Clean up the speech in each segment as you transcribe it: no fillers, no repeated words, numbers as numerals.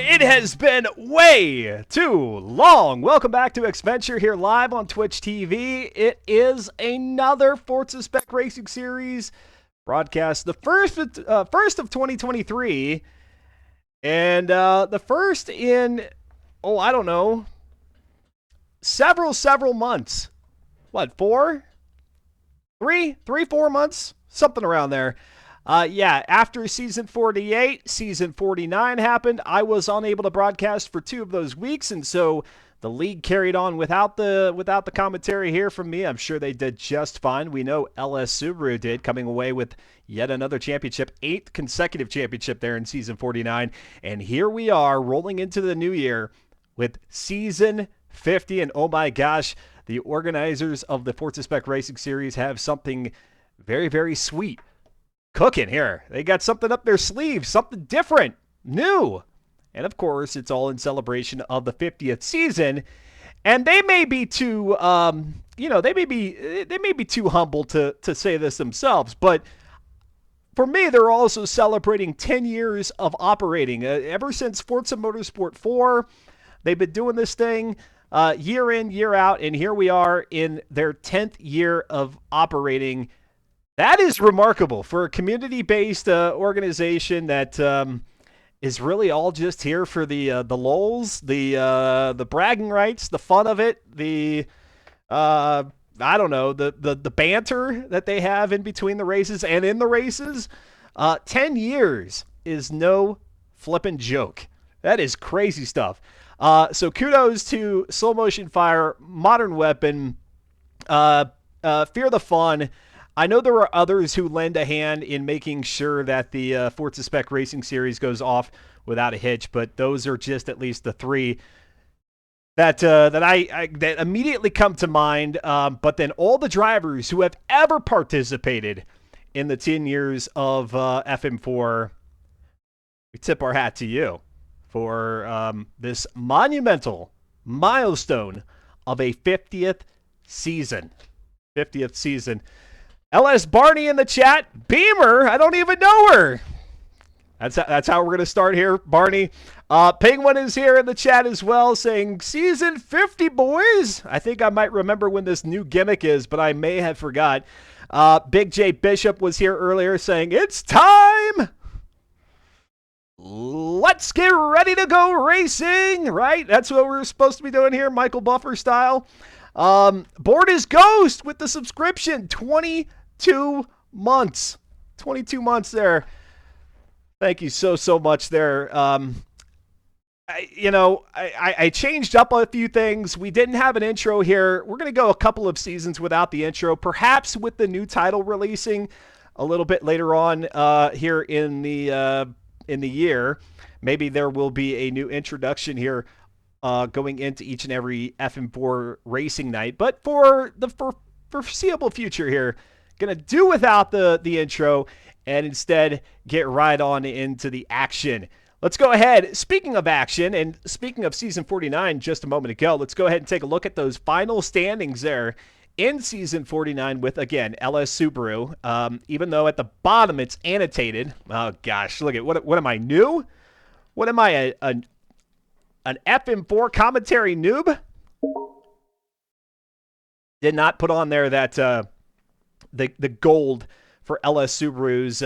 It has been way too long. Welcome back to Xventure here live on Twitch TV. It is another Forza Spec Racing Series broadcast, the first of 2023, and the first in, I don't know, several months. What, 4 months? Something around there. After Season 48, Season 49 happened. I was unable to broadcast for 2 of those weeks, and so the league carried on without the commentary here from me. I'm sure they did just fine. We know LS Subaru did, coming away with yet another championship, 8th consecutive championship there in Season 49. And here we are rolling into the new year with Season 50, and oh my gosh, the organizers of the Forza Spec Racing Series have something very, very sweet cooking here. They got something up their sleeve, something different, new. And of course, it's all in celebration of the 50th season. And they may be too, they may be too humble to say this themselves. But for me, they're also celebrating 10 years of operating. Ever since Forza Motorsport 4, they've been doing this thing year in, year out. And here we are in their 10th year of operating. That is remarkable for a community-based organization that is really all just here for the lulz, the bragging rights, the fun of it, the the banter that they have in between the races and in the races. 10 years is no flippin' joke. That is crazy stuff. So kudos to Slow Motion Fire, Modern Weapon, Fear the Fun. I know there are others who lend a hand in making sure that the Forza Spec Racing Series goes off without a hitch, but those are just at least the 3 that that immediately come to mind. But then all the drivers who have ever participated in the 10 years of FM4, we tip our hat to you for this monumental milestone of a 50th season. 50th season. LS Barney in the chat. Beamer, I don't even know her. That's how we're going to start here, Barney. Penguin is here in the chat as well, saying, Season 50, boys. I think I might remember when this new gimmick is, but I may have forgot. Big J Bishop was here earlier saying, it's time. Let's get ready to go racing, right? That's what we're supposed to be doing here, Michael Buffer style. Board is Ghost with the subscription, 22 months. 22 months there. Thank you so much there. I changed up a few things. We didn't have an intro here. We're going to go a couple of seasons without the intro, perhaps with the new title releasing a little bit later on here in the year. Maybe there will be a new introduction here going into each and every FM4 racing night. But for the foreseeable future here, going to do without the intro and instead get right on into the action. Let's go ahead. Speaking of action and speaking of season 49 just a moment ago, let's go ahead and take a look at those final standings there in season 49 with, again, LS Subaru. Even though at the bottom it's annotated. Oh, gosh. Look at what am I, new? What am I, an FM4 commentary noob? Did not put on there that the gold for LS Subaru's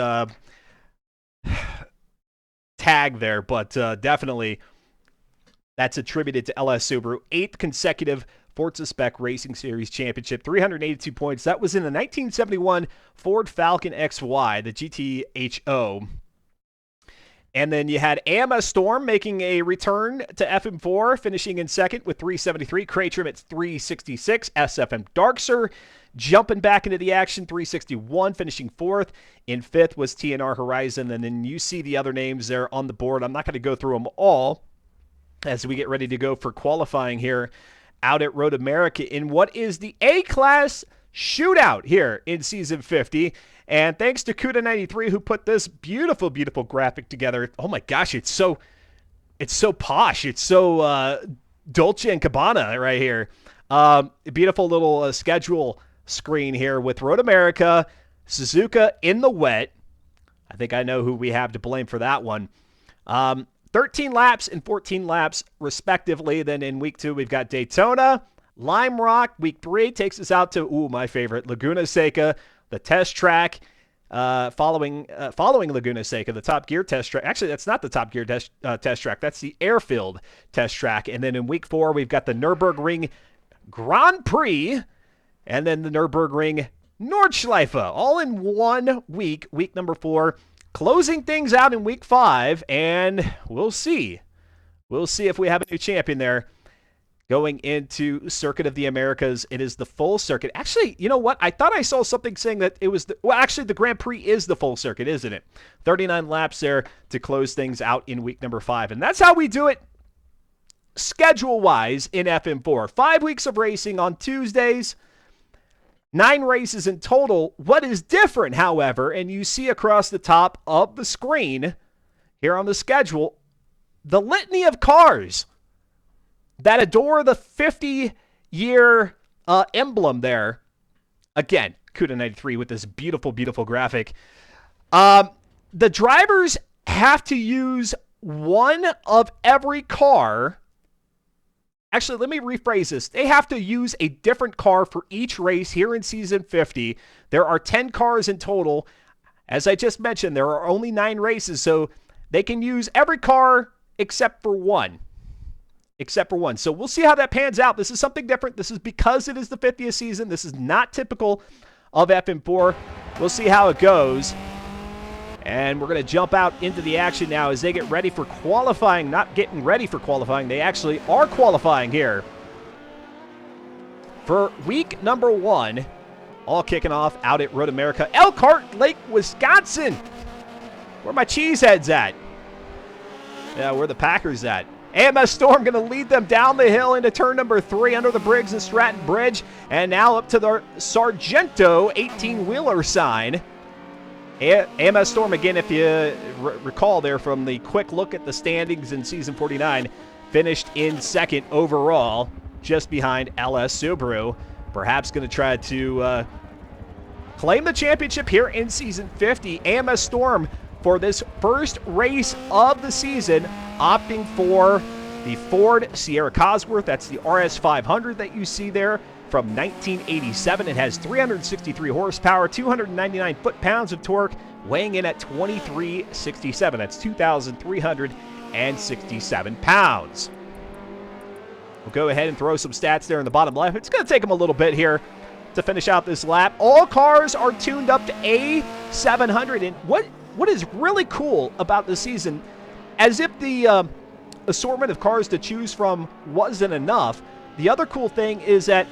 tag there, but definitely that's attributed to LS Subaru. 8th consecutive Forza Spec Racing Series Championship, 382 points. That was in the 1971 Ford Falcon XY, the GTHO. And then you had AMS Storm making a return to FM4, finishing in second with 373. Cratrim at 366. SFM Darkser jumping back into the action, 361, finishing fourth. In fifth was TNR Horizon. And then you see the other names there on the board. I'm not going to go through them all as we get ready to go for qualifying here out at Road America in what is the A-Class shootout here in Season 50. And thanks to Cuda93 who put this beautiful, beautiful graphic together. Oh my gosh, it's so posh. It's so Dolce & Gabbana right here. Beautiful little schedule screen here with Road America, Suzuka in the wet. I think I know who we have to blame for that one. 13 laps and 14 laps respectively. Then in week 2, we've got Daytona, Lime Rock. Week 3 takes us out to, my favorite, Laguna Seca, the test track. Following Laguna Seca, the Top Gear test track. Actually, that's not the Top Gear test track. That's the Airfield test track. And then in week 4, we've got the Nürburgring Grand Prix, and then the Nürburgring Nordschleife, all in 1 week, week number 4, closing things out in week 5, and we'll see. We'll see if we have a new champion there. Going into Circuit of the Americas, it is the full circuit. Actually, you know what? I thought I saw something saying that it was actually the Grand Prix is the full circuit, isn't it? 39 laps there to close things out in week number 5. And that's how we do it schedule-wise in FM4. 5 weeks of racing on Tuesdays, 9 races in total. What is different, however, and you see across the top of the screen here on the schedule, the litany of cars that adore the 50-year emblem there. Again, Cuda93 with this beautiful, beautiful graphic. The drivers have to use one of every car. Actually, let me rephrase this. They have to use a different car for each race here in Season 50. There are 10 cars in total. As I just mentioned, there are only 9 races, so they can use every car except for one. So we'll see how that pans out. This is something different. This is because it is the 50th season. This is not typical of FM4. We'll see how it goes. And we're going to jump out into the action now as they get ready for qualifying. Not getting ready for qualifying. They actually are qualifying here for week number 1. All kicking off out at Road America. Elkhart Lake, Wisconsin. Where my cheeseheads at? Yeah, where the Packers at? AMS Storm going to lead them down the hill into turn number 3 under the Briggs and Stratton Bridge. And now up to the Sargento 18-wheeler sign. AMS Storm, again, if you recall there from the quick look at the standings in Season 49, finished in second overall, just behind LS Subaru. Perhaps going to try to claim the championship here in Season 50. AMS Storm, for this first race of the season, opting for the Ford Sierra Cosworth. That's the RS500 that you see there from 1987. It has 363 horsepower, 299 foot-pounds of torque, weighing in at 2367. That's 2,367 pounds. We'll go ahead and throw some stats there in the bottom left. It's going to take them a little bit here to finish out this lap. All cars are tuned up to A700. And what is really cool about this season, as if the assortment of cars to choose from wasn't enough, the other cool thing is that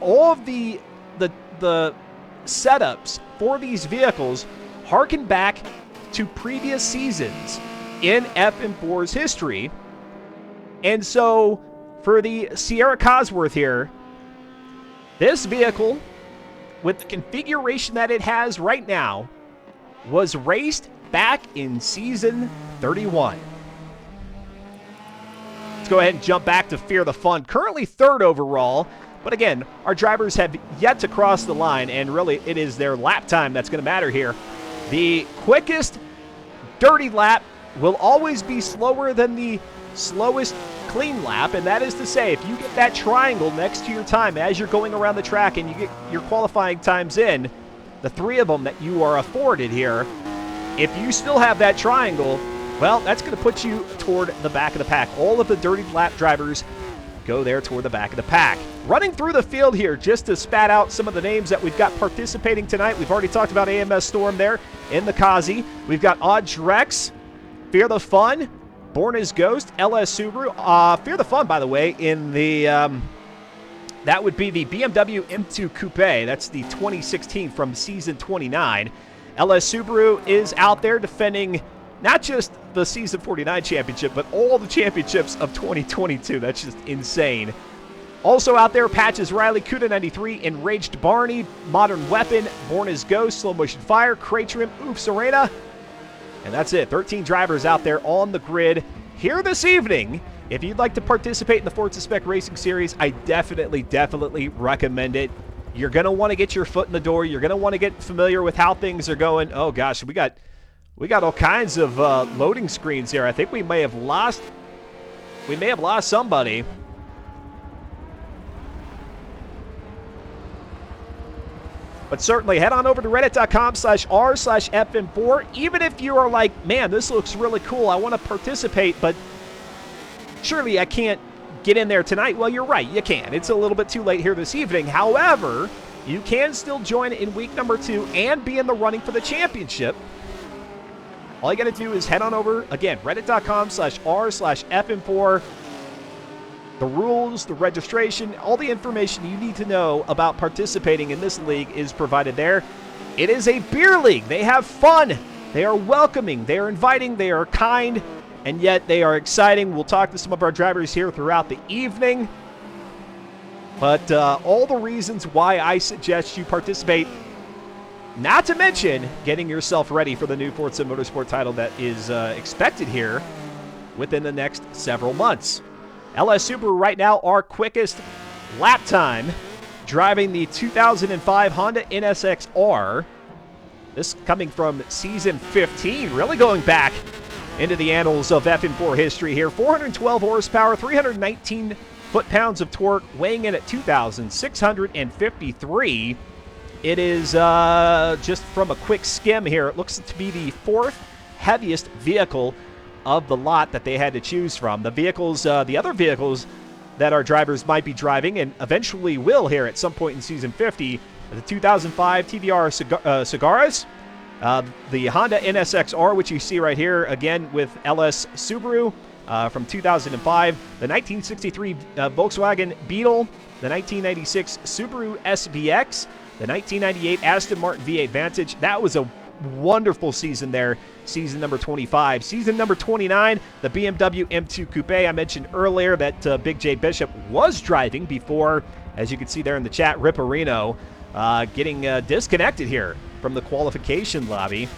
all of the setups for these vehicles harken back to previous seasons in FM4's history. And so for the Sierra Cosworth here, this vehicle, with the configuration that it has right now, was raced back in Season 31. Let's go ahead and jump back to Fear the Fun. Currently third overall, but again, our drivers have yet to cross the line, and really it is their lap time that's going to matter here. The quickest dirty lap will always be slower than the slowest clean lap, and that is to say, if you get that triangle next to your time as you're going around the track and you get your qualifying times in, the three of them that you are afforded here, if you still have that triangle, well, that's going to put you toward the back of the pack. All of the dirty lap drivers go there toward the back of the pack. Running through the field here just to spat out some of the names that we've got participating tonight. We've already talked about AMS Storm there in the Kazi. We've got Odds Rex, Fear the Fun, Born as Ghost, LS Subaru. Fear the Fun, by the way, in the that would be the BMW M2 Coupe. That's the 2016 from Season 29. LS Subaru is out there defending not just the Season 49 championship, but all the championships of 2022. That's just insane. Also out there, Patches Riley, Cuda 93, Enraged Barney, Modern Weapon, Born as Ghost, Slow Motion Fire, Cratrim, Oof Serena. And that's it. 13 drivers out there on the grid here this evening. If you'd like to participate in the Forza Spec Racing Series, I definitely recommend it. You're going to want to get your foot in the door. You're going to want to get familiar with how things are going. Oh, gosh, we got all kinds of loading screens here. I think we may have lost somebody. But certainly head on over to reddit.com/r/FM4. Even if you are like, man, this looks really cool, I want to participate, but surely I can't get in there tonight. Well, you're right, you can. It's a little bit too late here this evening. However, you can still join in week number 2 and be in the running for the championship. All you got to do is head on over, again, reddit.com/r/FM4. The rules, the registration, all the information you need to know about participating in this league is provided there. It is a beer league. They have fun. They are welcoming. They are inviting. They are kind. And yet they are exciting. We'll talk to some of our drivers here throughout the evening. But all the reasons why I suggest you participate, not to mention getting yourself ready for the new Forza Motorsport title that is expected here within the next several months. LS Subaru right now, our quickest lap time, driving the 2005 Honda NSX-R. This coming from Season 15, really going back into the annals of FM4 history here. 412 horsepower, 319 foot-pounds of torque, weighing in at 2,653. It is, just from a quick skim here, it looks to be the 4th heaviest vehicle of the lot that they had to choose from. The vehicles, the other vehicles that our drivers might be driving and eventually will here at some point in Season 50, the 2005 TVR Cigaras, the Honda NSX-R, which you see right here again with LS Subaru from 2005, the 1963 Volkswagen Beetle, the 1996 Subaru SVX, the 1998 Aston Martin V8 Vantage. That was a wonderful season there, season number 25. Season number 29, the BMW M2 Coupe. I mentioned earlier that Big J Bishop was driving before, as you can see there in the chat, Ripperino getting disconnected here from the qualification lobby.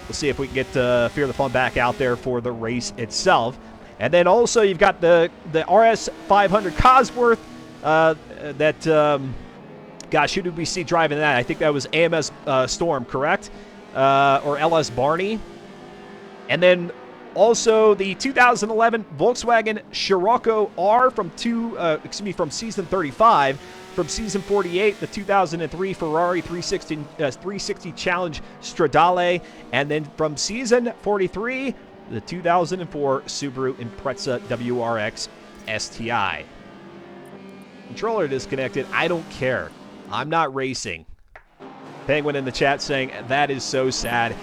We'll see if we can get Fear the Fun back out there for the race itself. And then also you've got the RS 500 Cosworth gosh, who did we see driving that? I think that was AMS Storm, correct? Or LS Barney. And then also the 2011 Volkswagen Scirocco R from Season 35. From Season 48, the 2003 Ferrari 360 Challenge Stradale. And then from Season 43, the 2004 Subaru Impreza WRX STI. Controller disconnected. I don't care. I'm not racing. Penguin in the chat saying, that is so sad.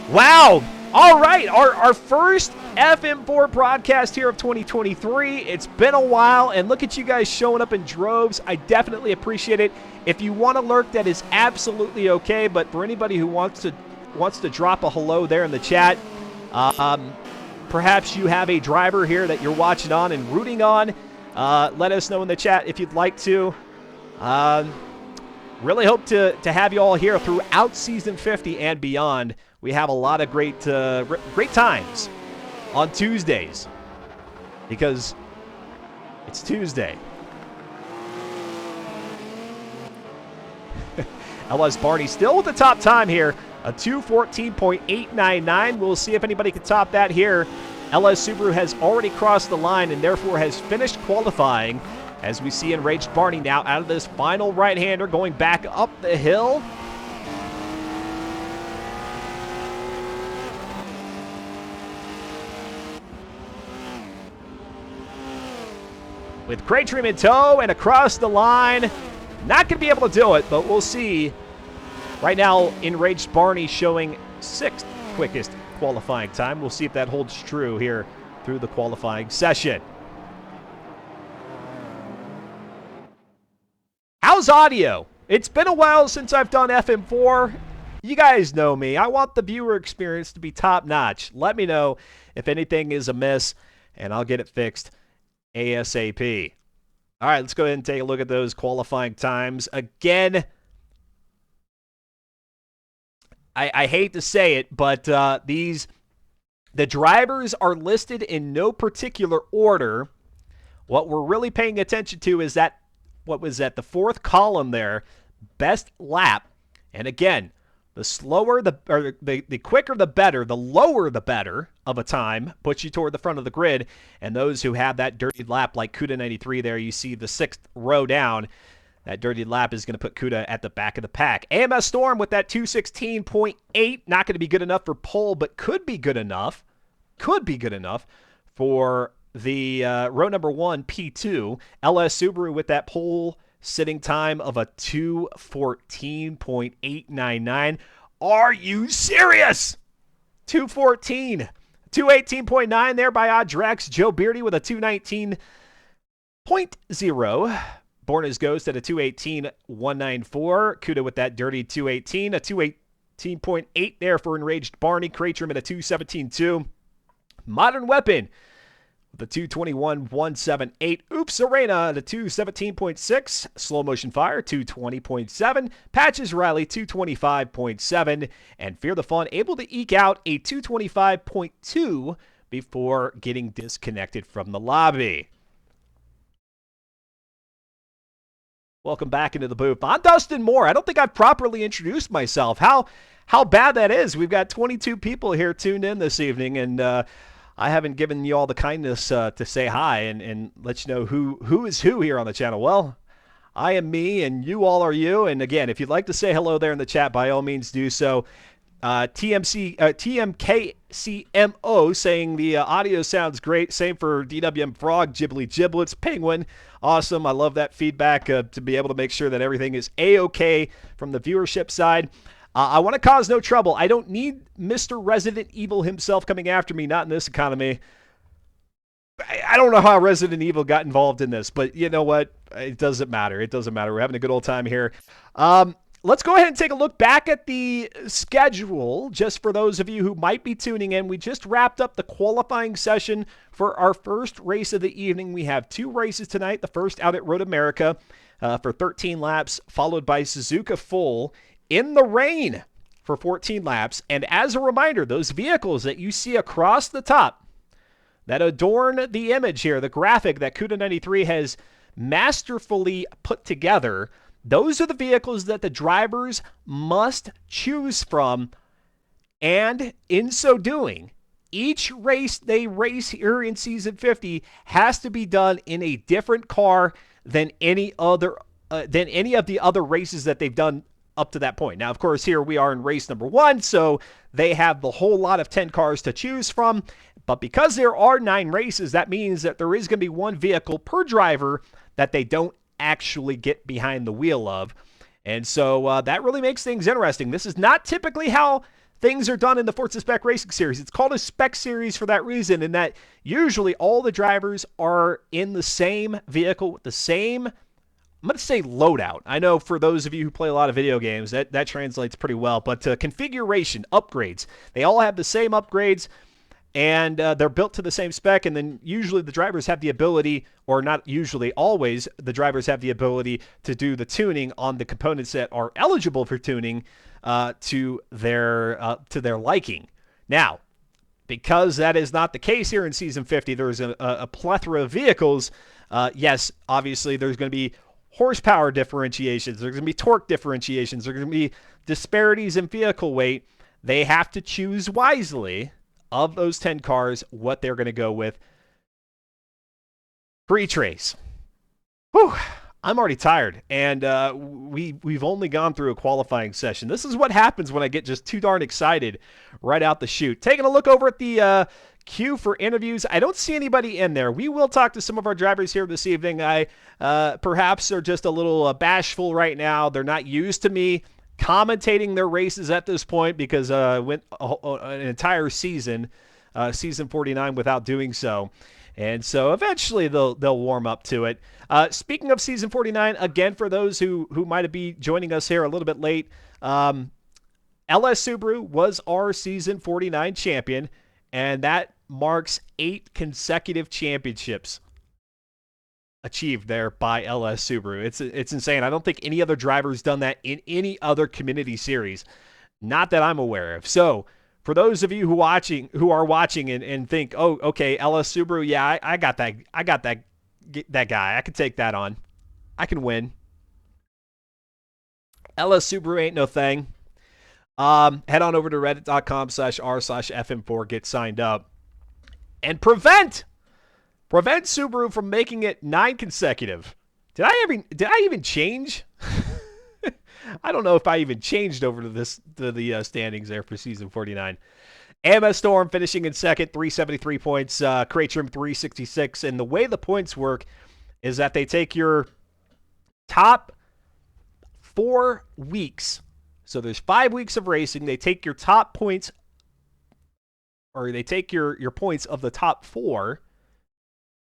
Wow! All right, our first FM4 broadcast here of 2023. It's been a while, and look at you guys showing up in droves. I definitely appreciate it. If you want to lurk, that is absolutely okay, but for anybody who wants to drop a hello there in the chat, perhaps you have a driver here that you're watching on and rooting on, let us know in the chat if you'd like to. Really hope to have you all here throughout Season 50 and beyond. We have a lot of great times on Tuesdays because it's Tuesday. LS Barney still with the top time here, a 2:14.899. We'll see if anybody can top that here. LS Subaru has already crossed the line and therefore has finished qualifying. As we see Enraged Barney now out of this final right-hander going back up the hill. With crate trim in tow and across the line. Not going to be able to do it, but we'll see. Right now, Enraged Barney showing 6th quickest qualifying time. We'll see if that holds true here through the qualifying session. How's audio? It's been a while since I've done FM4. You guys know me. I want the viewer experience to be top-notch. Let me know if anything is amiss, and I'll get it fixed ASAP. All right, let's go ahead and take a look at those qualifying times. Again, I hate to say it, but the drivers are listed in no particular order. What we're really paying attention to is that, what was that, the 4th column there, best lap. And again, the slower, the quicker, the better. The lower, the better of a time puts you toward the front of the grid. And those who have that dirty lap, like Cuda93 there, you see the 6th row down. That dirty lap is going to put Cuda at the back of the pack. AMS Storm with that 2:16.8. Not going to be good enough for pole, but could be good enough. Could be good enough for the row number 1, P2. LS Subaru with that pole sitting time of a 2:14.899. Are you serious? 2:14. 2:18.9 there by Oddrex. Joe Beardy with a 2:19.0. Born as Ghost at a 2:18.194. Cuda with that dirty 2:18. A 2:18.8 there for Enraged Barney. Cratrim at a 2:17.2. Modern Weapon the 2:21.178. Oops Arena, the 2:17.6. Slow Motion Fire, 2:20.7. Patches Riley, 2:25.7. And Fear the Fun, able to eke out a 2:25.2 before getting disconnected from the lobby. Welcome back into the booth. I'm Dustin Moore. I don't think I've properly introduced myself. How bad that is. We've got 22 people here tuned in this evening, and I haven't given you all the kindness to say hi and let you know who is who here on the channel. Well, I am me, and you all are you. And again, if you'd like to say hello there in the chat, by all means do so. TMKCMO saying the audio sounds great. Same for DWM Frog, Ghibli Giblets, Penguin. Awesome. I love that feedback to be able to make sure that everything is A-okay from the viewership side. I want to cause no trouble. I don't need Mr. Resident Evil himself coming after me, not in this economy. I don't know how Resident Evil got involved in this, but you know what? It doesn't matter. It doesn't matter. We're having a good old time here. Let's go ahead and take a look back at the schedule, just for those of you who might be tuning in. We just wrapped up the qualifying session for our first race of the evening. We have 2 races tonight. The first out at Road America for 13 laps, followed by Suzuka Full in the rain for 14 laps. And as a reminder, those vehicles that you see across the top that adorn the image here, the graphic that Cuda93 has masterfully put together, those are the vehicles that the drivers must choose from. And in so doing, each race they race here in Season 50 has to be done in a different car than any of the other races that they've done up to that point. Now, of course, here we are in race number 1, so they have the whole lot of 10 cars to choose from. But because there are 9 races, that means that there is going to be 1 vehicle per driver that they don't actually get behind the wheel of. And so that really makes things interesting. This is not typically how things are done in the Forza Spec Racing Series. It's called a Spec Series for that reason, in that usually all the drivers are in the same vehicle with the same, I'm going to say loadout. I know for those of you who play a lot of video games, that translates pretty well. But configuration, upgrades, they all have the same upgrades, and they're built to the same spec. And then usually the drivers have the ability, or not usually, always, the drivers have the ability to do the tuning on the components that are eligible for tuning to their liking. Now, because that is not the case here in Season 50, there's a plethora of vehicles. Yes, obviously there's going to be horsepower differentiations. There's going to be torque differentiations. There's going to be disparities in vehicle weight. They have to choose wisely of those 10 cars what they're going to go with. Pre-trace. Whew, I'm already tired, and we've only gone through a qualifying session. This is what happens when I get just too darn excited right out the chute. Taking a look over at the queue for interviews. I don't see anybody in there. We will talk to some of our drivers here this evening. I perhaps are just a little bashful right now. They're not used to me commentating their races at this point, because went an entire season, season 49, without doing so. And so eventually they'll warm up to it. Speaking of season 49, again, for those who might be joining us here a little bit late, LS Subaru was our season 49 champion, and that marks 8 consecutive championships achieved there by LS Subaru. It's insane. I don't think any other driver's done that in any other community series, not that I'm aware of. So for those of you who are watching and think, oh, okay, LS Subaru, yeah, I got that guy. I can take that on. I can win. LS Subaru ain't no thing. Head on over to reddit.com/r/FM4, get signed up, and prevent Subaru from making it 9 consecutive. Did I even change? I don't know if I even changed over to the standings there for season 49. AMS Storm finishing in second, 373 points. Creatrum 366. And the way the points work is that they take your top 4 weeks. So there's 5 weeks of racing. They take your top points, or they take your points of the top 4,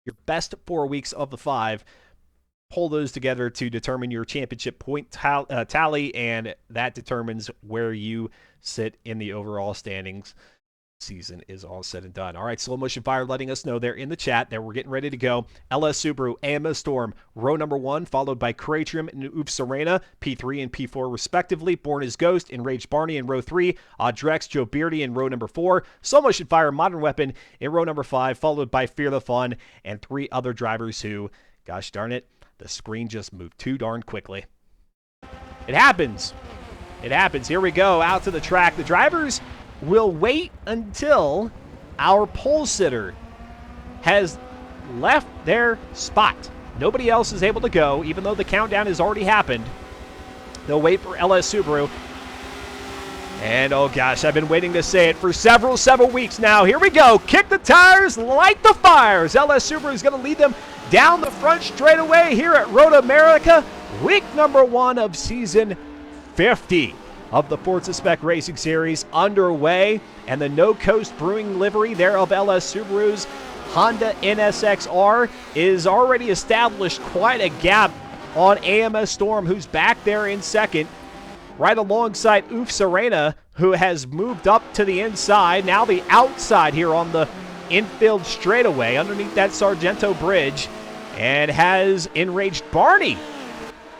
your best 4 weeks of the 5, pull those together to determine your championship point tally, and that determines where you sit in the overall standings. Season is all said and done. All right, Slow Motion Fire letting us know there in the chat that we're getting ready to go. LS Subaru, AMS Storm, row number 1, followed by Creatrum and Oof Serena, P3 and P4 respectively. Born as Ghost, Enraged Barney in row 3, Drex, Joe Beardy in row number 4, Slow Motion Fire, Modern Weapon in row number 5, followed by Fear the Fun and 3 other drivers who, gosh darn it, the screen just moved too darn quickly. It happens. It happens. Here we go, out to the track. The drivers will wait until our pole sitter has left their spot. Nobody else is able to go, even though the countdown has already happened. They'll wait for LS Subaru. And oh gosh, I've been waiting to say it for several weeks now. Here we go. Kick the tires, light the fires. LS Subaru is going to lead them down the front straightaway here at Road America, week number 1 of season 50 of the Forza Spec Racing Series underway. And the No Coast Brewing livery there of LS Subaru's Honda NSX-R is already established quite a gap on AMS Storm, who's back there in second, right alongside Oof Serena, who has moved up to the inside, now the outside here on the infield straightaway underneath that Sargento Bridge, and has Enraged Barney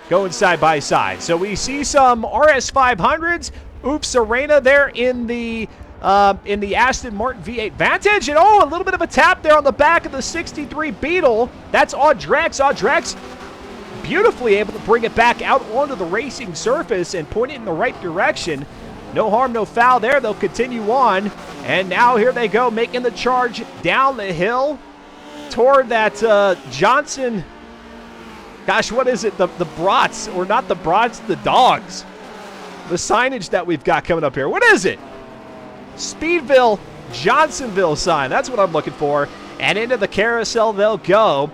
going side by side. So we see some RS500s. Oof Serena there in the Aston Martin V8 Vantage, and oh, a little bit of a tap there on the back of the 63 Beetle. That's Drex. Drex beautifully able to bring it back out onto the racing surface and point it in the right direction. No harm, no foul there. They'll continue on. And now here they go, making the charge down the hill toward that Johnson. Gosh, what is it? The brats, or not the brats, the dogs. The signage that we've got coming up here. What is it? Speedville, Johnsonville sign. That's what I'm looking for. And into the carousel they'll go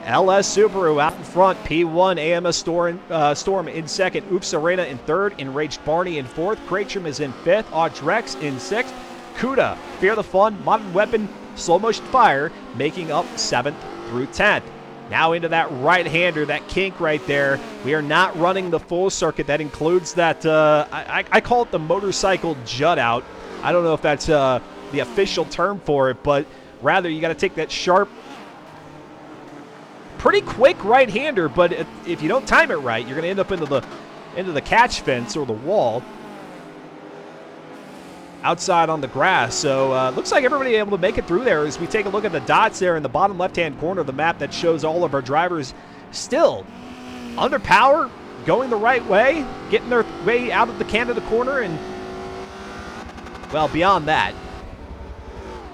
LS Subaru out in front. P1 AMS Storm in second. Oops Arena in third. Enraged Barney in fourth. Kratrum is in fifth. Audrex in sixth. Cuda, Fear the Fun, Modern Weapon, Slow Motion Fire, making up 7th through 10th. Now into that right-hander, that kink right there. We are not running the full circuit. That includes that, I call it the motorcycle jut out. I don't know if that's the official term for it, but rather you got to take that sharp, pretty quick right-hander, but if you don't time it right, you're going to end up into the catch fence or the wall outside on the grass. So looks like everybody able to make it through there as we take a look at the dots there in the bottom left-hand corner of the map that shows all of our drivers still under power, going the right way, getting their way out of the Canada corner, and, well, beyond that,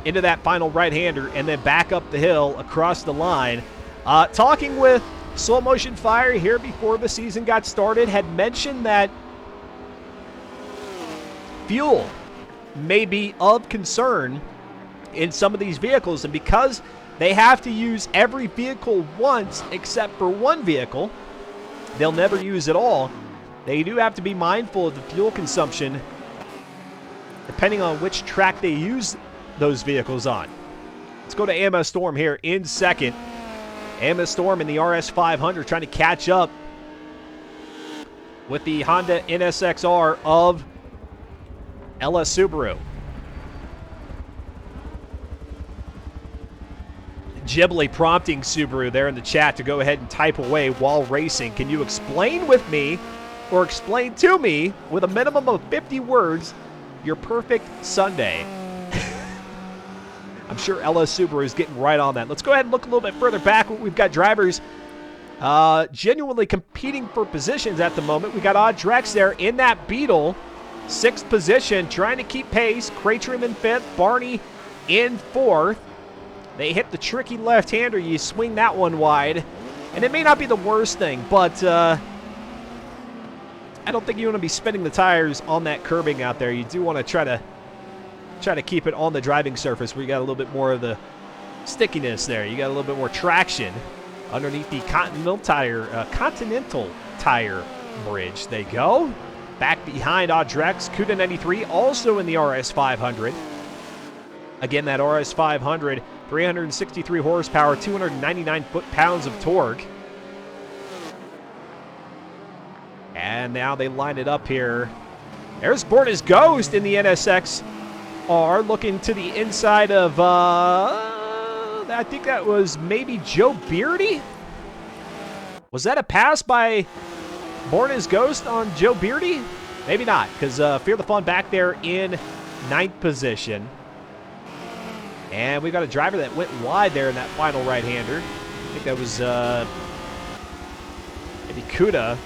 into that final right-hander, and then back up the hill across the line. Talking with Slow Motion Fire here before the season got started, had mentioned that fuel may be of concern in some of these vehicles, and because they have to use every vehicle once except for one vehicle, they'll never use it all. They do have to be mindful of the fuel consumption depending on which track they use those vehicles on. Let's go to AMS Storm here in second. AMS Storm in the RS500 trying to catch up with the Honda NSXR of LS Subaru. Ghibli prompting Subaru there in the chat to go ahead and type away while racing. Can you explain with me, or explain to me, with a minimum of 50 words, your perfect Sunday? I'm sure LS Subaru is getting right on that. Let's go ahead and look a little bit further back. We've got drivers genuinely competing for positions at the moment. We got Audrex there in that Beetle, 6th position, trying to keep pace. Kratrum in 5th, Barney in 4th. They hit the tricky left-hander. You swing that one wide, and it may not be the worst thing, but I don't think you want to be spinning the tires on that curbing out there. You do want to try to keep it on the driving surface where you got a little bit more of the stickiness there. You got a little bit more traction underneath the Continental Tire bridge. They go. Back behind Audrex, Cuda 93, also in the RS500. Again, that RS500, 363 horsepower, 299 foot-pounds of torque. And now they line it up here. There's Borna's Ghost in the NSXR, looking to the inside of, I think that was maybe Joe Beardy? Was that a pass by Borna's Ghost on Joe Beardy? Maybe not, because Fear the Fun back there in 9th position. And we've got a driver that went wide there in that final right-hander. I think that was maybe Cuda.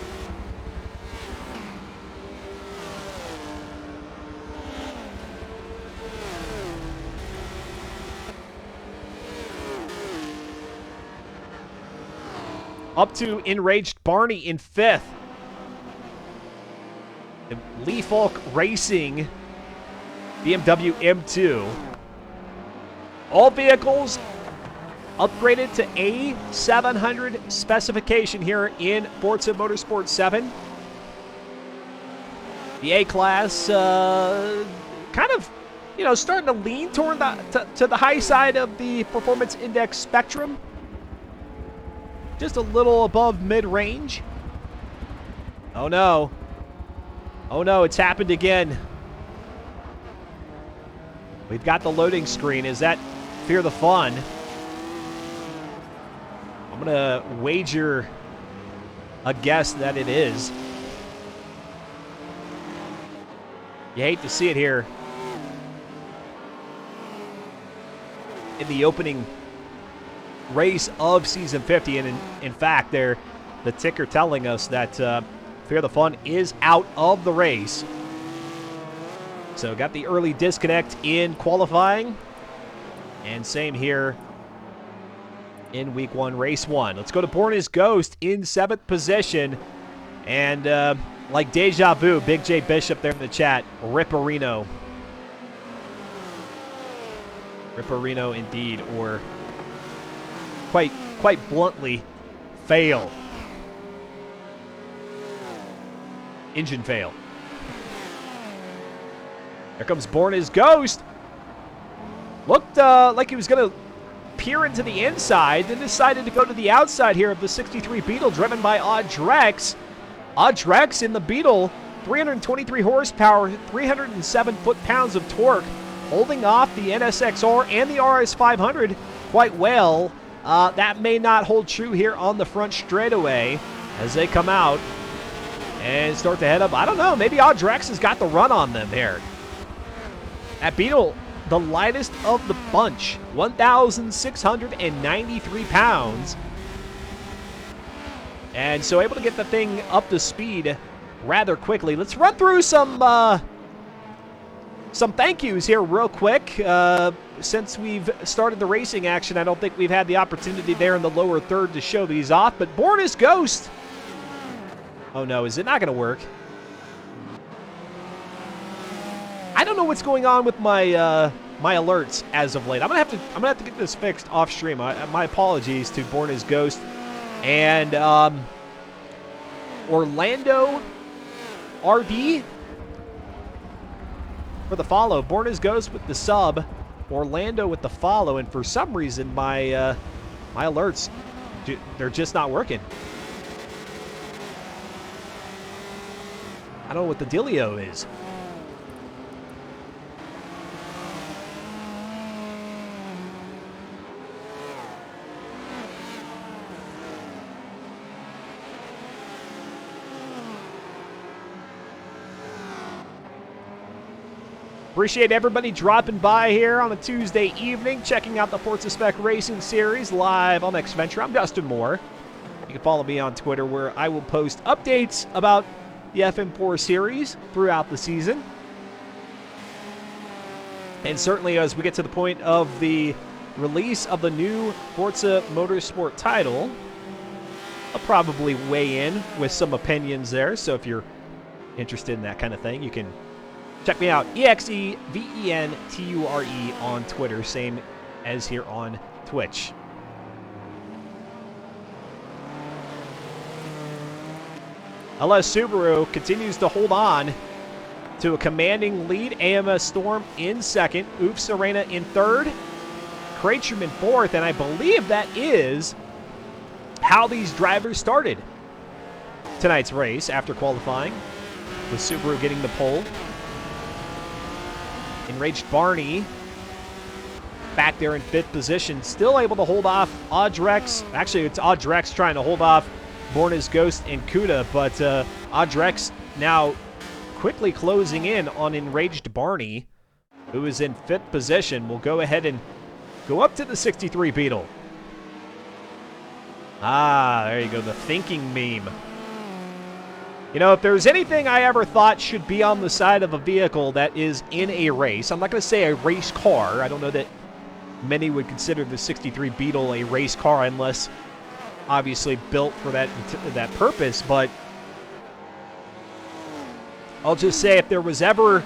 Up to Enraged Barney in 5th. Lee Falk Racing BMW M2. All vehicles upgraded to A700 specification here in Forza Motorsport 7. The A-Class kind of, starting to lean toward to the high side of the performance index spectrum. Just a little above mid-range. Oh no. Oh no, it's happened again. We've got the loading screen. Is that Fear the Fun? I'm going to wager a guess that it is. You hate to see it here in the opening race of Season 50. And in fact, the ticker telling us that Fear the Fun is out of the race. So got the early disconnect in qualifying. And same here in Week 1, Race 1. Let's go to Borna's Ghost in 7th position. And like Deja Vu, Big J Bishop there in the chat, Ripperino. Ripperino indeed, or quite quite bluntly, fail. Engine fail. Here comes Born as Ghost. Looked like he was going to peer into the inside, then decided to go to the outside here of the 63 Beetle, driven by Audrex. Audrex in the Beetle, 323 horsepower, 307 foot-pounds of torque, holding off the NSXR and the RS500 quite well. That may not hold true here on the front straightaway as they come out and start to head up. I don't know, maybe Audrex has got the run on them here. That Beetle, the lightest of the bunch, 1,693 pounds. And so able to get the thing up to speed rather quickly. Let's run through some thank yous here real quick. Since we've started the racing action, I don't think we've had the opportunity there in the lower third to show these off. But Born as Ghost. Oh no, is it not going to work? I don't know what's going on with my my alerts as of late. I'm gonna have to get this fixed off stream. My apologies to Born as Ghost and Orlando RD for the follow. Born as Ghost with the sub, Orlando with the follow, and for some reason my my alerts, they're just not working. I don't know what the dealio is. Appreciate everybody dropping by here on a Tuesday evening, checking out the Forza Spec Racing Series live on Xventure. I'm Dustin Moore. You can follow me on Twitter, where I will post updates about the FM4 series throughout the season. And certainly as we get to the point of the release of the new Forza Motorsport title, I'll probably weigh in with some opinions there. So if you're interested in that kind of thing, you can check me out, EXEVENTURE on Twitter, same as here on Twitch. LS Subaru continues to hold on to a commanding lead. AMS Storm in second, Oof Serena in third, Kratchum in fourth, and I believe that is how these drivers started tonight's race after qualifying, with Subaru getting the pole. Enraged Barney back there in fifth position, still able to hold off Audrex. Actually, it's Audrex trying to hold off Born as Ghost and Cuda, but Audrex now quickly closing in on Enraged Barney, who is in fifth position. Will go ahead and go up to the 63 Beetle. Ah, there you go, the thinking meme. You know, if there's anything I ever thought should be on the side of a vehicle that is in a race, I'm not going to say a race car. I don't know that many would consider the 63 Beetle a race car unless obviously built for that purpose, but I'll just say if there was ever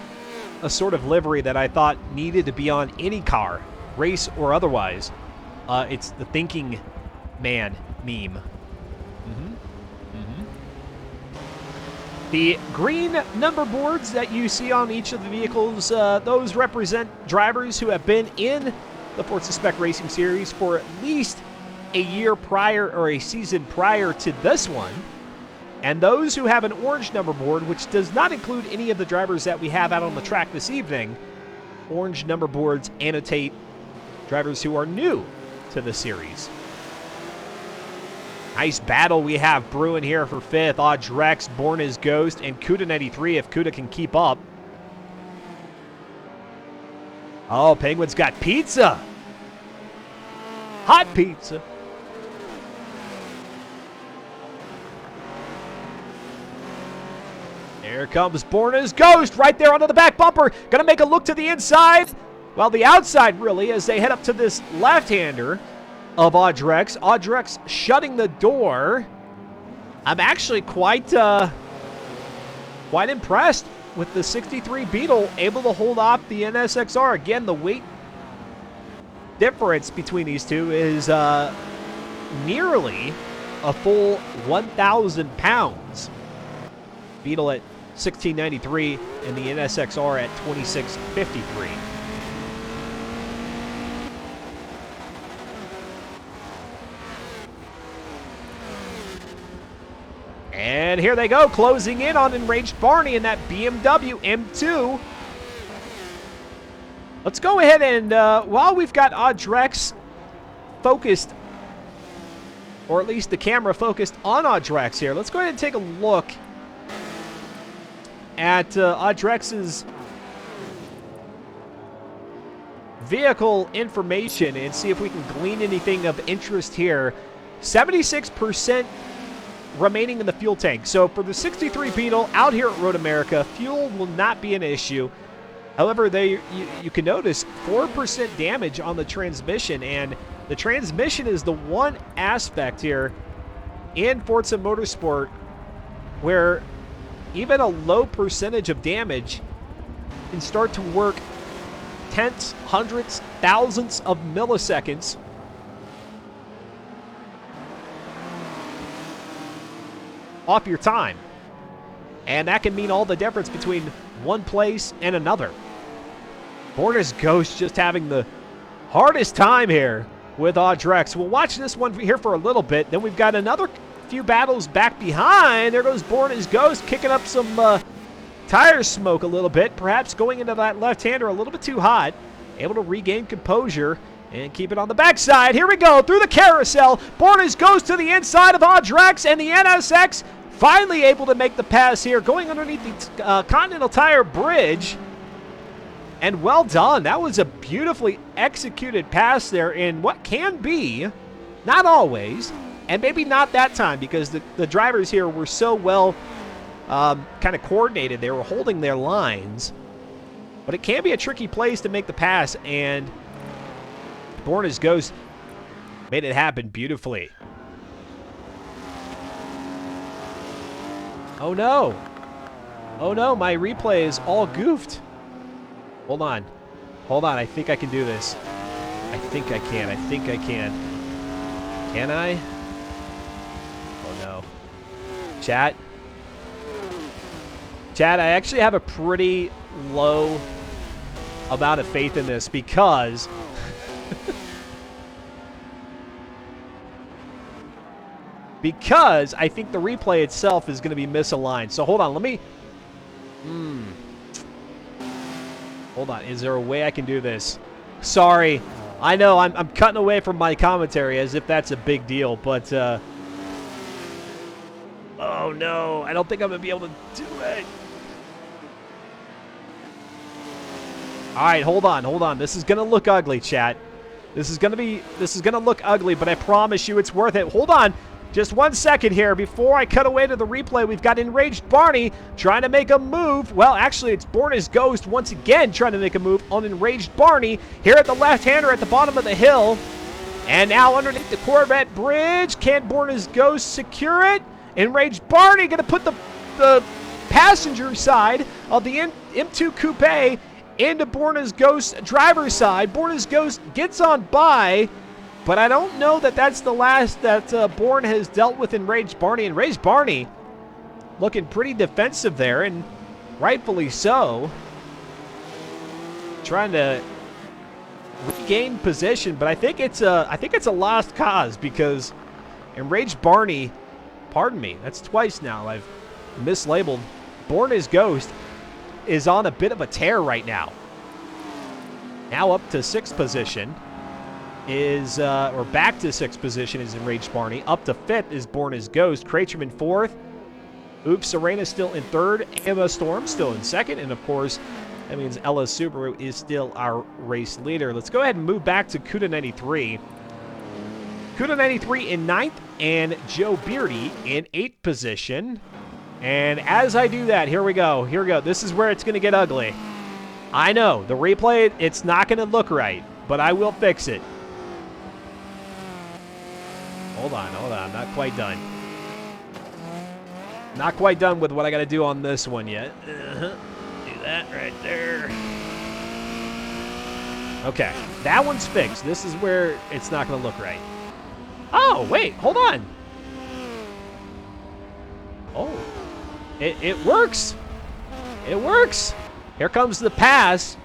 a sort of livery that I thought needed to be on any car, race or otherwise, it's the thinking man meme. The green number boards that you see on each of the vehicles, those represent drivers who have been in the Forza Spec Racing Series for at least a year prior or a season prior to this one. And those who have an orange number board, which does not include any of the drivers that we have out on the track this evening, orange number boards annotate drivers who are new to the series. Nice battle we have brewing here for fifth. Audrex, Born as Ghost, and Cuda93 if Cuda can keep up. Oh, Penguin's got pizza. Hot pizza. Here comes Born as Ghost right there onto the back bumper. Gonna make a look to the inside. Well, the outside really, as they head up to this left-hander of Audrex. Audrex shutting the door. I'm actually quite impressed with the 63 Beetle able to hold off the NSXR. Again, the weight difference between these two is nearly a full 1,000 pounds. Beetle at 1693 and the NSXR at 2653. And here they go, closing in on Enraged Barney in that BMW M2. Let's go ahead and, while we've got Audrex focused, or at least the camera focused on Audrex here, let's go ahead and take a look at Audrex's vehicle information and see if we can glean anything of interest here. 76% remaining in the fuel tank. So for the 63 Beetle out here at Road America, fuel will not be an issue. However, you can notice 4% damage on the transmission, and the transmission is the one aspect here in Forza Motorsport where even a low percentage of damage can start to work tenths, hundreds, thousands of milliseconds off your time. And that can mean all the difference between one place and another. Borna's Ghost just having the hardest time here with Audrex. We'll watch this one here for a little bit. Then we've got another few battles back behind. There goes Borna's Ghost kicking up some tire smoke a little bit. Perhaps going into that left-hander a little bit too hot. Able to regain composure and keep it on the backside. Here we go through the carousel. Borna's Ghost to the inside of Audrex, and the NSX finally able to make the pass here, going underneath the Continental Tire Bridge. And well done. That was a beautifully executed pass there in what can be, not always, and maybe not that time because the drivers here were so well kind of coordinated. They were holding their lines. But it can be a tricky place to make the pass, and Borna's Ghost made it happen beautifully. Oh no. Oh no, my replay is all goofed. Hold on. Hold on, I think I can do this. I think I can. I think I can. Can I? Oh no. Chat. Chat, I actually have a pretty low amount of faith in this because because I think the replay itself is going to be misaligned. So hold on, let me... Hold on, is there a way I can do this? Sorry, I know I'm cutting away from my commentary as if that's a big deal, but... oh no, I don't think I'm going to be able to do it. Alright, hold on. This is going to look ugly, chat. This is going to look ugly, but I promise you it's worth it. Hold on. Just 1 second here before I cut away to the replay. We've got Enraged Barney trying to make a move. Well, actually, it's Borna's Ghost once again trying to make a move on Enraged Barney here at the left-hander at the bottom of the hill. And now underneath the Corvette bridge, can Borna's Ghost secure it? Enraged Barney going to put the passenger side of the M2 Coupe into Borna's Ghost driver's side. Borna's Ghost gets on by, but I don't know that that's the last that Born has dealt with Enraged Barney. Enraged Barney looking pretty defensive there, and rightfully so. Trying to regain position, but I think it's a lost cause because Enraged Barney, pardon me, that's twice now I've mislabeled. Borna's Ghost is on a bit of a tear right now. Now up to 6th position is, or back to 6th position is Enraged Barney. Up to 5th is Borna's Ghost. Kracherman 4th. Oops, Serena still in 3rd. Emma Storm still in 2nd. And of course, that means Ella Subaru is still our race leader. Let's go ahead and move back to Cuda 93. Cuda 93 in 9th and Joe Beardy in 8th position. And as I do that, here we go. Here we go. This is where it's going to get ugly. I know, the replay, it's not going to look right, but I will fix it. Hold on. Not quite done. Not quite done with what I got to do on this one yet. Do that right there. Okay, that one's fixed. This is where it's not going to look right. Oh, wait, hold on. Oh, it works. It works. Here comes the pass.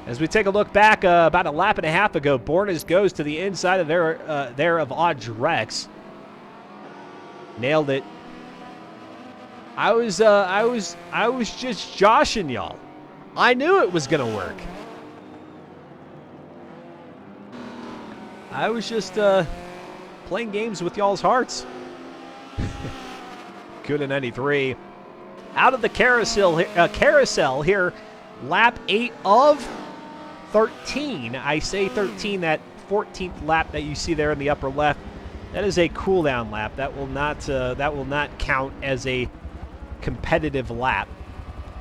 As we take a look back about a lap and a half ago, Bornes goes to the inside of there of Audrex. Nailed it. I was just joshing y'all. I knew it was gonna work. I was just playing games with y'all's hearts. Kuda 93 out of the carousel here. Lap 8 of 13. I say 13, that 14th lap that you see there in the upper left. That is a cooldown lap. That will not count as a competitive lap.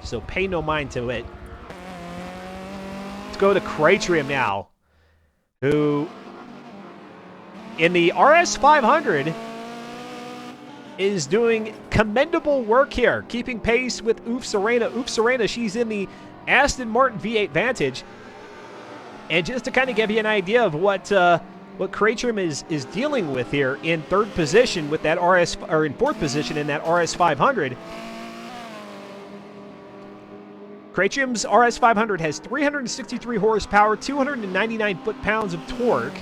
So pay no mind to it. Let's go to Cratrium now, who in the RS500 is doing commendable work here, keeping pace with Oof Serena. Oof Serena, she's in the Aston Martin V8 Vantage. And just to kind of give you an idea of what Cratrium is dealing with here in third position with that in fourth position in that RS500. Cratrium's RS500 has 363 horsepower, 299 foot-pounds of torque.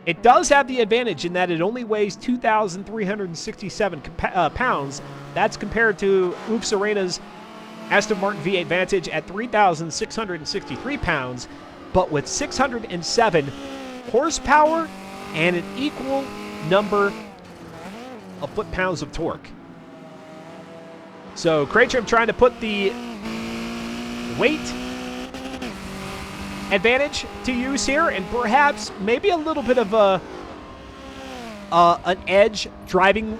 It does have the advantage in that it only weighs 2,367 pounds. That's compared to Oof Serena's Aston Martin V8 Vantage at 3,663 pounds, but with 607 horsepower and an equal number of foot-pounds of torque. So Cratrium trying to put the weight advantage to use here, and perhaps maybe a little bit of an edge driving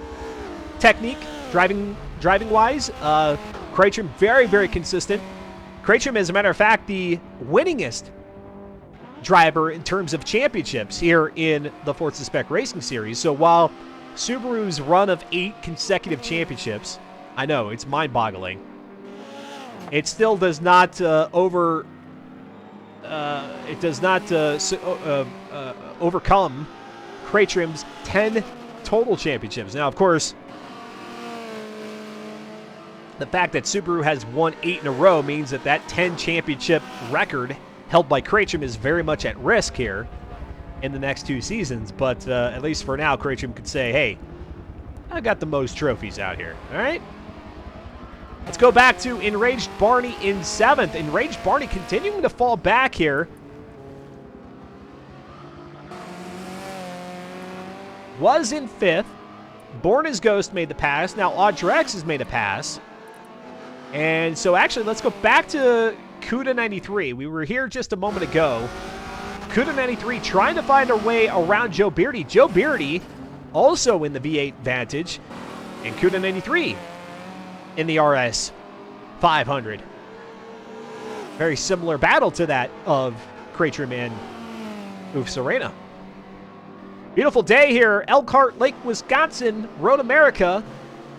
technique, driving wise. Cratrium very, very consistent. Cratrium, as a matter of fact, the winningest driver in terms of championships here in the Forza Spec Racing Series. So while Subaru's run of 8 consecutive championships, I know it's mind-boggling, it still does not overcome Cratrium's 10 total championships. Now, of course, the fact that Subaru has won 8 in a row means that that 10 championship record held by Cratrium is very much at risk here in the next 2 seasons. But at least for now, Cratrium could say, hey, I got the most trophies out here. All right? Let's go back to Enraged Barney in 7th. Enraged Barney continuing to fall back here. Was in 5th. Born as Ghost made the pass. Now Audrex has made a pass. And so actually, let's go back to Kuda 93. We were here just a moment ago. Kuda 93 trying to find a way around Joe Beardy. Joe Beardy also in the V8 Vantage. And Kuda 93 in the RS 500. Very similar battle to that of Cratrium and Oof Serena. Beautiful day here, Elkhart Lake, Wisconsin, Road America.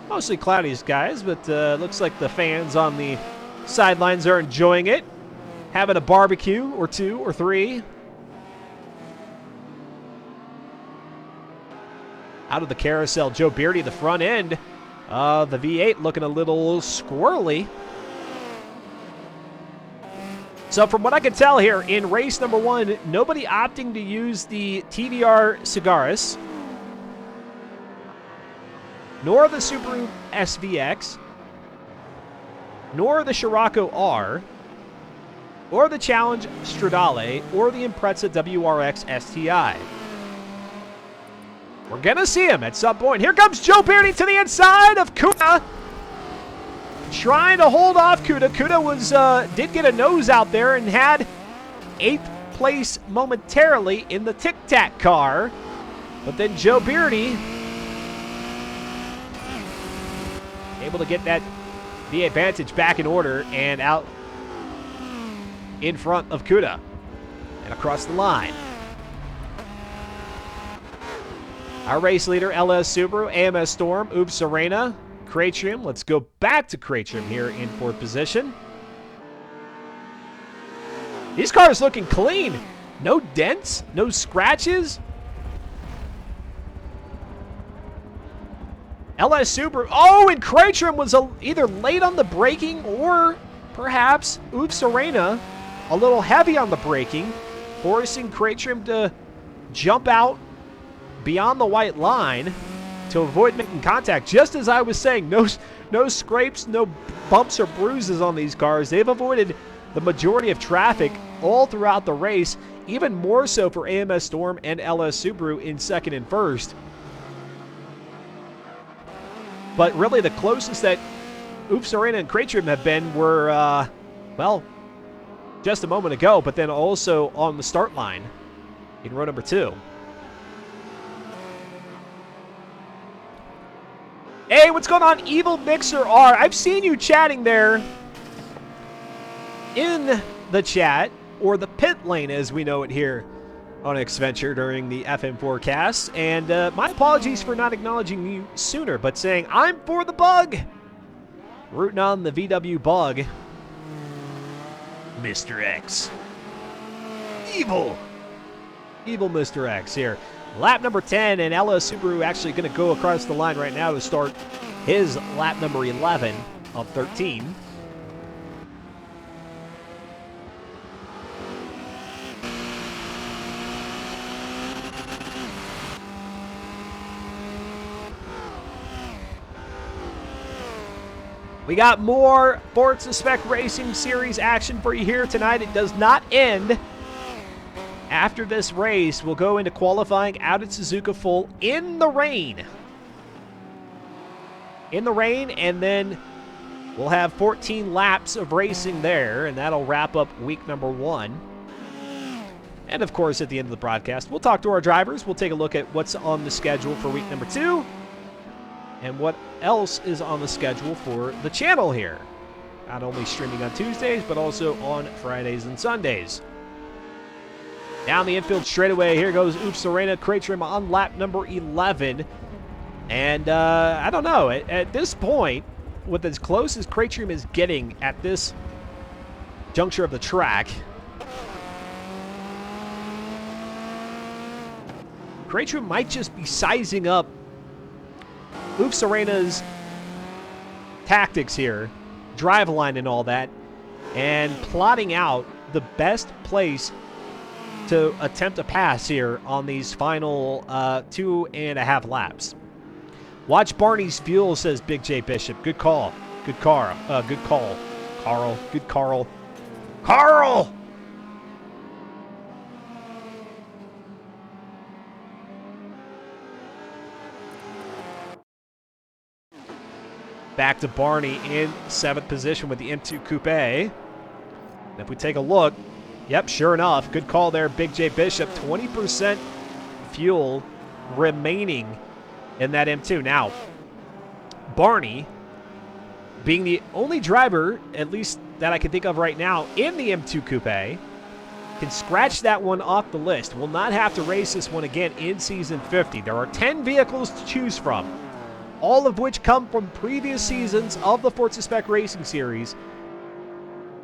Mostly cloudy skies, but looks like the fans on the sidelines are enjoying it. Having a barbecue or 2 or 3. Out of the carousel, Joe Beardy, the front end. The V8 looking a little squirrely. So from what I can tell here, in race number 1, nobody opting to use the TVR Cigaris, nor the Subaru SVX, nor the Scirocco R, or the Challenge Stradale, or the Impreza WRX STI. We're going to see him at some point. Here comes Joe Beardy to the inside of Kuda. Trying to hold off Kuda. Kuda did get a nose out there and had 8th place momentarily in the Tic Tac car. But then Joe Beardy able to get that V8 Vantage back in order and out in front of Kuda and across the line. Our race leader, LS Subaru, AMS Storm, Oof Serena, Cratrium. Let's go back to Cratrium here in 4th position. These cars looking clean. No dents, no scratches. LS Subaru. Oh, and Kreitrim was either late on the braking or perhaps Oops Arena a little heavy on the braking, forcing Kreitrim to jump out beyond the white line to avoid making contact. Just as I was saying, no scrapes, no bumps or bruises on these cars. They've avoided the majority of traffic all throughout the race, even more so for AMS Storm and LS Subaru in second and first. But really the closest that Oops Arena and Kreitrim have been were, well, just a moment ago, but then also on the start line in row number 2. Hey, what's going on, Evil Mixer R? I've seen you chatting there in the chat, or the pit lane as we know it here on Xventure during the FM forecast. And my apologies for not acknowledging you sooner, but saying I'm for the bug. Rooting on the VW bug. Mr. X. Evil Mr. X here. Lap number 10, and LS Subaru actually going to go across the line right now to start his lap number 11 of 13. We got more Forza Spec Racing Series action for you here tonight. It does not end. After this race, we'll go into qualifying out at Suzuka Full in the rain. And then we'll have 14 laps of racing there, and that'll wrap up week number 1. And, of course, at the end of the broadcast, we'll talk to our drivers. We'll take a look at what's on the schedule for week number 2 and what else is on the schedule for the channel here. Not only streaming on Tuesdays, but also on Fridays and Sundays. Down the infield straightaway, here goes Oops Arena, Kreitrim on lap number 11. And I don't know, at this point, with as close as Kreitrim is getting at this juncture of the track, Kreitrim might just be sizing up Oops Arena's tactics here, drive line and all that, and plotting out the best place to attempt a pass here on these final 2.5 laps. Watch Barney's fuel, says Big J Bishop. Good call. Good call. Good call. Carl. Good Carl. Carl! Back to Barney in 7th position with the M2 Coupe. And if we take a look, yep, sure enough, good call there, Big J Bishop. 20% fuel remaining in that M2. Now, Barney, being the only driver, at least that I can think of right now, in the M2 Coupe, can scratch that one off the list. Will not have to race this one again in Season 50. There are 10 vehicles to choose from, all of which come from previous seasons of the Forza Spec Racing Series.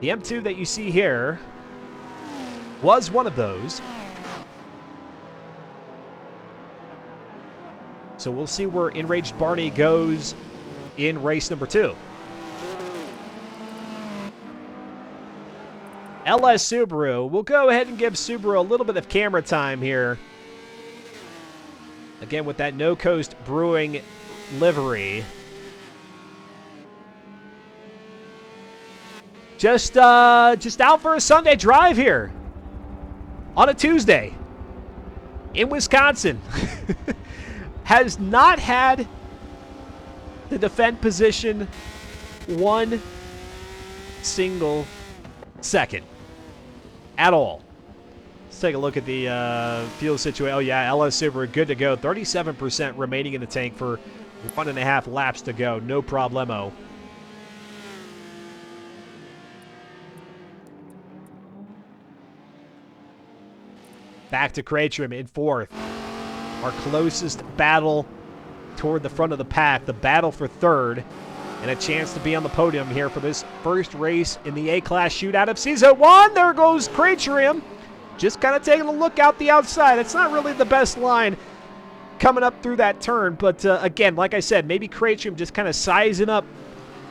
The M2 that you see here was one of those. So we'll see where Enraged Barney goes in race number 2. LS Subaru. We'll go ahead and give Subaru a little bit of camera time here. Again, with that No Coast Brewing livery. Just out for a Sunday drive here on a Tuesday in Wisconsin. Has not had the defend position one single second at all. Let's take a look at the fuel situation. Oh yeah, LS Subaru good to go. 37% remaining in the tank for 1.5 laps to go. No problemo. Back to Kreitrim in 4th. Our closest battle toward the front of the pack. The battle for 3rd. And a chance to be on the podium here for this first race in the A-Class shootout of Season 1. There goes Kreitrim. Just kind of taking a look out the outside. It's not really the best line coming up through that turn. But again, like I said, maybe Kraitrim just kind of sizing up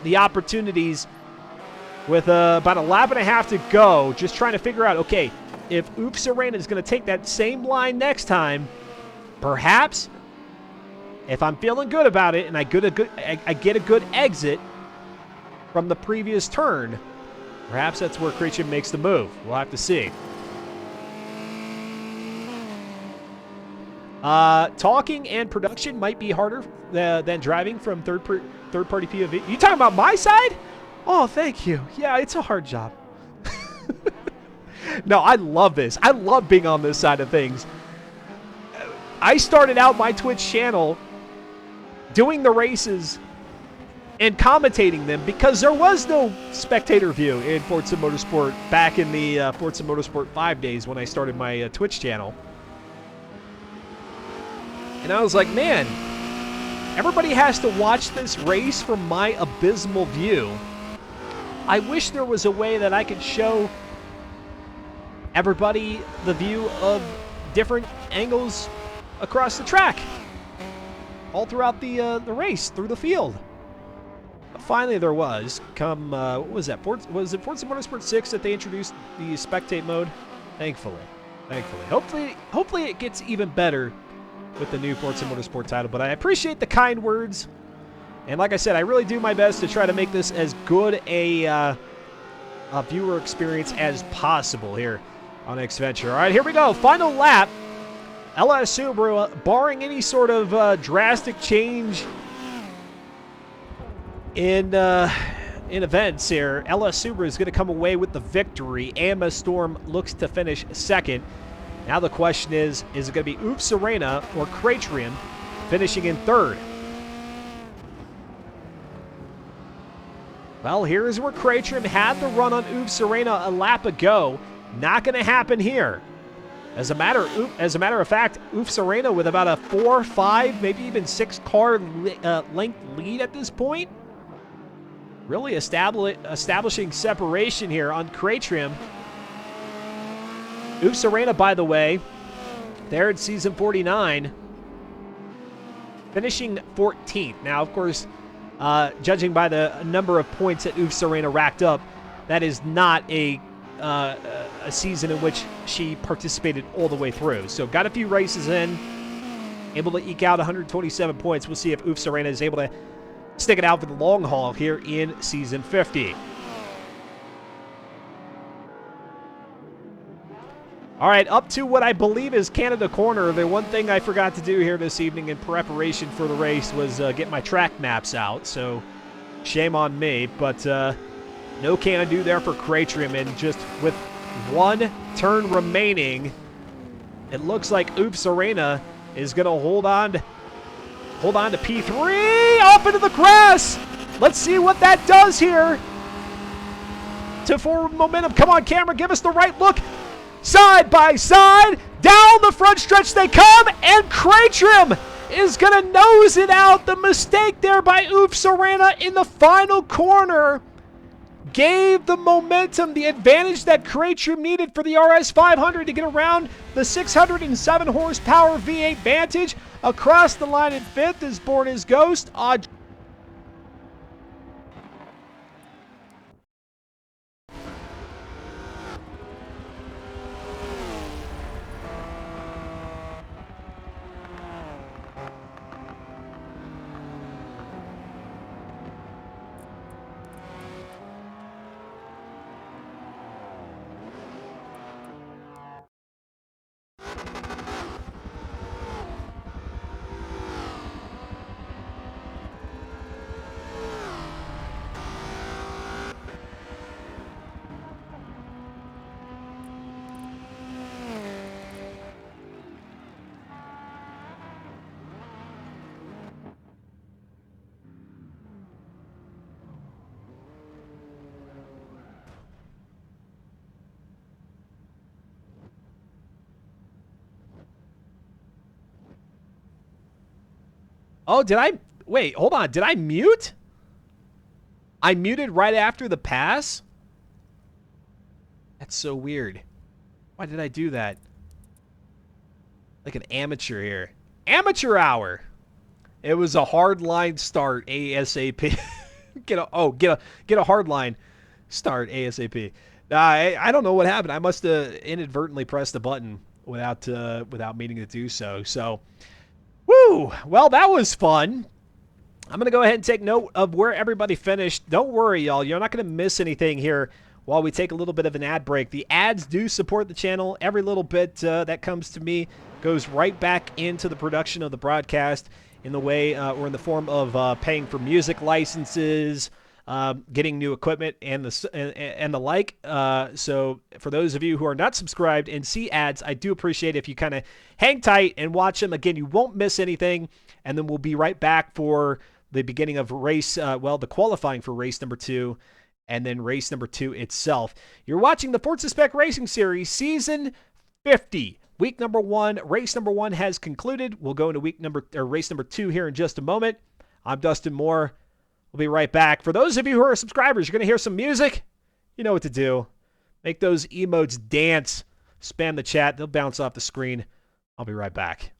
the opportunities with about a lap and a half to go, just trying to figure out, okay, if Oops Arena is going to take that same line next time, perhaps if I'm feeling good about it and I get a good exit from the previous turn, perhaps that's where Kraitrim makes the move. We'll have to see. Talking and production might be harder than driving from third-party POV. You talking about my side? Oh, thank you. Yeah, it's a hard job. No, I love this. I love being on this side of things. I started out my Twitch channel doing the races and commentating them because there was no spectator view in Forza Motorsport back in the Forza Motorsport 5 days when I started my Twitch channel. And I was like, man, everybody has to watch this race from my abysmal view. I wish there was a way that I could show everybody the view of different angles across the track all throughout the race, through the field. But finally there was. What was that? Was it Forza Motorsport 6 that they introduced the spectate mode? Thankfully. Hopefully it gets even better with the new Forza Motorsport title. But I appreciate the kind words. And like I said, I really do my best to try to make this as good a viewer experience as possible here on Xventure. All right, here we go. Final lap. LS Subaru, barring any sort of drastic change in events here, LS Subaru is going to come away with the victory. AMS Storm looks to finish second. Now the question is it going to be Oops Arena or Kraitrim finishing in third? Well, here's where Kraitrim had the run on Oops Arena a lap ago. Not going to happen here. As a matter of fact, Oops Arena with about a 4, 5, maybe even 6 car length lead at this point. Really establishing separation here on Kraitrim. Oops Arena, by the way, there in Season 49, finishing 14th. Now, of course, judging by the number of points that Oops Arena racked up, that is not a season in which she participated all the way through. So got a few races in, able to eke out 127 points. We'll see if Oops Arena is able to stick it out for the long haul here in Season 50. All right, up to what I believe is Canada Corner. The one thing I forgot to do here this evening in preparation for the race was get my track maps out, so shame on me. But no can-do there for Kraitrim, and just with one turn remaining, it looks like Oops Arena is going to hold on to P3 off into the grass. Let's see what that does here to forward momentum. Come on, camera, give us the right look. Side by side, down the front stretch they come, and Kraitrim is going to nose it out. The mistake there by Oops Arena in the final corner gave the momentum, the advantage that Kraitrim needed for the RS500 to get around the 607 horsepower V8 Vantage. Across the line in fifth is Born as Ghost. Oh, did I? Wait, hold on. Did I mute? I muted right after the pass? That's so weird. Why did I do that? Like an amateur here. Amateur hour. It was a hard line start ASAP. get a hard line start ASAP. I don't know what happened. I must have inadvertently pressed the button without meaning to do so. So, woo! Well, that was fun. I'm going to go ahead and take note of where everybody finished. Don't worry, y'all. You're not going to miss anything here while we take a little bit of an ad break. The ads do support the channel. Every little bit that comes to me goes right back into the production of the broadcast in the way or in the form of paying for music licenses, getting new equipment, and the like. So for those of you who are not subscribed and see ads, I do appreciate if you kind of hang tight and watch them. Again, you won't miss anything, and then we'll be right back for the beginning of race, the qualifying for race number 2, and then race number 2 itself. You're watching the Forza Spec Racing Series, Season 50. Week number 1, race number 1 has concluded. We'll go into race number 2 here in just a moment. I'm Dustin Moore. We'll be right back. For those of you who are subscribers, you're going to hear some music. You know what to do. Make those emotes dance. Spam the chat. They'll bounce off the screen. I'll be right back.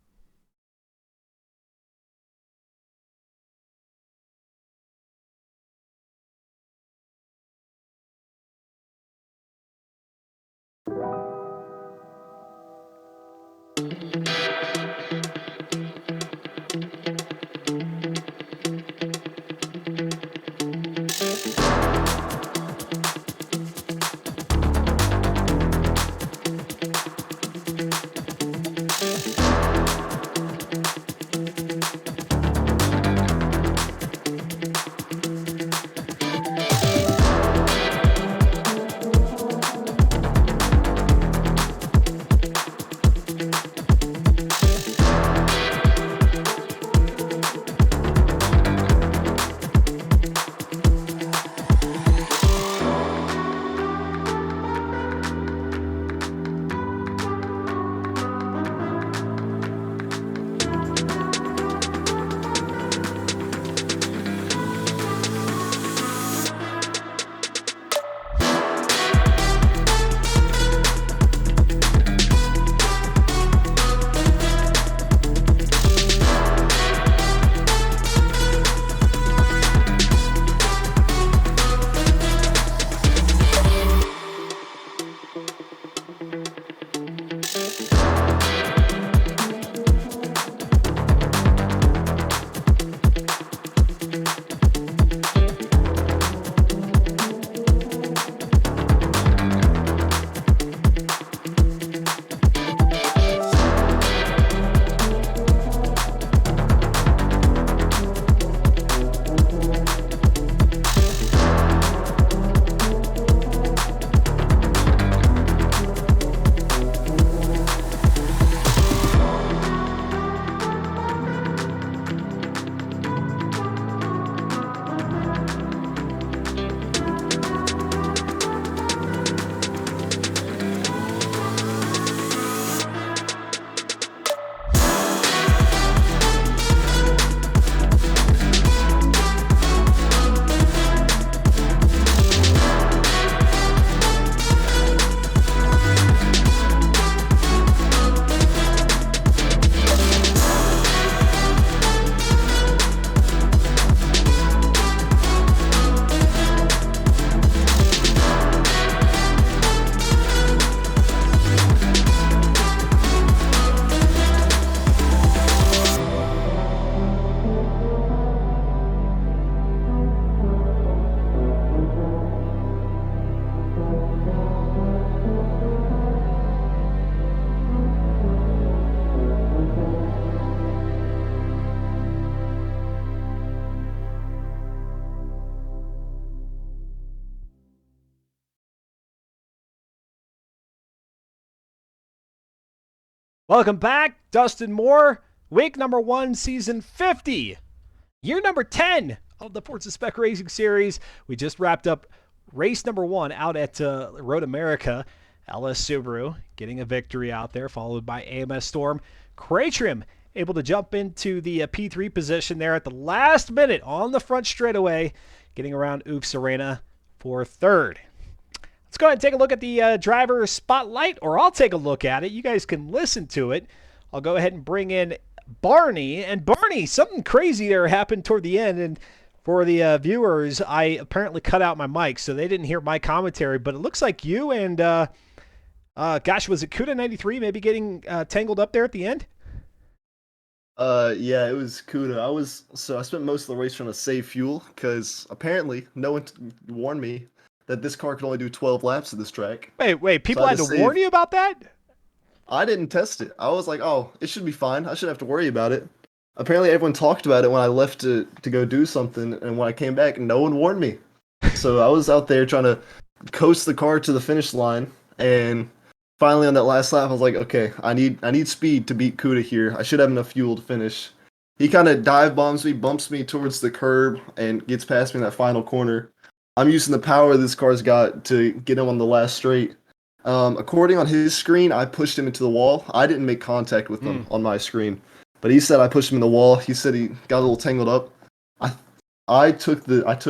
Welcome back, Dustin Moore. Week number 1, season 50. Year number 10 of the Forza Spec Racing Series. We just wrapped up race number 1 out at Road America. LS Subaru getting a victory out there, followed by AMS Storm. Craytrim able to jump into the P3 position there at the last minute on the front straightaway, getting around Oops Arena for 3rd. Let's go ahead and take a look at the driver spotlight, or I'll take a look at it. You guys can listen to it. I'll go ahead and bring in Barney. And Barney, something crazy there happened toward the end. And for the viewers, I apparently cut out my mic, so they didn't hear my commentary. But it looks like you and, gosh, was it Cuda 93 maybe getting tangled up there at the end? Yeah, it was Cuda. I spent most of the race trying to save fuel because apparently no one warned me that this car could only do 12 laps of this track. Wait, So I people had had to to warn save. you about that? I didn't test it. I was like, oh, it should be fine. I shouldn't have to worry about it. Apparently everyone talked about it when I left to go do something, and when I came back, no one warned me. So I was out there trying to coast the car to the finish line, and finally on that last lap, I was like, okay, I need speed to beat Kuda here. I should have enough fuel to finish. He kind of dive bombs me, bumps me towards the curb, and gets past me in that final corner. I'm using the power this car's got to get him on the last straight. According on his screen, I pushed him into the wall. I didn't make contact with Hmm. him on my screen, but he said I pushed him in the wall. He said he got a little tangled up. I I took what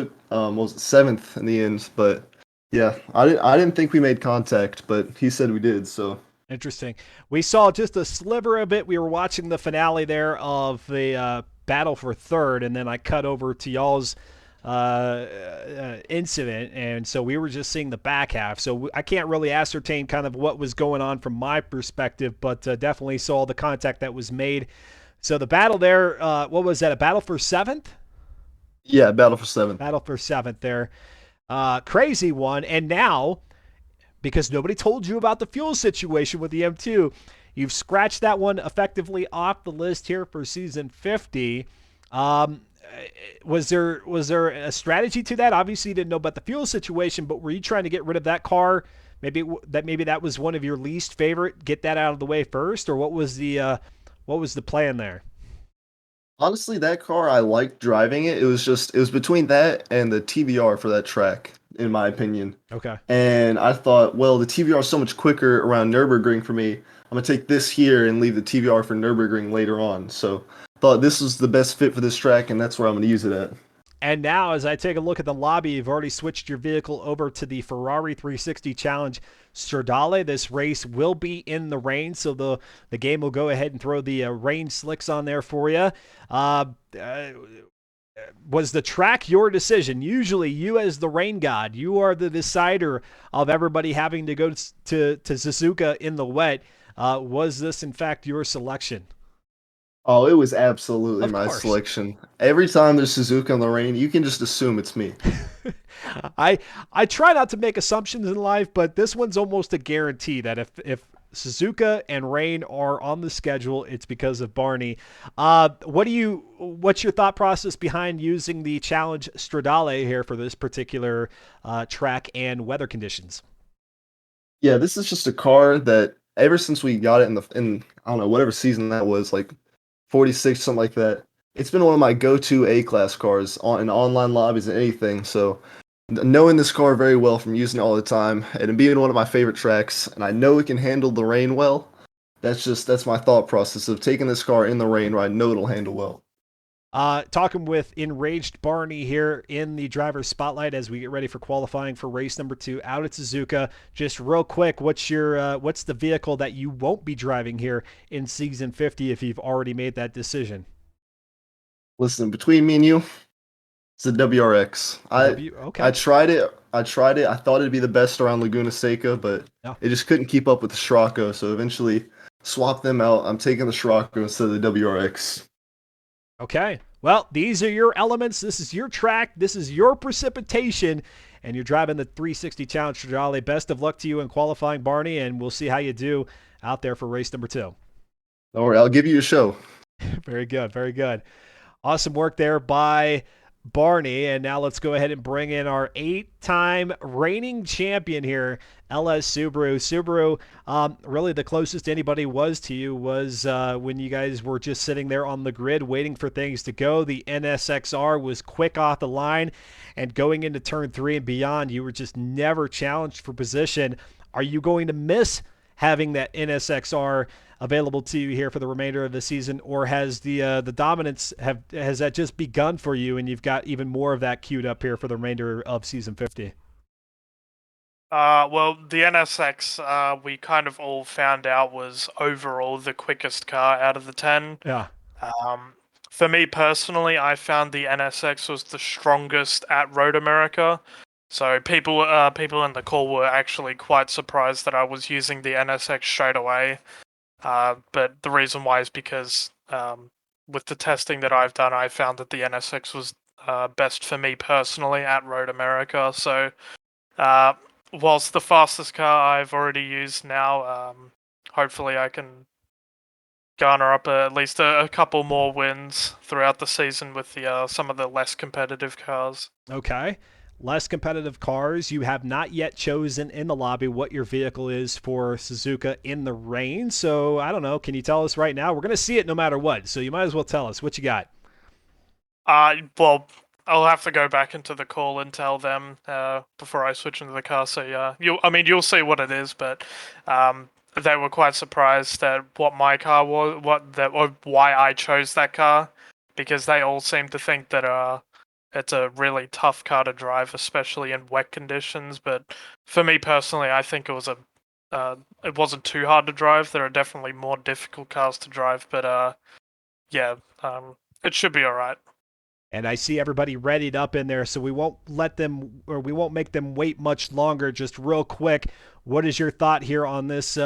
was it, seventh in the end, but yeah, I didn't think we made contact, but he said we did. So Interesting. We saw just a sliver of it. We were watching the finale there of the battle for third, and then I cut over to y'all's incident, and so we were just seeing the back half. So I can't really ascertain kind of what was going on from my perspective, but definitely saw the contact that was made. So the battle there, what was that? A battle for seventh? yeah, battle for seventh. Battle for seventh there. Crazy one. And now, because nobody told you about the fuel situation with the M2, you've scratched that one effectively off the list here for season 50. Um, was there a strategy to that? Obviously, you didn't know about the fuel situation, but were you trying to get rid of that car? Maybe that was one of your least favorite. Get that out of the way first, or what was the plan there? Honestly, that car I liked driving it. It was between that and the TVR for that track, in my opinion. Okay. And I thought, well, the TVR is so much quicker around Nürburgring for me. I'm gonna take this here and leave the TVR for Nürburgring later on. So thought this was the best fit for this track, and that's where I'm gonna use it at. And now, as I take a look at the lobby, you've already switched your vehicle over to the Ferrari 360 Challenge Stradale. This race will be in the rain, so the game will go ahead and throw the rain slicks on there for you. Uh, uh, was the track your decision? Usually, you as the rain god, you are the decider of everybody having to go to Suzuka in the wet. Was this, in fact, your selection? Oh, it was absolutely Of my course. selection. Every time there's Suzuka on the rain, you can just assume it's me. I I try not to make assumptions in life, but this one's almost a guarantee that if Suzuka and Rain are on the schedule, it's because of Barney. What's your thought process behind using the Challenge Stradale here for this particular track and weather conditions? Yeah, this is just a car that ever since we got it in I don't know whatever season that was, like 46 something like that. It's been one of my go-to A-class cars in online lobbies and anything. So knowing this car very well from using it all the time and it being one of my favorite tracks, and I know it can handle the rain well. That's my thought process of taking this car in the rain where I know it'll handle well. Talking with enraged Barney here in the driver's spotlight as we get ready for qualifying for race number 2 out at Suzuka. Just real quick, what's the vehicle that you won't be driving here in season 50 if you've already made that decision? Listen, between me and you, it's a WRX. The I W. I Okay. tried it. I tried it. I thought it'd be the best around Laguna Seca, but Yeah. it just couldn't keep up with the Scirocco. So eventually, swapped them out. I'm taking the Scirocco instead of the WRX. Okay. Well, these are your elements. This is your track. This is your precipitation. And you're driving the 360 Challenge Stradale. Best of luck to you in qualifying, Barney, and we'll see how you do out there for race number 2. Don't worry, I'll give you a show. Very good. Very good. Awesome work there by Barney. And now let's go ahead and bring in our 8-time reigning champion here, LS Subaru. Subaru, really the closest anybody was to you was when you guys were just sitting there on the grid waiting for things to go. The NSXR was quick off the line, and going into turn 3 and beyond, you were just never challenged for position. Are you going to miss having that NSXR available to you here for the remainder of the season, or has the dominance has that just begun for you, and you've got even more of that queued up here for the remainder of season 50? Well, the NSX, we kind of all found out was overall the quickest car out of the 10. Yeah. Um, for me personally, I found the NSX was the strongest at Road America. So people in the call were actually quite surprised that I was using the NSX straight away. But the reason why is because with the testing that I've done, I found that the NSX was best for me personally at Road America. So uh, whilst the fastest car I've already used now, hopefully I can garner up at least a couple more wins throughout the season with the some of the less competitive cars. Okay. Less competitive cars. You have not yet chosen in the lobby what your vehicle is for Suzuka in the rain. So I don't know. Can you tell us right now? We're going to see it no matter what. So you might as well tell us what you got. Well, I'll have to go back into the call and tell them before I switch into the car. So yeah, you'll see what it is, but they were quite surprised at what my car was, or why I chose that car, because they all seem to think that it's a really tough car to drive, especially in wet conditions. But for me personally, I think it wasn't too hard to drive. There are definitely more difficult cars to drive, but yeah, it should be all right. And I see everybody readied up in there, so we won't we won't make them wait much longer. Just real quick, what is your thought here on this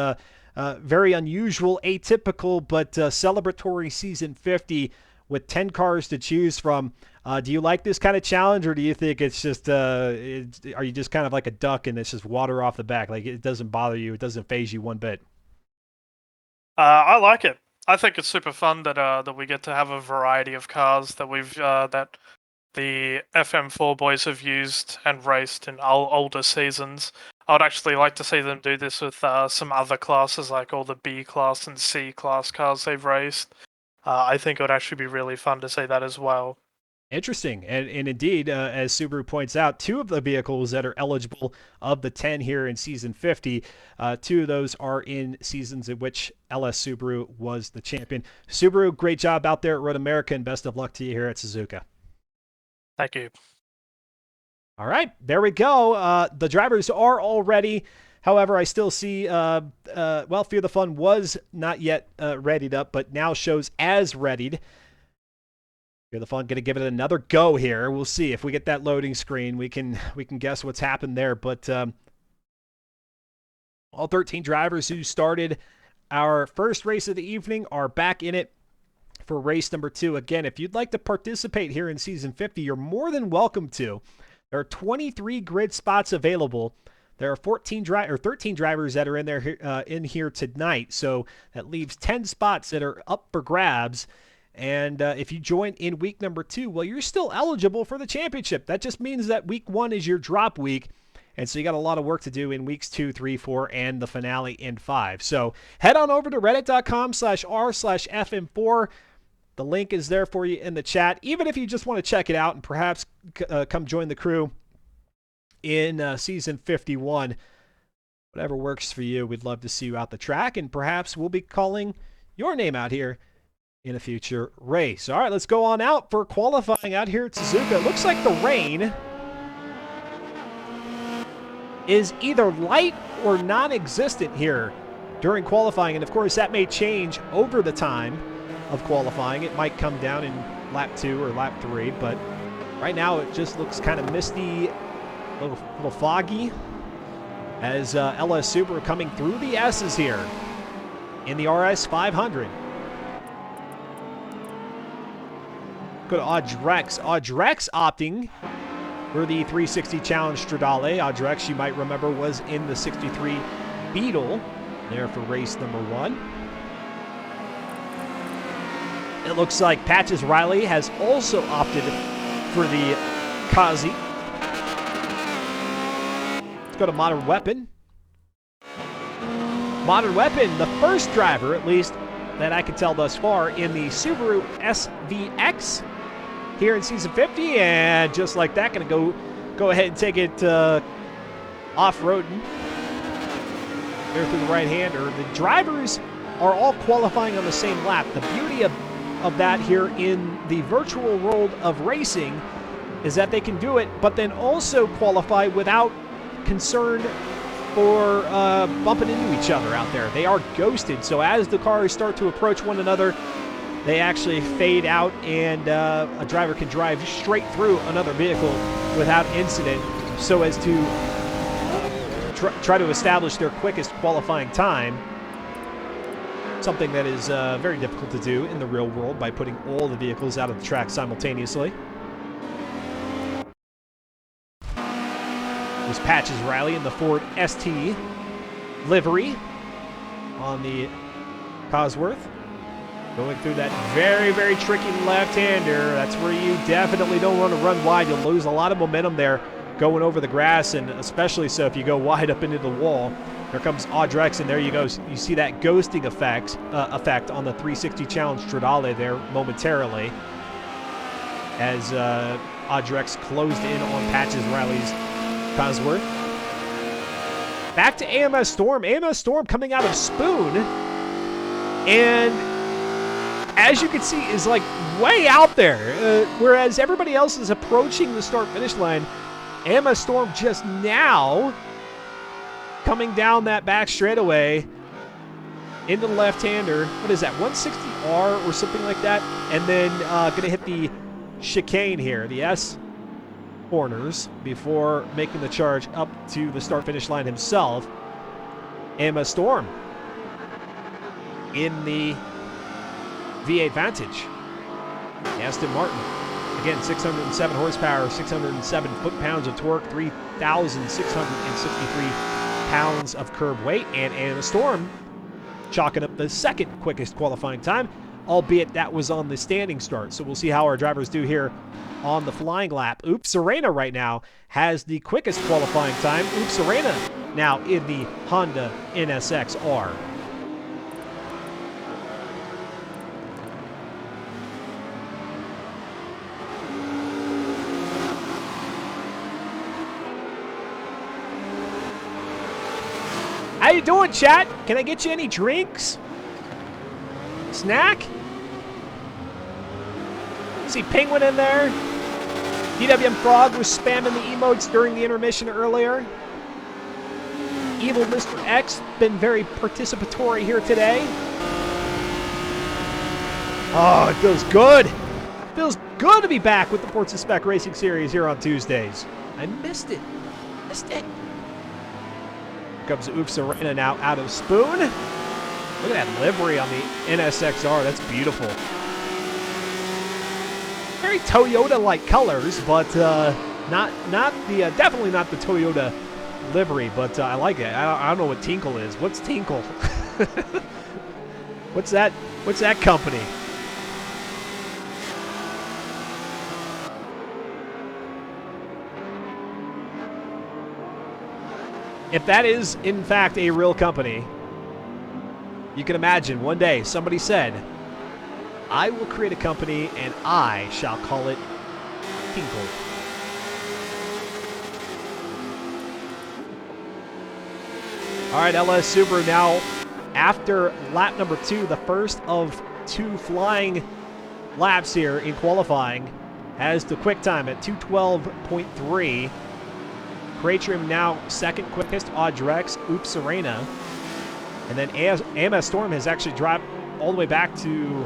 very unusual, atypical, but celebratory season 50 with 10 cars to choose from? Do you like this kind of challenge, or do you think it's just are you just kind of like a duck and it's just water off the back? Like it doesn't bother you, it doesn't phase you one bit. I like it. I think it's super fun that we get to have a variety of cars that the FM4 boys have used and raced in older seasons. I would actually like to see them do this with some other classes, like all the B class and C class cars they've raced. I think it would actually be really fun to see that as well. Interesting. And indeed, as Subaru points out, two of the vehicles that are eligible of the 10 here in season 50, two of those are in seasons in which LS Subaru was the champion. Subaru, great job out there at Road America, and best of luck to you here at Suzuka. Thank you. All right, there we go. The drivers are all ready. However, I still see, well, Fear the Fun was not yet readied up, but now shows as readied. Fear the Fun going to give it another go here. We'll see if we get that loading screen. We can guess what's happened there. But all 13 drivers who started our first race of the evening are back in it for race number 2. Again, if you'd like to participate here in season 50, you're more than welcome to. There are 23 grid spots available. There are 13 drivers that are in there in here tonight. So that leaves 10 spots that are up for grabs. And if you join in week number 2, well, you're still eligible for the championship. That just means that week 1 is your drop week. And so you got a lot of work to do in weeks 2, 3, 4, and the finale in 5. So head on over to reddit.com/r/fm4. The link is there for you in the chat. Even if you just want to check it out and perhaps come join the crew in season 51, whatever works for you, we'd love to see you out the track. And perhaps we'll be calling your name out here in a future race. All right, let's go on out for qualifying out here at Suzuka. It looks like the rain is either light or non-existent here during qualifying. And of course, that may change over the time of qualifying. It might come down in lap 2 or lap 3, but right now it just looks kind of misty, a little foggy, as LS Super coming through the S's here in the RS 500. Go to Audrex. Audrex opting for the 360 Challenge Stradale. Audrex, you might remember, was in the 63 Beetle there for race number 1. It looks like Patches Riley has also opted for the Kazi. Let's go to Modern Weapon. Modern Weapon, the first driver, at least, that I can tell thus far, in the Subaru SVX here in season 50, and just like that, going to go ahead and take it off-roading there through the right-hander. The drivers are all qualifying on the same lap. The beauty of that here in the virtual world of racing is that they can do it, but then also qualify without concern for bumping into each other out there. They are ghosted, so as the cars start to approach one another, they actually fade out and a driver can drive straight through another vehicle without incident so as to try to establish their quickest qualifying time. Something that is very difficult to do in the real world by putting all the vehicles out of the track simultaneously. This Patches Riley in the Ford ST livery on the Cosworth. Going through that very, very tricky left-hander. That's where you definitely don't want to run wide. You'll lose a lot of momentum there going over the grass, and especially so if you go wide up into the wall. There comes Audrex, and there you go. You see that ghosting effect on the 360 Challenge Stradale there momentarily as Audrex closed in on Patches Riley's Cosworth. Back to AMS Storm. AMS Storm coming out of Spoon, and as you can see, is like way out there. Whereas everybody else is approaching the start-finish line, AMS Storm just now coming down that back straightaway into the left-hander. What is that, 160R or something like that? And then going to hit the chicane here, the S corners, before making the charge up to the start-finish line himself. AMS Storm in the V8 Vantage. Aston Martin. Again, 607 horsepower, 607 foot-pounds of torque, 3,663 pounds of curb weight, and AMS Storm chalking up the second quickest qualifying time, albeit that was on the standing start. So we'll see how our drivers do here on the flying lap. Oops Arena right now has the quickest qualifying time. Oops Arena now in the Honda NSX-R. How you doing, chat? Can I get you any drinks? Snack? See Penguin in there. DWM Frog was spamming the emotes during the intermission earlier. Evil Mr. X been very participatory here today. Oh, it feels good. It feels good to be back with the Forza Spec Racing Series here on Tuesdays. I missed it. Missed it. Comes Oops Arena now out of Spoon. Look at that livery on the NSX-R. That's beautiful. Very Toyota-like colors, but definitely not the Toyota livery. But I like it. I don't know what Tinkle is. What's Tinkle? What's that? What's that company? If that is, in fact, a real company, you can imagine one day somebody said, I will create a company and I shall call it Tinkle. All right, LS Subaru now, after lap number 2, the first of 2 flying laps here in qualifying, has the quick time at 2:12.3. Cratrim now second quickest, Audrex, Oops Arena. And then AMS Storm has actually dropped all the way back to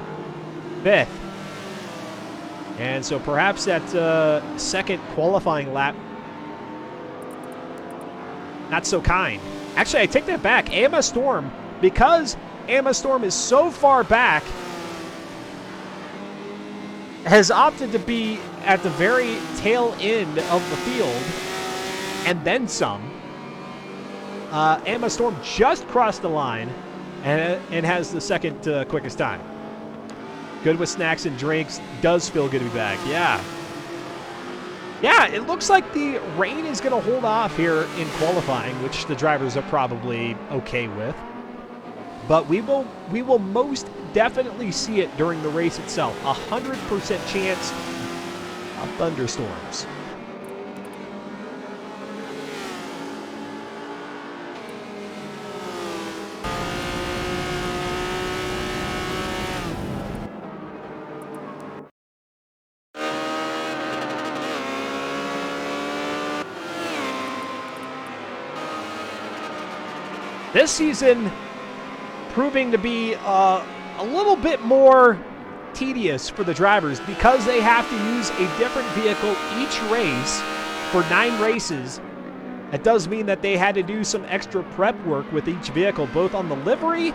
5th. And so perhaps that second qualifying lap, not so kind. Actually, I take that back. AMS Storm, because AMS Storm is so far back, has opted to be at the very tail end of the field. And then some. AMS Storm just crossed the line and has the second quickest time. Good with snacks and drinks. Does feel good to be back. Yeah. Yeah, it looks like the rain is going to hold off here in qualifying, which the drivers are probably okay with. But we will most definitely see it during the race itself. 100% chance of thunderstorms. This season proving to be a little bit more tedious for the drivers because they have to use a different vehicle each race for 9 races. It does mean that they had to do some extra prep work with each vehicle, both on the livery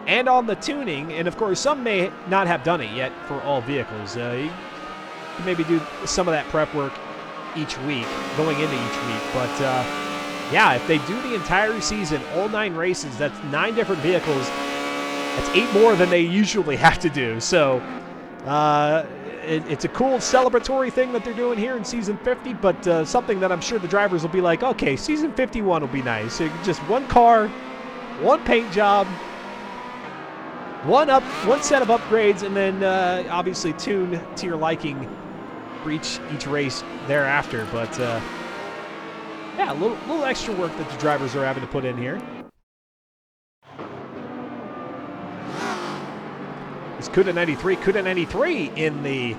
and on the tuning. And of course, some may not have done it yet for all vehicles. You can maybe do some of that prep work each week, going into each week. But yeah, if they do the entire season, all 9 races, that's 9 different vehicles. That's 8 more than they usually have to do. So it's a cool celebratory thing that they're doing here in Season 50, but something that I'm sure the drivers will be like, okay, Season 51 will be nice. So just one car, one paint job, one set of upgrades, and then obviously tune to your liking for each race thereafter. But yeah, a little extra work that the drivers are having to put in here. It's Cuda 93 in the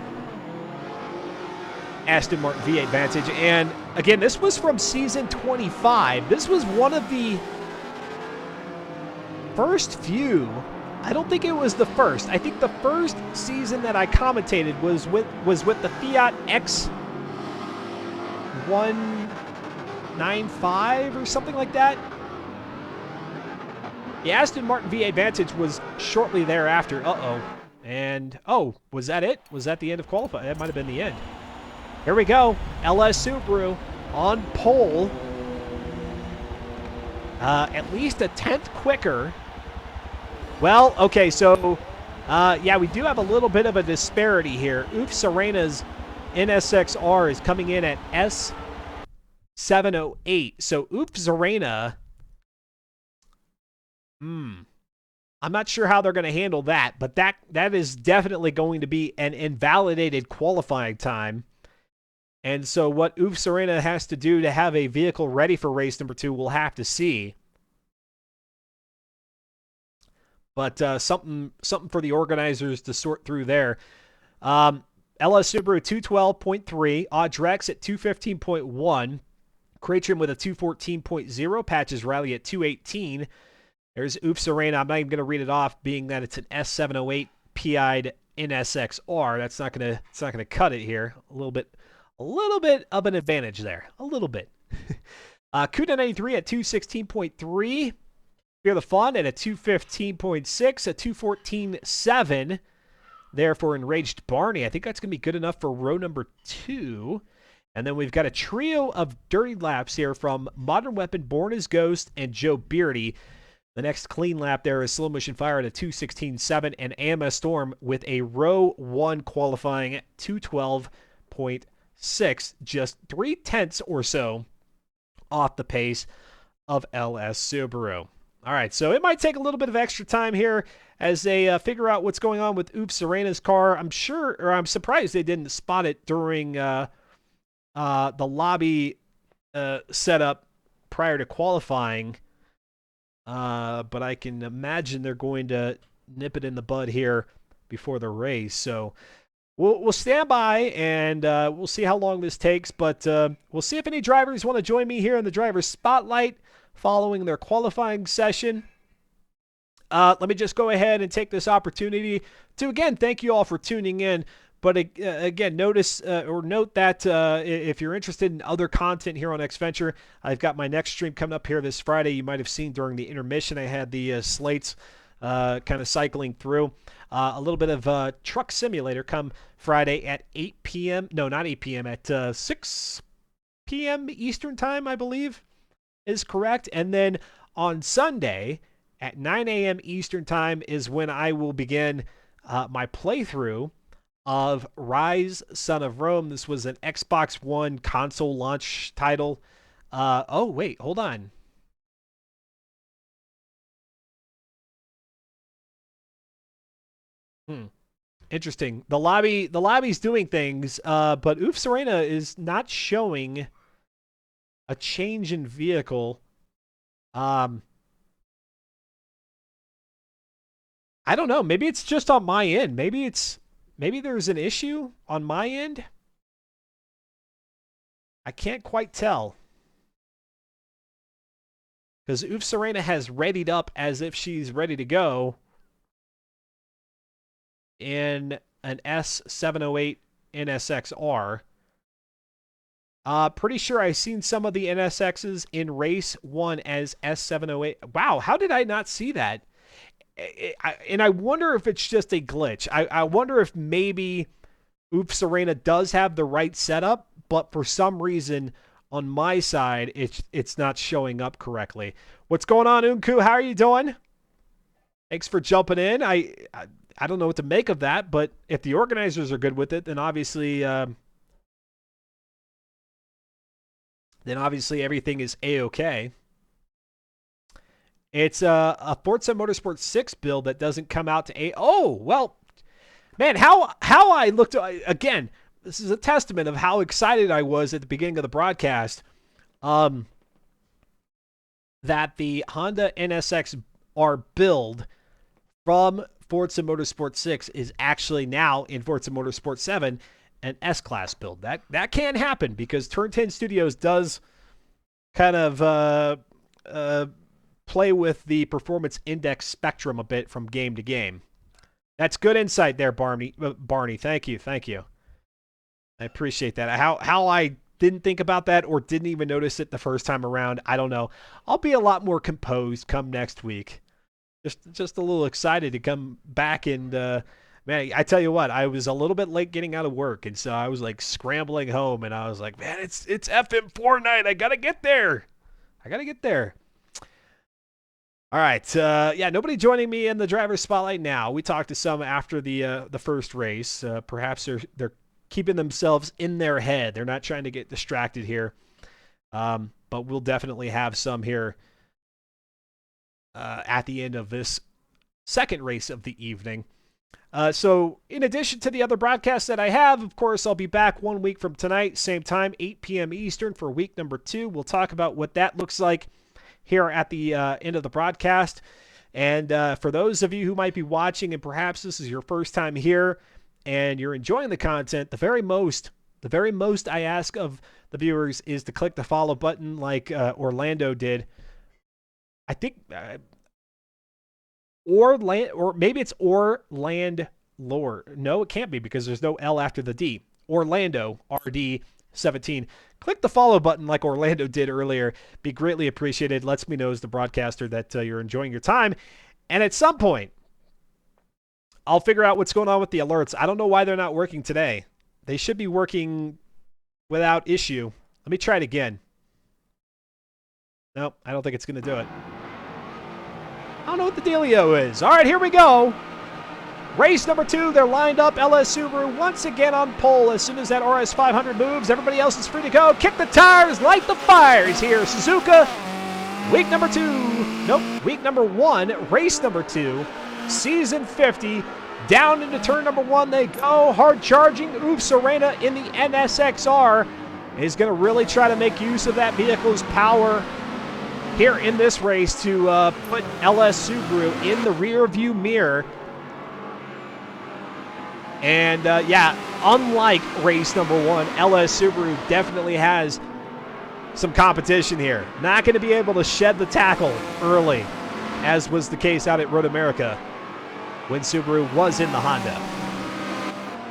Aston Martin V8 Vantage. And again, this was from season 25. This was one of the first few. I don't think it was the first. I think the first season that I commentated was with the Fiat X195 or something like that. The Aston Martin V8 Vantage was shortly thereafter. And, was that it? Was that the end of qualifying? That might have been the end. Here we go. LS Subaru on pole. At least a 10th quicker. Well, okay, so, yeah, we do have a little bit of a disparity here. Oof Serena's NSXR is coming in at S708. So, Oof Serena... I'm not sure how they're going to handle that, but that is definitely going to be an invalidated qualifying time. And so what Oof Serena has to do to have a vehicle ready for race number 2, we'll have to see. But something for the organizers to sort through there. LS Subaru 212.3, Audrex at 215.1, Cratrim with a 214.0, Patches Rally at 218. There's Oof Serena. I'm not even going to read it off, being that it's an S708 PI'd NSXR. That's not going to cut it here. A little bit of an advantage there. A little bit. Cuda 93 at 216.3. Fear the Fun at a 215.6, a 214.7. There for Enraged Barney. I think that's going to be good enough for row number 2. And then we've got a trio of dirty laps here from Modern Weapon, Born as Ghost, and Joe Beardy. The next clean lap there is Slow Motion Fire at a 216.7 and AMS Storm with a row 1 qualifying at 212.6, just 0.3 or so off the pace of LS Subaru. All right, so it might take a little bit of extra time here as they figure out what's going on with Oof Serena's car. I'm surprised they didn't spot it during the lobby setup prior to qualifying. But I can imagine they're going to nip it in the bud here before the race. So we'll stand by and we'll see how long this takes. But we'll see if any drivers want to join me here in the driver's spotlight following their qualifying session. Let me just go ahead and take this opportunity to, again, thank you all for tuning in. But again, note that if you're interested in other content here on XVenture, I've got my next stream coming up here this Friday. You might have seen during the intermission, I had the slates kind of cycling through. A little bit of Truck Simulator come Friday at 8 p.m. No, not 8 p.m. At 6 p.m. Eastern Time, I believe, is correct. And then on Sunday at 9 a.m. Eastern Time is when I will begin my playthrough of Rise, Son of Rome. This was an Xbox One console launch title. Oh, wait, hold on. Interesting. The lobby's doing things, but Oof Serena is not showing a change in vehicle. I don't know. Maybe it's just on my end. Maybe there's an issue on my end. I can't quite tell. Because Oof Serena has readied up as if she's ready to go. in an S708 NSXR. Pretty sure I've seen some of the NSXs in race 1 as S708. Wow, how did I not see that? And I wonder if it's just a glitch. I wonder if maybe Oops Arena does have the right setup, but for some reason on my side, it's not showing up correctly. What's going on, Unku? How are you doing? Thanks for jumping in. I don't know what to make of that, but if the organizers are good with it, then obviously everything is a-okay. It's a Forza Motorsport 6 build that doesn't come out to Oh, well, man, how I looked again. This is a testament of how excited I was at the beginning of the broadcast. That the Honda NSX-R build from Forza Motorsport 6 is actually now in Forza Motorsport 7 an S-Class build. That can happen because Turn 10 Studios does kind of play with the performance index spectrum a bit from game to game. That's good insight there, Barney. Thank you. I appreciate that. How I didn't think about that or didn't even notice it the first time around, I don't know. I'll be a lot more composed come next week. Just a little excited to come back and man, I tell you what, I was a little bit late getting out of work, and so I was like scrambling home, and I was like, man, it's FM4 night. I gotta get there. All right, yeah, nobody joining me in the driver's spotlight now. We talked to some after the first race. Perhaps they're keeping themselves in their head. They're not trying to get distracted here, but we'll definitely have some here at the end of this second race of the evening. So in addition to the other broadcasts that I have, of course, I'll be back 1 week from tonight, same time, 8 p.m. Eastern for week number 2. We'll talk about what that looks like here at the end of the broadcast. And for those of you who might be watching and perhaps this is your first time here and you're enjoying the content, the very most I ask of the viewers is to click the follow button like Orlando did. I think or maybe it's Orland Lore. No, it can't be because there's no L after the D. Orlando RD17. Click the follow button like Orlando did earlier. Be greatly appreciated. Lets me know as the broadcaster that you're enjoying your time. And at some point, I'll figure out what's going on with the alerts. I don't know why they're not working today. They should be working without issue. Let me try it again. Nope, I don't think it's going to do it. I don't know what the dealio is. All right, here we go. Race number 2, they're lined up. LS Subaru once again on pole. As soon as that RS 500 moves, everybody else is free to go. Kick the tires, light the fires here. Suzuka, week number 2. Nope, week number 1, race number 2, season 50. Down into turn number 1 they go. Hard charging. Oops Arena in the NSXR is going to really try to make use of that vehicle's power here in this race to put LS Subaru in the rear view mirror. And yeah, unlike race number 1, LS Subaru definitely has some competition here. Not going to be able to shed the tackle early, as was the case out at Road America when Subaru was in the Honda.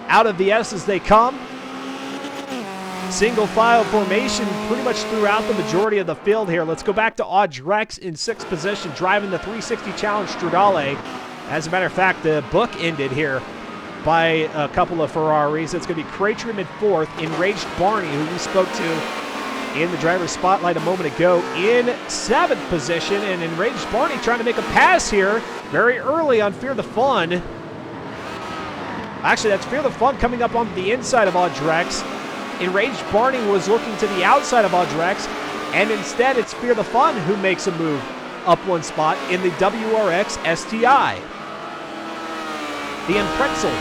Out of the S as they come. Single file formation pretty much throughout the majority of the field here. Let's go back to Audrex in 6th position, driving the 360 Challenge Stradale. As a matter of fact, the book ended here by a couple of Ferraris. It's going to be Cratrim in 4th. Enraged Barney, who we spoke to in the driver's spotlight a moment ago, in 7th position. And Enraged Barney trying to make a pass here very early on Fear the Fun. Actually, that's Fear the Fun coming up on the inside of Audrex. Enraged Barney was looking to the outside of Audrex, and instead it's Fear the Fun who makes a move up one spot in the WRX STI. The Impretzel.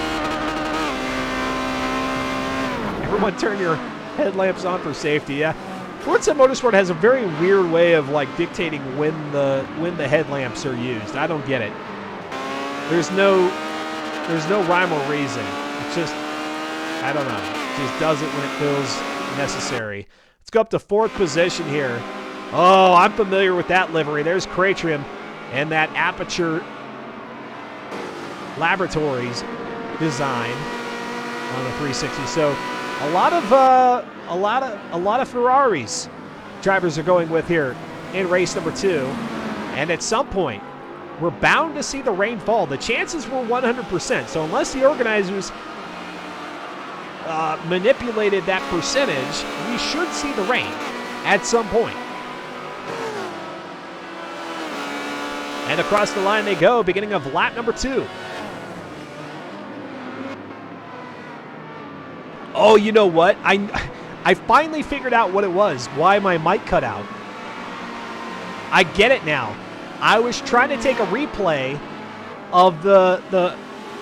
Everyone turn your headlamps on for safety, yeah. Forza Motorsport has a very weird way of like dictating when the headlamps are used. I don't get it. There's no rhyme or reason. It's just, I don't know. It just does it when it feels necessary. Let's go up to 4th position here. Oh, I'm familiar with that livery. There's Cratrim and that Aperture Laboratories design on the 360. So a lot of Ferraris drivers are going with here in race number 2. And at some point, we're bound to see the rain fall. The chances were 100%. So unless the organizers manipulated that percentage, we should see the rain at some point. And across the line they go, beginning of lap number 2. Oh, you know what? I finally figured out what it was, why my mic cut out. I get it now. I was trying to take a replay of the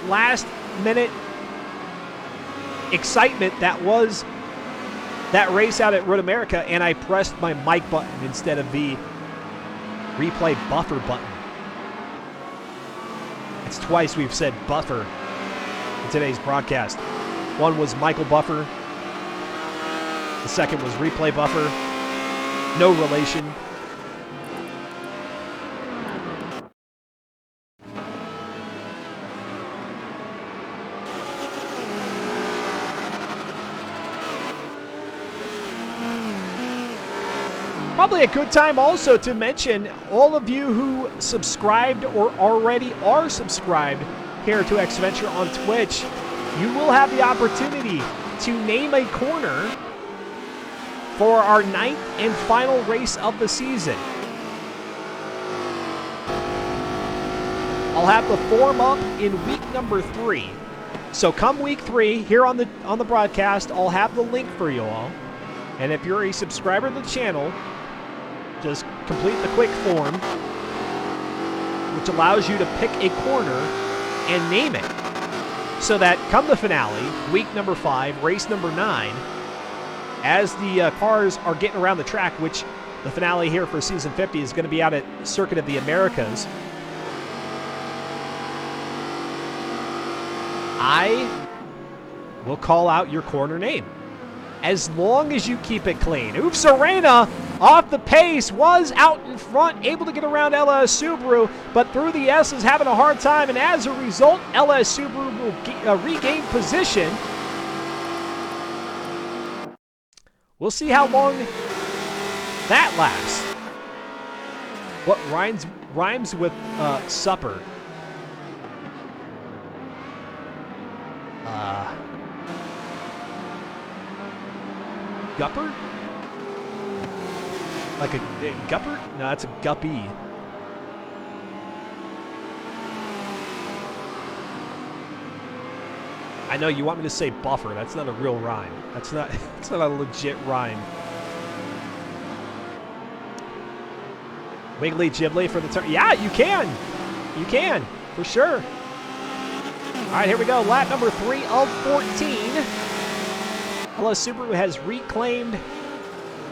last minute excitement that was that race out at Road America, and I pressed my mic button instead of the replay buffer button. It's twice we've said buffer in today's broadcast. One was Michael Buffer. The second was replay buffer. No relation. Probably a good time also to mention all of you who subscribed or already are subscribed here to Xventure on Twitch. You will have the opportunity to name a corner for our 9th and final race of the season. I'll have the form up in week number 3. So come week 3 here on the broadcast, I'll have the link for you all. And if you're a subscriber to the channel, just complete the quick form, which allows you to pick a corner and name it. So that come the finale, week number 5, race number 9, as the cars are getting around the track, which the finale here for season 50 is going to be out at Circuit of the Americas, I will call out your corner name, as long as you keep it clean. Oops, Arena off the pace, was out in front, able to get around LS Subaru, but through the S is having a hard time, and as a result, LS Subaru will regain position. We'll see how long that lasts. What rhymes with supper? Gupper? Like a gupper? No, that's a guppy. I know you want me to say buffer. That's not a real rhyme. That's not a legit rhyme. Wiggly Ghibli for the turn. Yeah, you can. You can, for sure. All right, here we go. Lap number 3 of 14. LS Subaru has reclaimed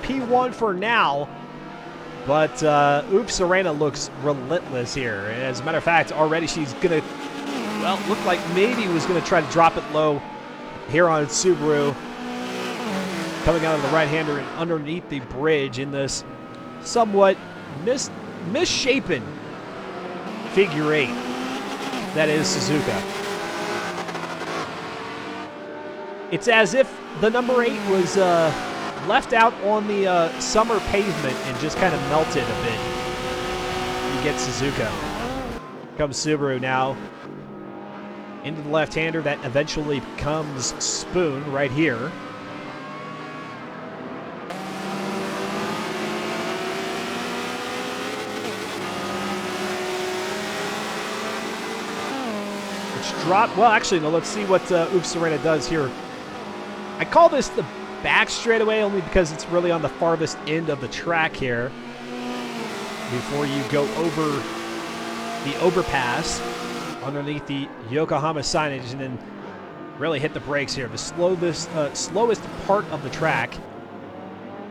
P1 for now, but Oops Serena looks relentless here. And as a matter of fact, already she's going to, well, looked like maybe was going to try to drop it low here on Subaru. Coming out of the right-hander and underneath the bridge in this somewhat misshapen figure 8 that is Suzuka. It's as if the number 8 was left out on the summer pavement and just kind of melted a bit. You get Suzuka. Comes Subaru now. Into the left-hander that eventually becomes Spoon right here. Which dropped, well actually no, let's see what Oops Serena does here. I call this the back straightaway only because it's really on the farthest end of the track here before you go over the overpass underneath the Yokohama signage and then really hit the brakes here. The slowest part of the track,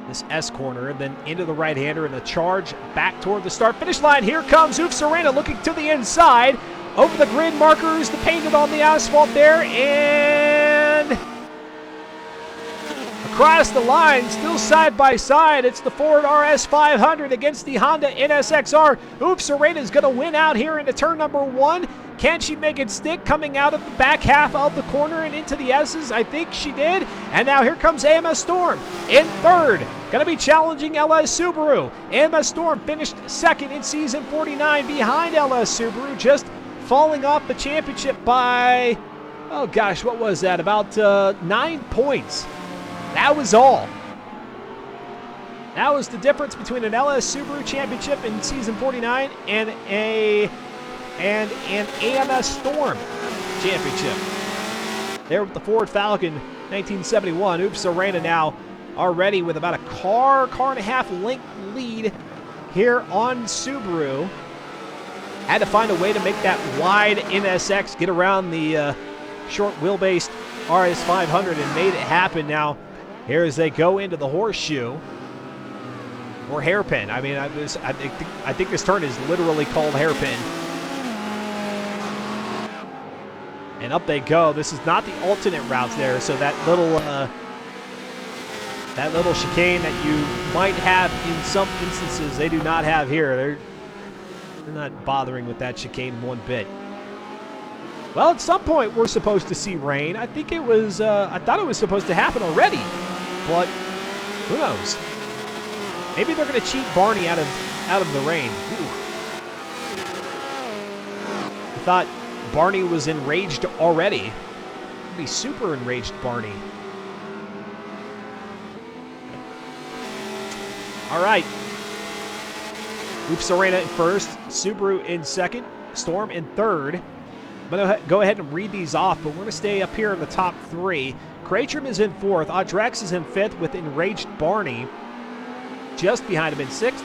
this S corner, and then into the right-hander and a charge back toward the start-finish line. Here comes Oops Serena looking to the inside, over the grid markers, the painted on the asphalt there, and across the line, still side by side. It's the Ford RS500 against the Honda NSXR. Oops, Serena's going to win out here into turn number 1. Can she make it stick coming out of the back half of the corner and into the S's? I think she did. And now here comes AMS Storm in third. Going to be challenging LS Subaru. AMS Storm finished second in season 49 behind LS Subaru, just falling off the championship by, oh gosh, what was that? About 9 points. That was all. That was the difference between an LS Subaru championship in season 49 and an AMS Storm championship. There with the Ford Falcon 1971. Oops, Serena now already with about a car and a half length lead here on Subaru. Had to find a way to make that wide NSX get around the short wheelbase RS500 and made it happen. Now, here as they go into the horseshoe or hairpin. I mean, I think this turn is literally called hairpin. And up they go. This is not the alternate routes there, so that little chicane that you might have in some instances, they do not have here. They're not bothering with that chicane one bit. Well, at some point we're supposed to see rain. I think it was, I thought it was supposed to happen already, but who knows? Maybe they're going to cheat Barney out of the rain. Ooh. I thought Barney was enraged already. He'd be super enraged, Barney. All right. Oops, Serena in first, Subaru in second, Storm in third. I'm going to go ahead and read these off, but we're going to stay up here in the top 3. Kratrum is in fourth, Audrex is in fifth with enraged Barney just behind him in sixth,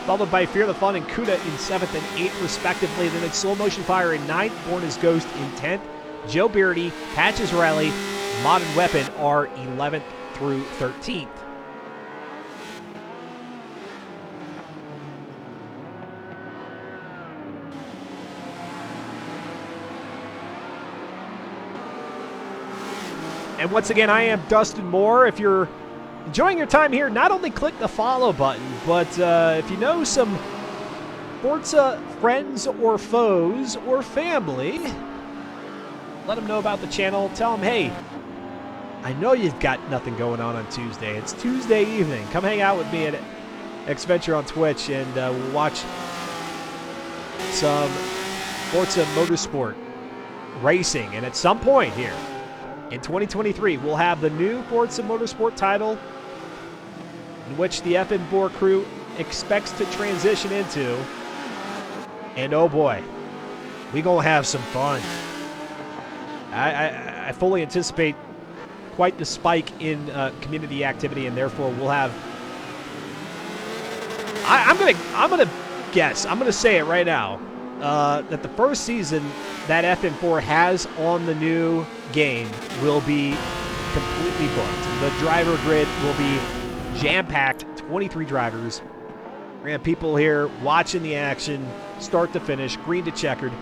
followed by Fear the Fun and Kuda in 7th and 8th, respectively. Then it's Slow Motion Fire in 9th, Born as Ghost in 10th. Joe Beardy, Patches Riley, Modern Weapon are 11th through 13th. And once again, I am Dustin Moore. If you're enjoying your time here, not only click the follow button, but if you know some Forza friends or foes or family, let them know about the channel. Tell them, hey, I know you've got nothing going on Tuesday. It's Tuesday evening. Come hang out with me at Xventure on Twitch, and we'll watch some Forza Motorsport racing. And at some point here in 2023, we'll have the new Forza Motorsport title, in which the FN4 crew expects to transition into. And oh boy, we gonna have some fun. I fully anticipate quite the spike in community activity, and therefore we'll have. I'm gonna guess. I'm gonna say it right now that the first season that FN4 has on the new game will be completely booked. The driver grid will be jam-packed, 23 drivers. We're gonna have people here watching the action, start to finish, green to checkered.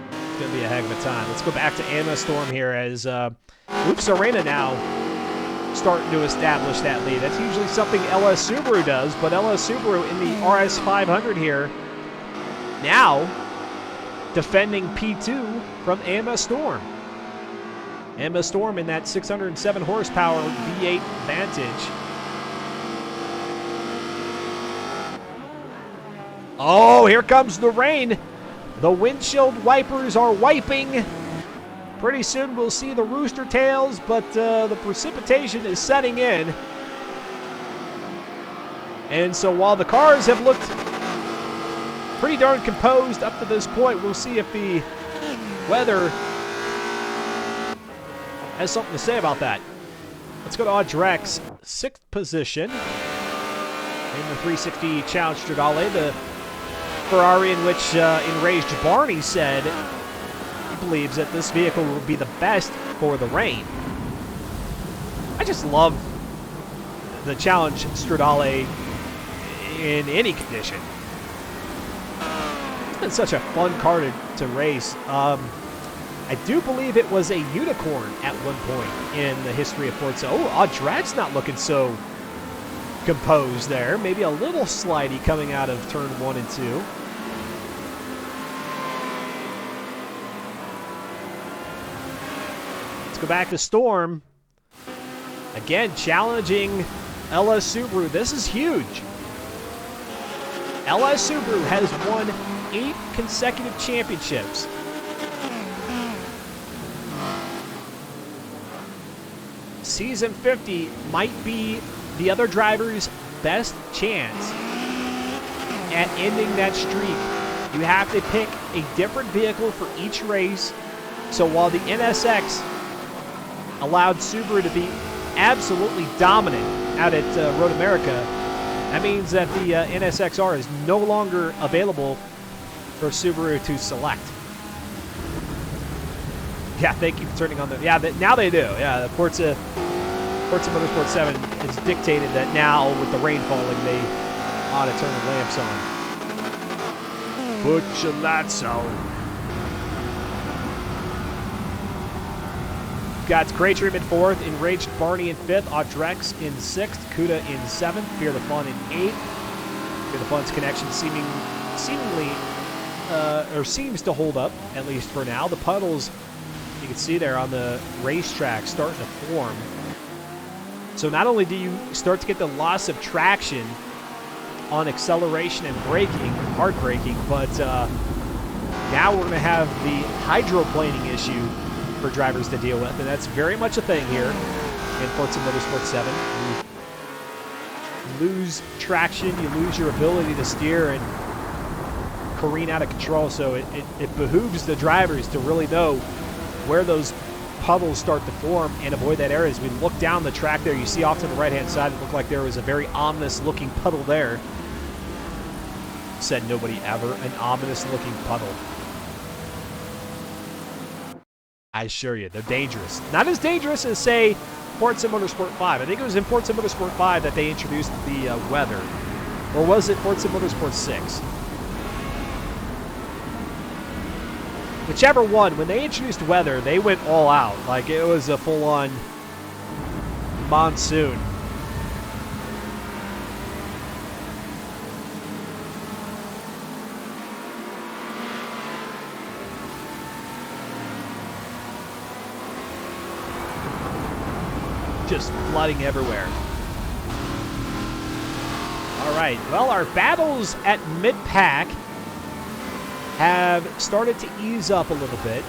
It's gonna be a heck of a time. Let's go back to AMS Storm here as Oops Arena now starting to establish that lead. That's usually something LS Subaru does, but LS Subaru in the RS500 here now defending P2 from AMS Storm. AMS Storm in that 607 horsepower V8 Vantage. Oh, here comes the rain. The windshield wipers are wiping. Pretty soon we'll see the rooster tails, but the precipitation is setting in. And so while the cars have looked pretty darn composed up to this point, we'll see if the weather has something to say about that. Let's go to Audrex, 6th position in the 360 Challenge Stradale, the Ferrari in which enraged Barney said he believes that this vehicle will be the best for the rain. I just love the Challenge Stradale in any condition. It's been such a fun car to race. I do believe it was a unicorn at one point in the history of Forza. Oh, Audret's not looking so composed there. Maybe a little slidey coming out of turn 1 and 2. Let's go back to Storm. Again, challenging LS Subaru. This is huge. LS Subaru has won 8 consecutive championships. Season 50 might be the other driver's best chance at ending that streak. You have to pick a different vehicle for each race. So while the NSX allowed Subaru to be absolutely dominant out at Road America, that means that the NSXR is no longer available for Subaru to select. Yeah, thank you for turning on the... Yeah, now they do. Yeah, the Forza Motorsport 7 has dictated that now, with the rain falling, they ought to turn the lamps on. Put your lights on. Got Craytrim in 4th, Enraged Barney in 5th, Audrex in 6th, Kuda in 7th, Fear the Fun in 8th. Fear the Fun's connection seemingly seems to hold up, at least for now. The puddles, you can see there on the racetrack, starting to form. So not only do you start to get the loss of traction on acceleration and braking, hard braking, but now we're going to have the hydroplaning issue for drivers to deal with, and that's very much a thing here in Forza Motorsport 7. You lose traction, you lose your ability to steer and careen out of control, so it behooves the drivers to really know where those puddles start to form and avoid that area. As we look down the track there, you see off to the right-hand side, it looked like there was a very ominous-looking puddle there. Said nobody ever, an ominous-looking puddle. I assure you, they're dangerous. Not as dangerous as, say, Forza Motorsport 5. I think it was in Forza Motorsport 5 that they introduced the weather. Or was it Forza Motorsport 6? Whichever one, when they introduced weather, they went all out. Like, it was a full-on monsoon. Just flooding everywhere. All right, well, our battles at mid-pack have started to ease up a little bit.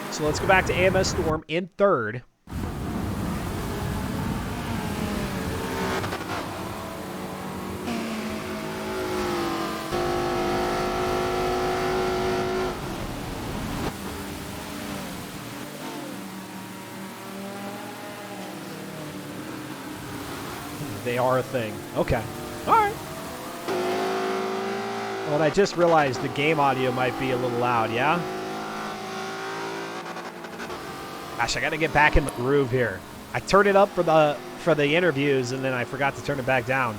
So let's go back to AMS Storm in 3rd. They are a thing. Okay. All right. Well, and I just realized the game audio might be a little loud, yeah? Gosh, I got to get back in the groove here. I turned it up for the interviews, and then I forgot to turn it back down.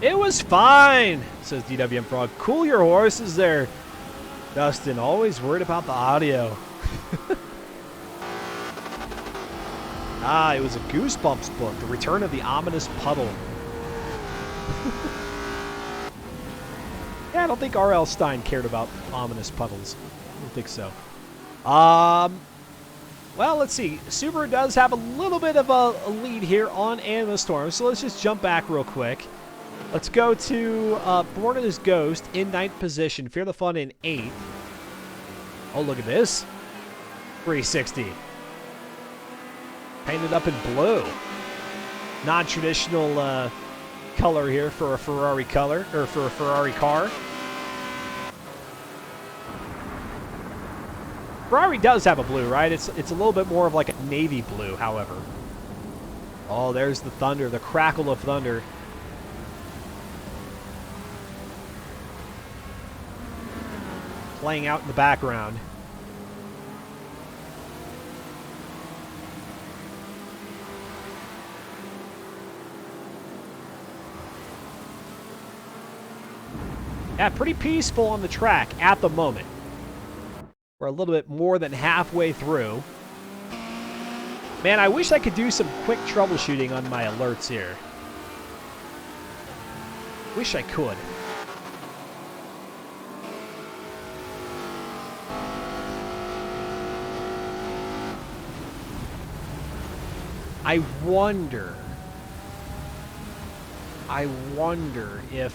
It was fine, says DWM Frog. Cool your horses there, Dustin. Always worried about the audio. It was a Goosebumps book, The Return of the Ominous Puddle. Yeah, I don't think R.L. Stein cared about ominous puddles. I don't think so. Well, let's see. Subaru does have a little bit of a lead here on AMS Storm, so let's just jump back real quick. Let's go to Born as Ghost in 9th position. Fear the Fun in 8th. Oh, look at this. 360. Painted up in blue. Non-traditional color here for a Ferrari color, or for a Ferrari car. Ferrari does have a blue, right? It's a little bit more of like a navy blue, however. Oh, there's the thunder, the crackle of thunder. playing out in the background. Yeah, pretty peaceful on the track at the moment. We're a little bit more than halfway through. Man, I wish I could do some quick troubleshooting on my alerts here. Wish I could. I wonder if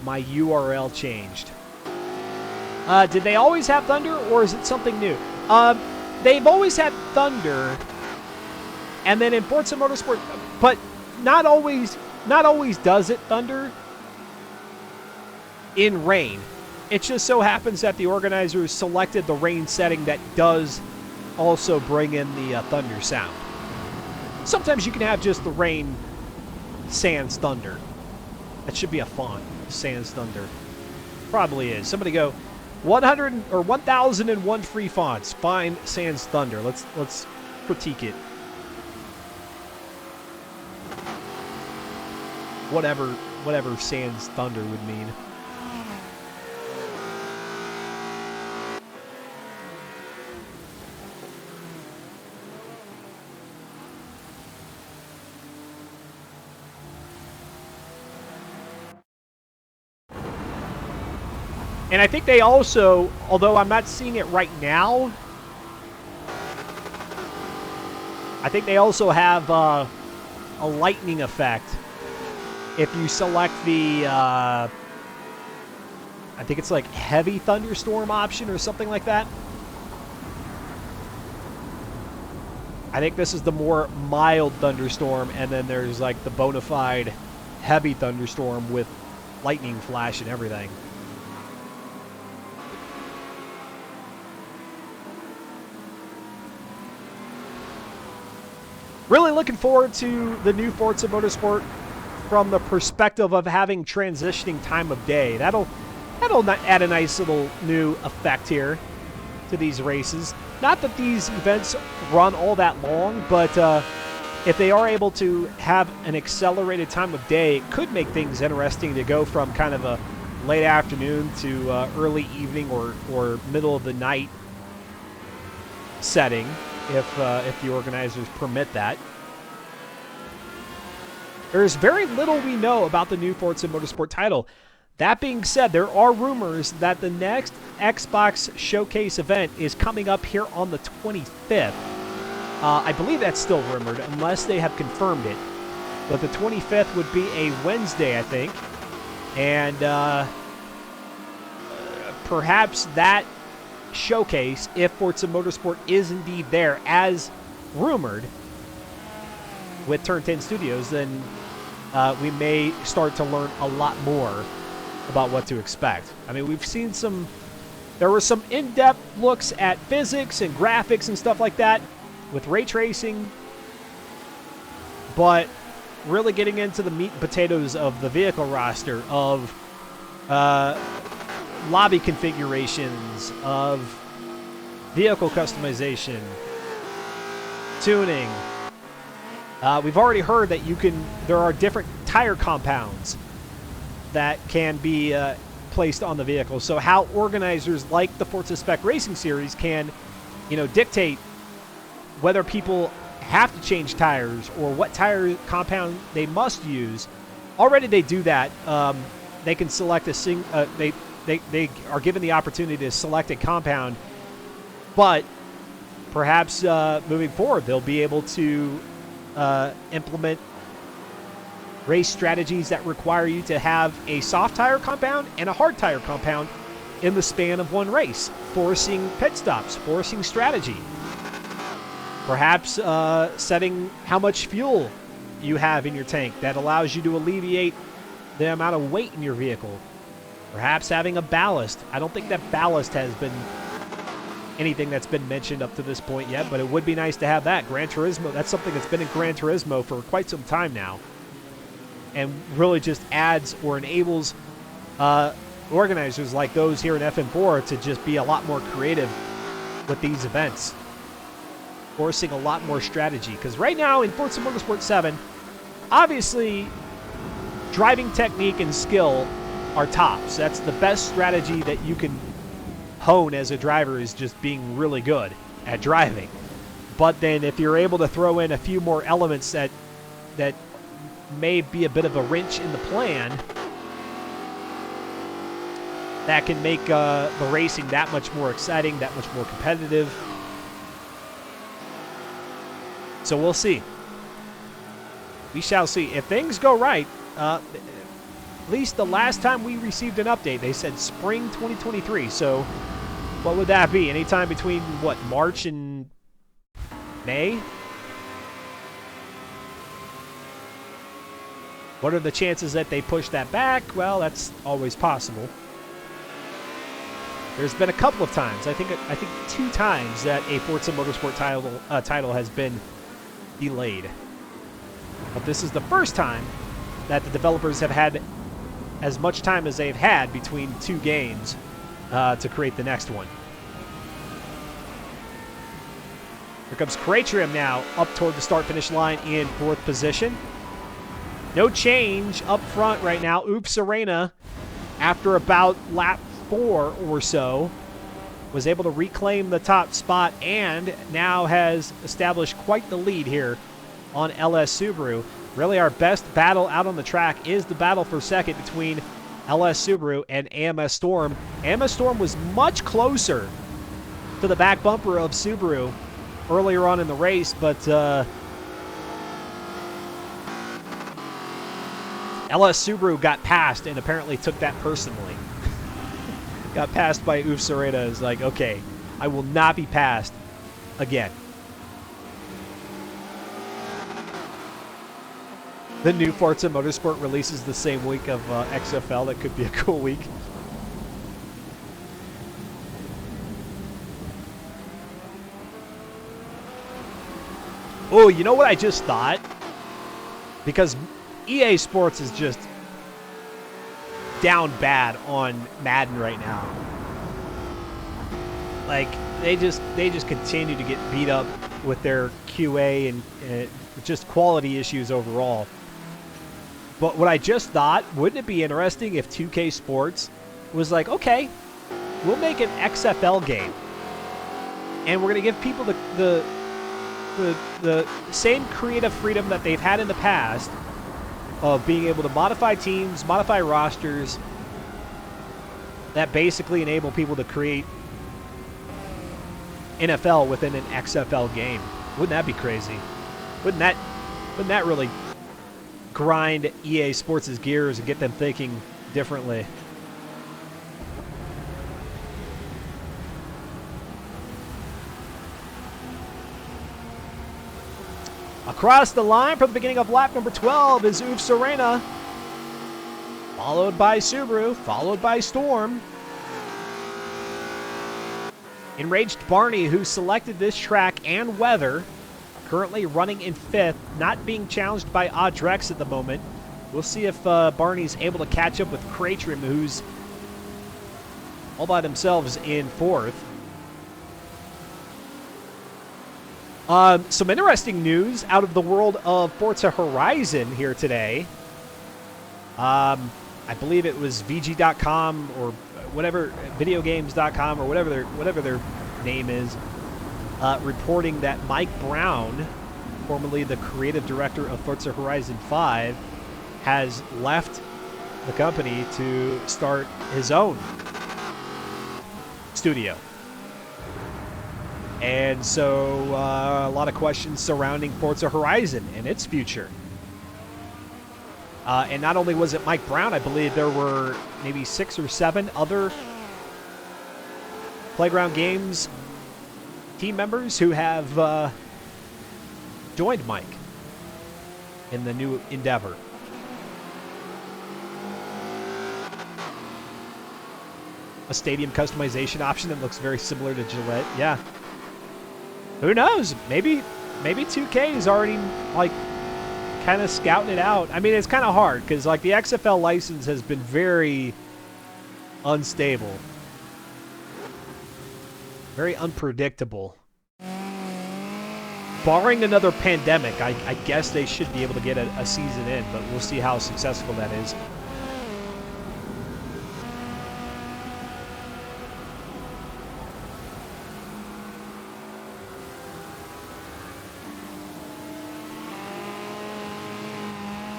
my URL changed. Did they always have Thunder, or is it something new? They've always had Thunder, and then in Forza Motorsport, but not always does it Thunder in rain. It just so happens that the organizers selected the rain setting that does also bring in the Thunder sound. Sometimes you can have just the rain sans Thunder. That should be a font, sans Thunder. Probably is. Somebody go 100 or 1001 free fonts. Find sans Thunder. Let's critique it. Whatever sans Thunder would mean. And I think they also, although I'm not seeing it right now, I think they also have a lightning effect. If you select the, I think it's like heavy thunderstorm option or something like that. I think this is the more mild thunderstorm, and then there's like the bona fide heavy thunderstorm with lightning flash and everything. Really looking forward to the new Forza Motorsport from the perspective of having transitioning time of day. That'll add a nice little new effect here to these races. Not that these events run all that long, but if they are able to have an accelerated time of day, it could make things interesting to go from kind of a late afternoon to early evening or middle of the night setting, if the organizers permit that. There's very little we know about the new Forza Motorsport title. That being said, there are rumors that the next Xbox Showcase event is coming up here on the 25th. I believe that's still rumored, unless they have confirmed it. But the 25th would be a Wednesday, I think. And perhaps that showcase, if Forza Motorsport is indeed there as rumored with Turn 10 Studios, then we may start to learn a lot more about what to expect. I mean, we've seen there were some in-depth looks at physics and graphics and stuff like that with ray tracing, but really getting into the meat and potatoes of the vehicle roster, of lobby configurations, of vehicle customization, tuning. We've already heard that there are different tire compounds that can be placed on the vehicle. So how organizers like the Forza Spec Racing Series can, dictate whether people have to change tires or what tire compound they must use. Already they do that. They can select they are given the opportunity to select a compound, but perhaps moving forward they'll be able to implement race strategies that require you to have a soft tire compound and a hard tire compound in the span of one race, forcing pit stops, forcing strategy. Perhaps setting how much fuel you have in your tank that allows you to alleviate the amount of weight in your vehicle. Perhaps having a ballast. I don't think that ballast has been anything that's been mentioned up to this point yet, but it would be nice to have that. Gran Turismo, that's something that's been in Gran Turismo for quite some time now, and really just adds or enables organizers like those here in FM4 to just be a lot more creative with these events, forcing a lot more strategy. Because right now in Forza Motorsport 7, obviously driving technique and skill are tops. That's the best strategy that you can hone as a driver, is just being really good at driving. But then if you're able to throw in a few more elements that may be a bit of a wrench in the plan, that can make the racing that much more exciting, that much more competitive. So we'll see. We shall see. If things go right, at least the last time we received an update, they said spring 2023. So what would that be? Anytime between, what, March and May? What are the chances that they push that back? Well, that's always possible. There's been a couple of times, I think 2 times, that a Forza Motorsport title has been delayed. But this is the first time that the developers have had as much time as they've had between 2 games to create the next one. Here comes Cratrim now up toward the start-finish line in 4th position. No change up front right now. Oops Arena, after about lap 4 or so, was able to reclaim the top spot and now has established quite the lead here on LS Subaru. Really, our best battle out on the track is the battle for second between LS Subaru and AMS Storm. AMS Storm was much closer to the back bumper of Subaru earlier on in the race, but LS Subaru got passed and apparently took that personally. Got passed by Oofs Arena. Is like, okay, I will not be passed again. The new Forza Motorsport releases the same week of XFL. That could be a cool week. Oh, you know what I just thought? Because EA Sports is just down bad on Madden right now. Like, they just continue to get beat up with their QA and just quality issues overall. But what I just thought, wouldn't it be interesting if 2K Sports was like, okay, we'll make an XFL game, and we're going to give people the same creative freedom that they've had in the past of being able to modify teams, modify rosters, that basically enable people to create NFL within an XFL game. Wouldn't that be crazy? Wouldn't that really grind EA Sports' gears and get them thinking differently? Across the line for the beginning of lap number 12 is Oofs Arena, followed by Subaru, followed by Storm. Enraged Barney, who selected this track and weather, currently running in 5th, not being challenged by Audrex at the moment. We'll see if Barney's able to catch up with Cratrim, who's all by themselves in 4th. Some interesting news out of the world of Forza Horizon here today. I believe it was VG.com or whatever, videogames.com or whatever their name is, reporting that Mike Brown, formerly the creative director of Forza Horizon 5, has left the company to start his own studio. And so a lot of questions surrounding Forza Horizon and its future. And not only was it Mike Brown, I believe there were maybe 6 or 7 other Playground Games team members who have joined Mike in the new endeavor. A stadium customization option that looks very similar to Gillette. Yeah. Who knows? Maybe 2K is already, like, kind of scouting it out. I mean, it's kind of hard because, like, the XFL license has been very unstable. Very unpredictable. Barring another pandemic, I guess they should be able to get a season in, but we'll see how successful that is.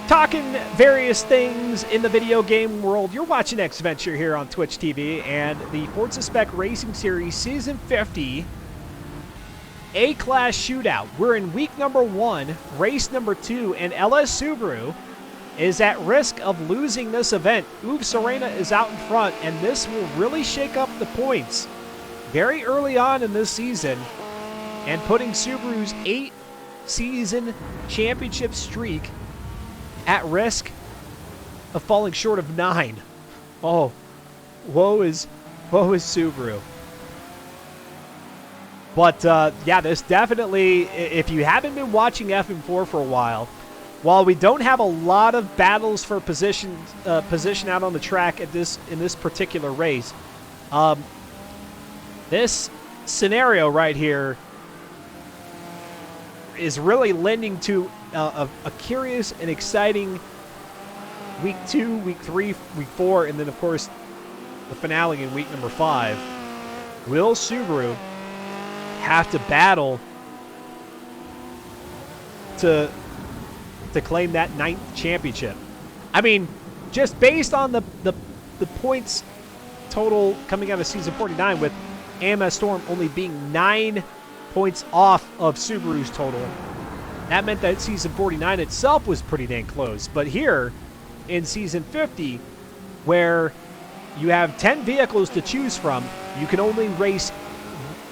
Talking various things in the video game world, you're watching X Venture here on Twitch TV, and the Forza Spec Racing Series Season 50 A-Class Shootout. We're in week number 1, race number 2, and LS Subaru is at risk of losing this event. Uve Serena is out in front, and this will really shake up the points very early on in this season, and putting Subaru's 8-season championship streak at risk of falling short of 9. Oh, woe is Subaru. But yeah, this definitely, if you haven't been watching FM4 for a while we don't have a lot of battles for position out on the track in this particular race, this scenario right here is really lending to a curious and exciting week 2, week 3, week 4, and then of course the finale in week number 5. Will Subaru have to battle to claim that 9th championship? I mean, just based on the points total coming out of season 49, with AMS Storm only being 9 points off of Subaru's total, that meant that season 49 itself was pretty dang close. But here in season 50, where you have 10 vehicles to choose from, you can only race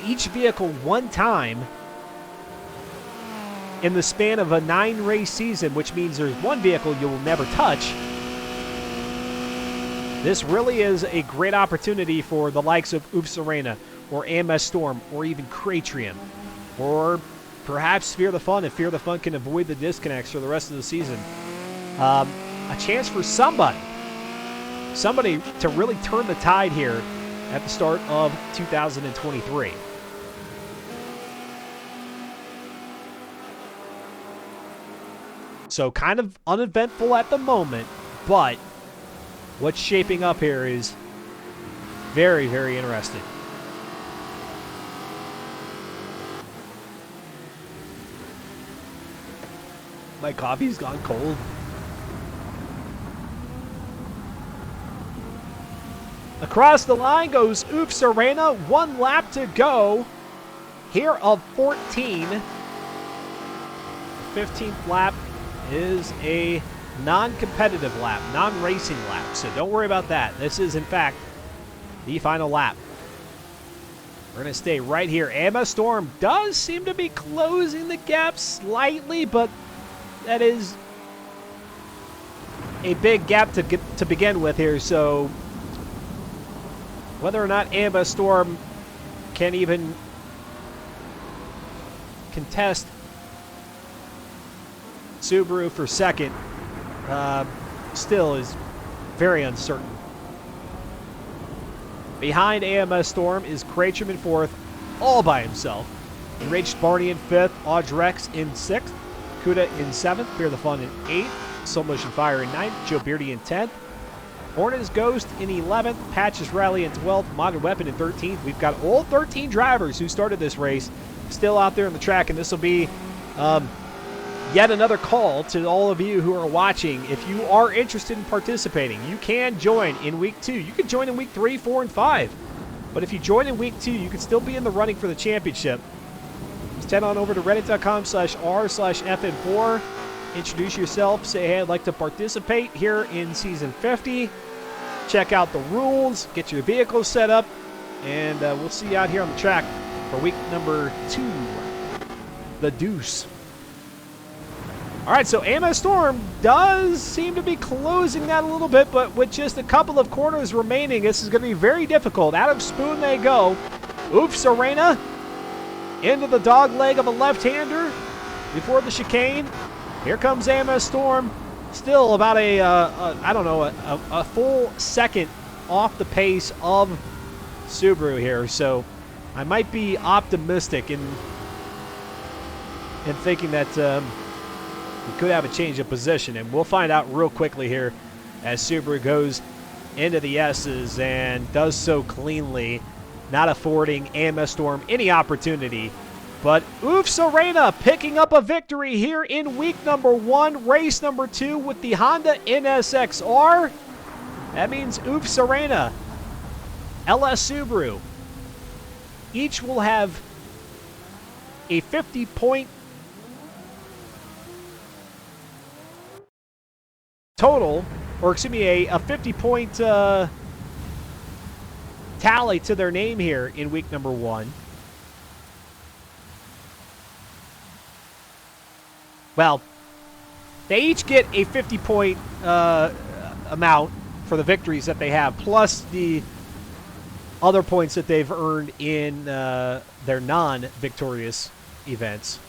each vehicle one time in the span of a 9-race season, which means there's one vehicle you will never touch. This really is a great opportunity for the likes of Uve Serena or AMS Storm or even Cratrium, or perhaps Fear the Fun, if Fear the Fun can avoid the disconnects for the rest of the season. A chance for somebody to really turn the tide here at the start of 2023. So kind of uneventful at the moment, but what's shaping up here is very, very interesting. My coffee's gone cold. Across the line goes Uve Serena. 1 lap to go here of 14. 15th lap is a non-competitive lap, non-racing lap, so don't worry about that. This is, in fact, the final lap. We're going to stay right here. AMS Storm does seem to be closing the gap slightly, but that is a big gap to begin with here, so whether or not AMS Storm can even contest Subaru for second still is very uncertain. Behind AMS Storm is Cratrium in 4th, all by himself. Enraged Barney in 5th, Audrex in 6th, Kuda in 7th, Fear the Fun in 8th, Soul Motion Fire in 9th, Joe Beardy in 10th, Hornets Ghost in 11th, Patches Rally in 12th, Modern Weapon in 13th. We've got all 13 drivers who started this race still out there on the track, and this will be yet another call to all of you who are watching. If you are interested in participating, you can join in week 2. You can join in week 3, 4, and 5. But if you join in week 2, you can still be in the running for the championship. Just head on over to reddit.com/r/FM4. Introduce yourself. Say, hey, I'd like to participate here in Season 50. Check out the rules. Get your vehicle set up. And we'll see you out here on the track for week number 2. The Deuce. All right, so AMS Storm does seem to be closing that a little bit, but with just a couple of corners remaining, this is going to be very difficult. Out of spoon they go. Uve Serena into the dog leg of a left-hander before the chicane. Here comes AMS Storm. Still about a full second off the pace of Subaru here, so I might be optimistic in thinking that we could have a change of position, and we'll find out real quickly here as Subaru goes into the S's and does so cleanly, not affording AMS Storm any opportunity. But Oof Serena picking up a victory here in week number 1, race number 2 with the Honda NSXR. That means Oof Serena, LS Subaru, each will have a 50-point total, or excuse me, a 50-point tally to their name here in week number 1. Well, they each get a 50-point amount for the victories that they have, plus the other points that they've earned in their non-victorious events.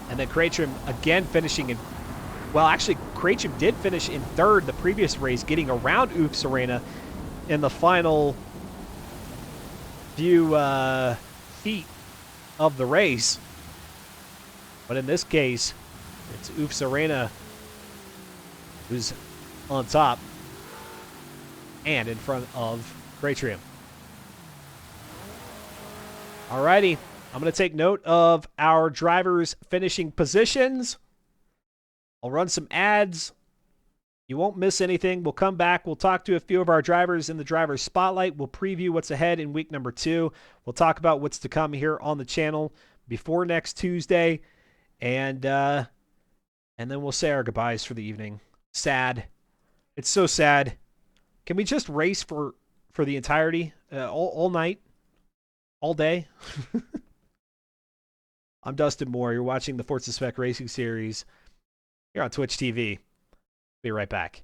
And then Krejcim again finishing in... Well, actually, Krejcim did finish in 3rd the previous race, getting around Oof Serena in the final few feet of the race. But in this case, it's Oof Serena who's on top and in front of Krejcim. Alrighty, I'm going to take note of our drivers' finishing positions. I'll run some ads. You won't miss anything. We'll come back. We'll talk to a few of our drivers in the driver's spotlight. We'll preview what's ahead in week number 2. We'll talk about what's to come here on the channel before next Tuesday. And then we'll say our goodbyes for the evening. Sad. It's so sad. Can we just race for the entirety? All night? All day? I'm Dustin Moore. You're watching the Forza Spec Racing Series here on Twitch TV. Be right back.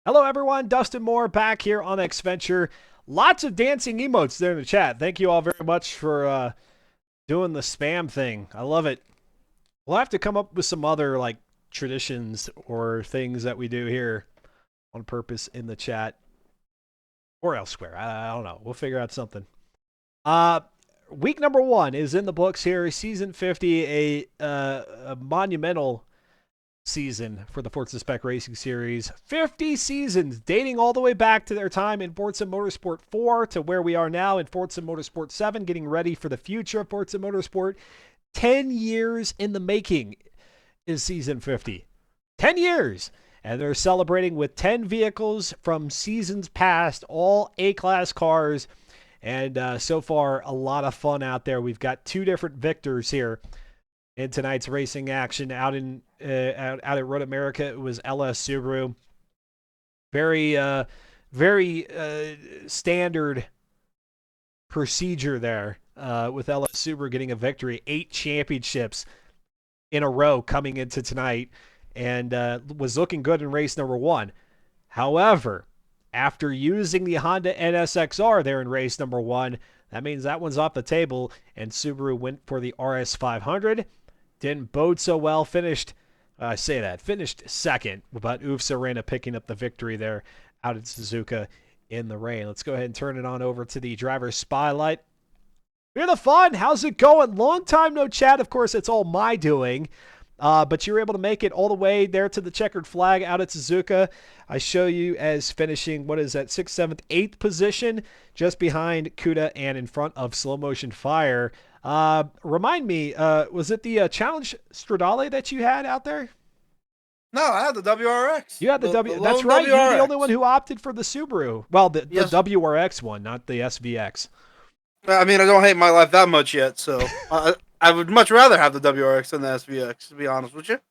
Hello, everyone. Dustin Moore back here on X Venture. Lots of dancing emotes there in the chat. Thank you all very much for doing the spam thing. I love it. We'll have to come up with some other like traditions or things that we do here on purpose in the chat or elsewhere. I don't know. We'll figure out something. Week number 1 is in the books here. Season 50, a monumental season for the Forza Spec Racing Series. 50 seasons dating all the way back to their time in Forza Motorsport 4 to where we are now in Forza Motorsport 7, getting ready for the future of Forza Motorsport. 10 years in the making is season 50. 10 years! And they're celebrating with 10 vehicles from seasons past, all A-class cars. And so far, a lot of fun out there. We've got 2 different victors here in tonight's racing action out at Road America. It was LS Subaru. Very standard procedure there with LS Subaru getting a victory. 8 championships in a row coming into tonight, and was looking good in race number 1. However, after using the Honda NSXR there in race number 1, that means that one's off the table, and Subaru went for the RS500. Didn't bode so well. Finished second, but Ufsa Arena picking up the victory there out at Suzuka in the rain. Let's go ahead and turn it on over to the driver's spotlight. Hear the fun. How's it going? Long time no chat. Of course, it's all my doing. But you were able to make it all the way there to the checkered flag out at Suzuka. I show you as finishing, 6th, 7th, 8th position, just behind Kuda and in front of Slow Motion Fire. Remind me, was it the Challenge Stradale that you had out there? No, I had the WRX. You had the That's right. WRX. You're the only one who opted for the Subaru. Well, the WRX one, not the SVX. I mean, I don't hate my life that much yet, so I would much rather have the WRX than the SVX, to be honest with you.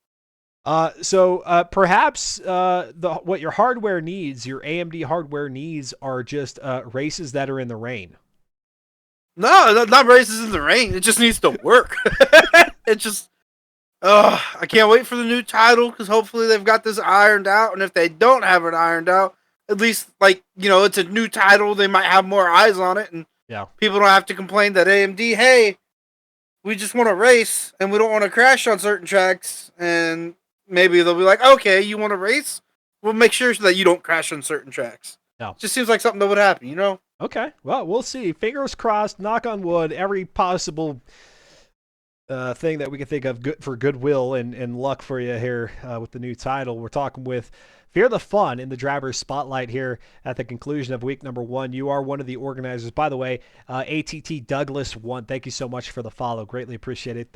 Perhaps what your hardware needs, your AMD hardware needs, are just races that are in the rain. No, not races in the rain. It just needs to work. It just, I can't wait for the new title, because hopefully they've got this ironed out, and if they don't have it ironed out, at least, it's a new title, they might have more eyes on it, and people don't have to complain that AMD, hey, we just want to race, and we don't want to crash on certain tracks, and maybe they'll be like, okay, you want to race? We'll make sure that you don't crash on certain tracks. No. Just seems like something that would happen, you know? Okay, well, we'll see. Fingers crossed, knock on wood, every possible thing that we can think of for goodwill and luck for you here with the new title. We're talking with Fear the Fun in the driver's spotlight here at the conclusion of week number 1. You are one of the organizers. By the way, ATT Douglas 1, thank you so much for the follow. Greatly appreciate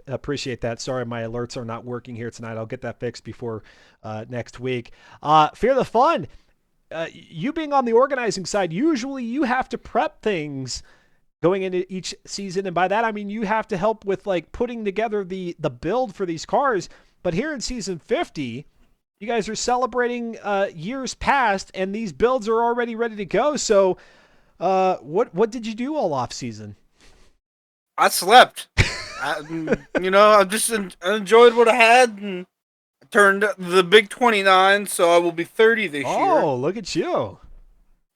that. Sorry, my alerts are not working here tonight. I'll get that fixed before next week. Fear the Fun, you being on the organizing side, usually you have to prep things going into each season, and by that I mean you have to help with putting together the build for these cars. But here in season 50, you guys are celebrating years past, and these builds are already ready to go. So, what did you do all off season? I slept. I just enjoyed what I had, and I turned the big 29, so I will be 30 this year. Oh, look at you!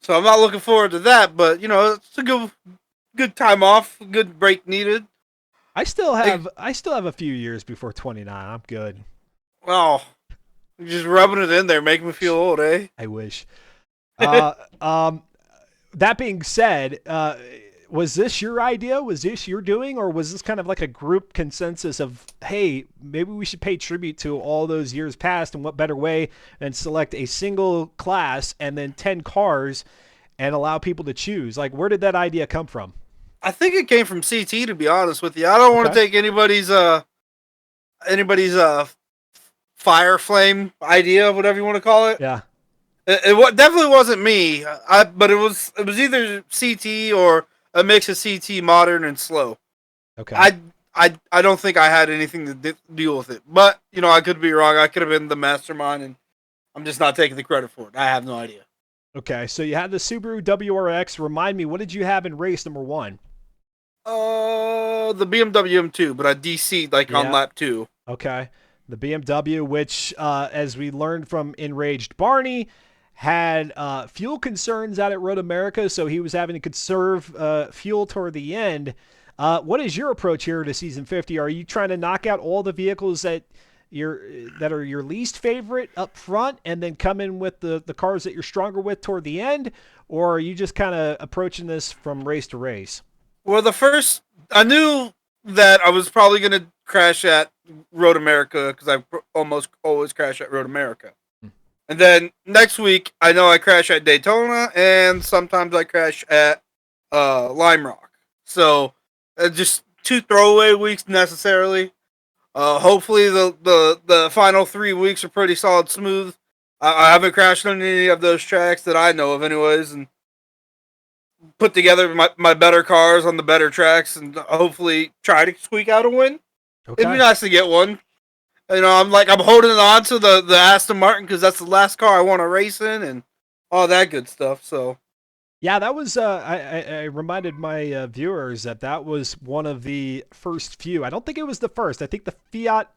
So I'm not looking forward to that, but it's a good time off, good break needed. I still have a few years before 29. I'm good. Well. You're just rubbing it in there, making me feel old, eh? I wish. That being said, was this your idea? Was this your doing? Or was this kind of like a group consensus of, hey, maybe we should pay tribute to all those years past, and what better way than select a single class and then 10 cars and allow people to choose? Where did that idea come from? I think it came from CT, to be honest with you. I don't want to take anybody's fire flame idea, whatever you want to call it. Yeah. It definitely wasn't me. But it was either CT or a mix of CT, modern, and slow. Okay. I don't think I had anything to deal with it. But, I could be wrong. I could have been the mastermind, and I'm just not taking the credit for it. I have no idea. Okay, so you had the Subaru WRX. Remind me, what did you have in race number 1? The BMW M2, but I DC'd on lap 2. Okay. The BMW, which, as we learned from Enraged Barney, had fuel concerns out at Road America, so he was having to conserve fuel toward the end. What is your approach here to season 50? Are you trying to knock out all the vehicles that are your least favorite up front, and then come in with the cars that you're stronger with toward the end, or are you just kind of approaching this from race to race? Well, I knew that I was probably going to crash at Road America because I almost always crash at Road America. And then next week, I know I crash at Daytona, and sometimes I crash at Lime Rock. So just 2 throwaway weeks necessarily. Hopefully the final 3 weeks are pretty solid smooth. I haven't crashed on any of those tracks that I know of anyways, and put together my better cars on the better tracks and hopefully try to squeak out a win. Okay. It'd be nice to get one. You know, I'm holding on to the Aston Martin because that's the last car I want to race in and all that good stuff. So, yeah, that was. I reminded my viewers that was one of the first few. I don't think it was the first. I think the Fiat,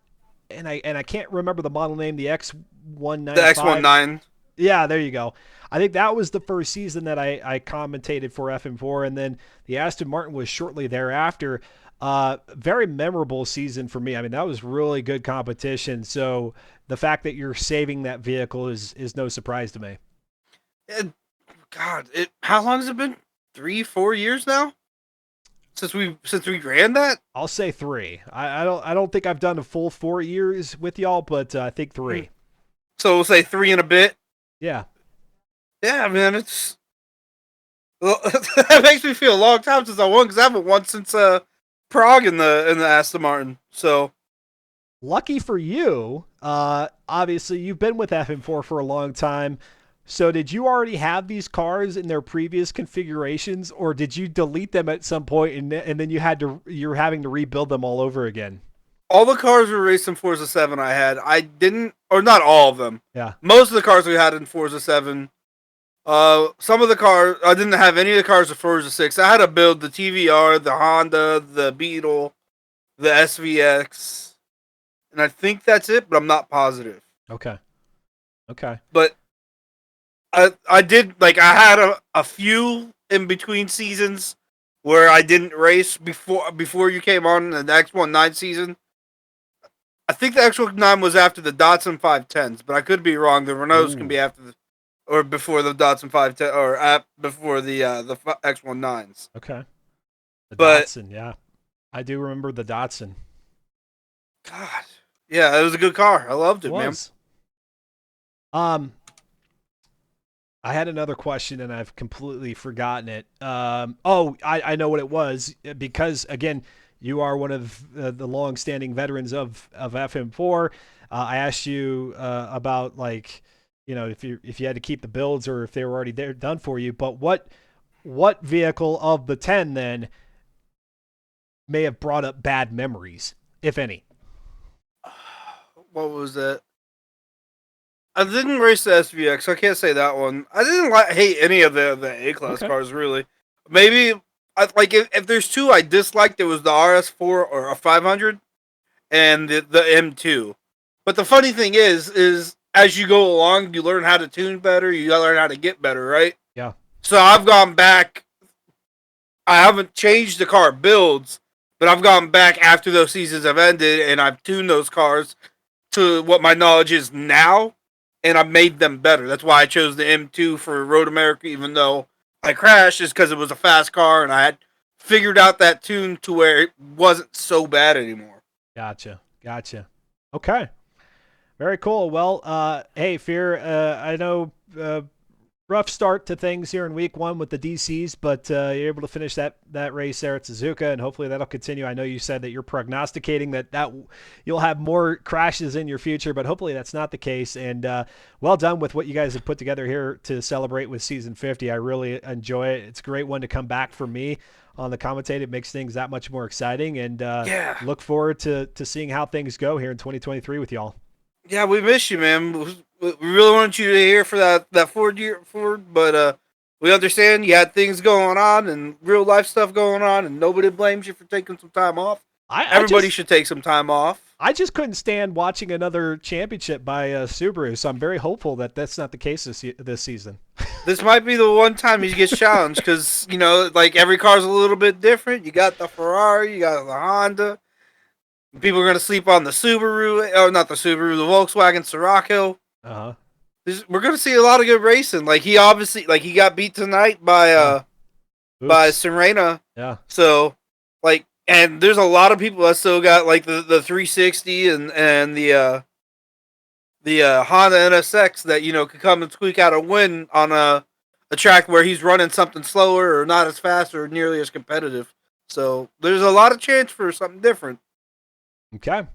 and I can't remember the model name. The X195. The X19. Yeah, there you go. I think that was the first season that I commentated for FM4, and then the Aston Martin was shortly thereafter. Very memorable season for me. I mean, that was really good competition. So the fact that you're saving that vehicle is no surprise to me. God, how long has it been? 3-4 years now since we ran that. I'll say 3. I don't think I've done a full 4 years with y'all, but I think 3. So we'll say 3 and a bit. Yeah. Yeah, man, it's that makes me feel a long time since I won because I haven't won since Prague in the Aston Martin. So lucky for you, obviously you've been with FM4 for a long time. So did you already have these cars in their previous configurations, or did you delete them at some point and then you're having to rebuild them all over again? All the cars we raced in Forza 7 I didn't, or not all of them. Yeah. Most of the cars we had in Forza 7. Some of the cars, I didn't have any of the cars in Forza 6. I had to build the TVR, the Honda, the Beetle, the SVX, and I think that's it, but I'm not positive. Okay. But I did, like, I had a few in between seasons where I didn't race before you came on in the X19 season. I think the X19 was after the Datsun 510s, but I could be wrong. The Renaults can be after or before the Datsun 510, or before the X19s. Okay. Datsun, yeah. I do remember the Datsun. God. Yeah, it was a good car. I loved it, man. I had another question and I've completely forgotten it. I know what it was, because again, you are one of the long-standing veterans of FM4. I asked you about, like, you know, if you had to keep the builds or if they were already done for you. But what vehicle of the 10 then may have brought up bad memories, if any? What was that? I didn't race the SVX, so I can't say that one. I didn't hate any of the A-Class cars, really. Maybe, if there's 2 I disliked, it was the RS4 or a 500 and the M2. But the funny thing is as you go along, you learn how to tune better, you learn how to get better, right? Yeah. So I've gone back. I haven't changed the car builds, but I've gone back after those seasons have ended, and I've tuned those cars to what my knowledge is now, and I've made them better. That's why I chose the M2 for Road America, even though I crashed, is because it was a fast car, and I had figured out that tune to where it wasn't so bad anymore. Gotcha. Okay. Very cool. Well, hey, Fear, I know rough start to things here in week 1 with the DCs, but you're able to finish that race there at Suzuka, and hopefully that'll continue. I know you said that you're prognosticating that you'll have more crashes in your future, but hopefully that's not the case. And well done with what you guys have put together here to celebrate with season 50. I really enjoy it. It's a great one to come back for me on the commentate. It makes things that much more exciting, and look forward to seeing how things go here in 2023 with y'all. Yeah, we miss you, man. We really wanted you to hear for that Ford, but we understand you had things going on and real life stuff going on, and nobody blames you for taking some time off. Everybody should take some time off. I just couldn't stand watching another championship by Subaru, so I'm very hopeful that that's not the case this season. This might be the one time he gets challenged because, like every car's a little bit different. You got the Ferrari, you got the Honda. People are going to sleep on the Subaru, or not the Subaru, the Volkswagen Scirocco. Uh-huh. We're going to see a lot of good racing. Like he obviously, like he got beat tonight by Serena. Yeah. So, like, and there's a lot of people that still got like the 360 and the Honda NSX that could come and squeak out a win on a track where he's running something slower or not as fast or nearly as competitive. So there's a lot of chance for something different. Okay.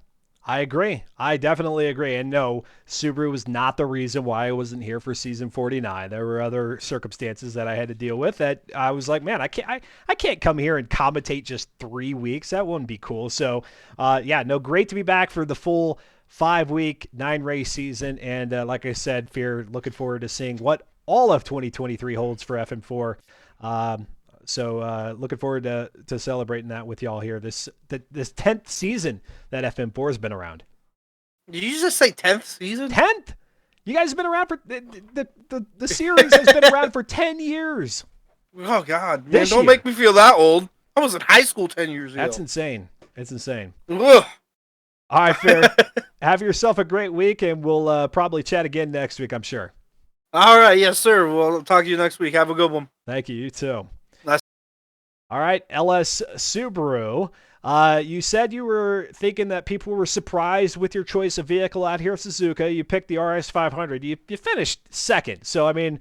I agree. I definitely agree. And no, Subaru was not the reason why I wasn't here for season 49. There were other circumstances that I had to deal with that I was like, man, I can't come here and commentate just 3 weeks. That wouldn't be cool. So, great to be back for the full 5-week, 9-race season. And like I said, Fear, looking forward to seeing what all of 2023 holds for FM4. So looking forward to celebrating that with y'all here. This 10th season that FM4 has been around. Did you just say 10th season? 10th? You guys have been around for the series has been around for 10 years. Oh God, man! Don't make me feel that old. I was in high school 10 years ago. That's insane. It's insane. Ugh. All right, Fair. Have yourself a great week, and we'll probably chat again next week, I'm sure. All right, yes, sir. We'll talk to you next week. Have a good one. Thank you. You too. Nice. All right, LS Subaru. You said you were thinking that people were surprised with your choice of vehicle out here at Suzuka. You picked the RS500. You finished second. So, I mean,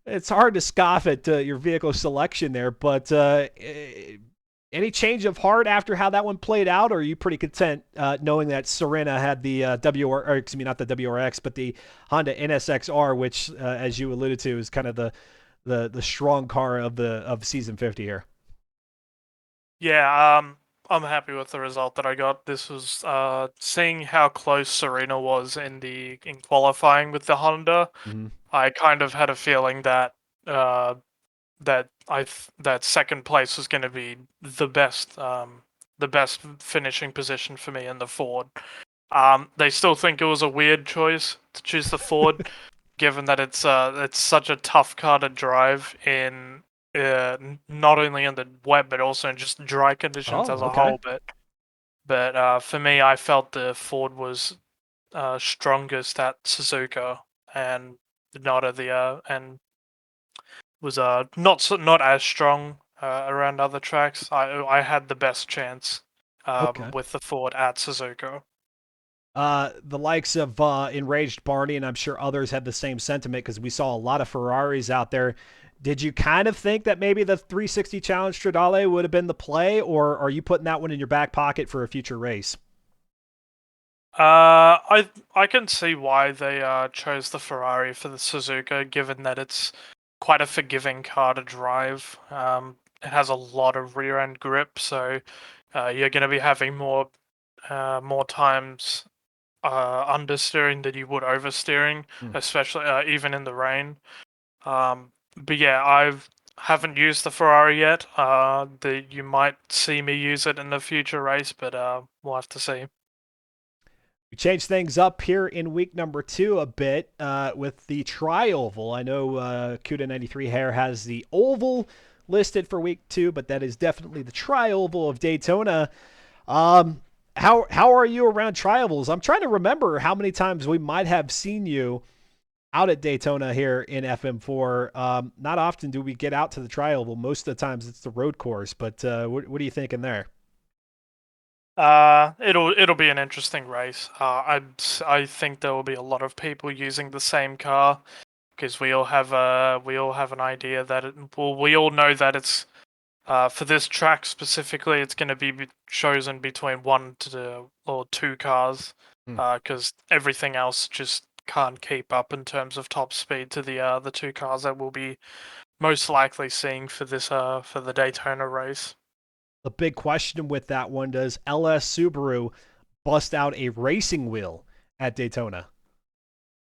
it's hard to scoff at your vehicle selection there. But any change of heart after how that one played out? Or are you pretty content knowing that Serena had the not the WRX, but the Honda NSX-R, which, as you alluded to, is kind of the strong car of season 50 here? Yeah, I'm happy with the result that I got. This was seeing how close Serena was in qualifying with the Honda. Mm-hmm. I kind of had a feeling that that second place was going to be the best finishing position for me in the Ford. They still think it was a weird choice to choose the Ford, given that it's such a tough car to drive in. Not only in the wet but also in just dry conditions as a whole. But for me, I felt the Ford was strongest at Suzuka and not at the and was not as strong around other tracks. I had the best chance with the Ford at Suzuka. The likes of Enraged Barney, and I'm sure others had the same sentiment because we saw a lot of Ferraris out there. Did you kind of think that maybe the 360 Challenge Stradale would have been the play, or are you putting that one in your back pocket for a future race? I can see why they chose the Ferrari for the Suzuka, given that it's quite a forgiving car to drive. It has a lot of rear end grip, so you're going to be having more times understeering than you would oversteering, especially even in the rain. But yeah, I haven't used the Ferrari yet. You might see me use it in a future race, but we'll have to see. We changed things up here in week number 2 a bit with the tri-oval. I know CUDA93 Hair has the oval listed for week 2, but that is definitely the tri-oval of Daytona. How are you around tri-ovals? I'm trying to remember how many times we might have seen you out at Daytona here in FM4. Not often do we get out to the tri-oval. Most of the times it's the road course, but what are you thinking there? It'll be an interesting race. I think there will be a lot of people using the same car because we all have an idea that we all know that it's for this track specifically, it's going to be chosen between 1 or 2 cars because everything else just can't keep up in terms of top speed to the 2 cars that we'll be most likely seeing for this for the Daytona race. The big question with that one, does LS Subaru bust out a racing wheel at Daytona?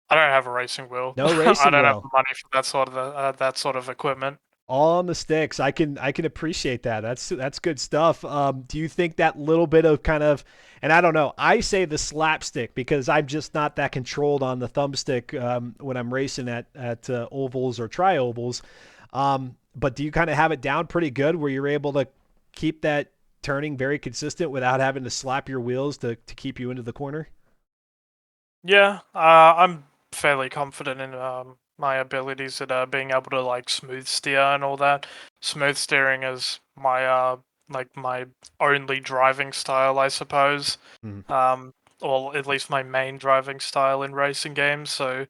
I don't have a racing wheel. No racing I don't wheel. have the money for that sort of equipment. All on the sticks. I can appreciate that. That's good stuff. Do you think that little bit of kind of, and I don't know, I say the slapstick because I'm just not that controlled on the thumbstick when I'm racing at ovals or tri-ovals. But do you kind of have it down pretty good where you're able to keep that turning very consistent without having to slap your wheels to keep you into the corner? Yeah, I'm fairly confident in my abilities at being able to like smooth steer and all that. Smooth steering is my like my only driving style, I suppose. Mhm. Or at least my main driving style in racing games. So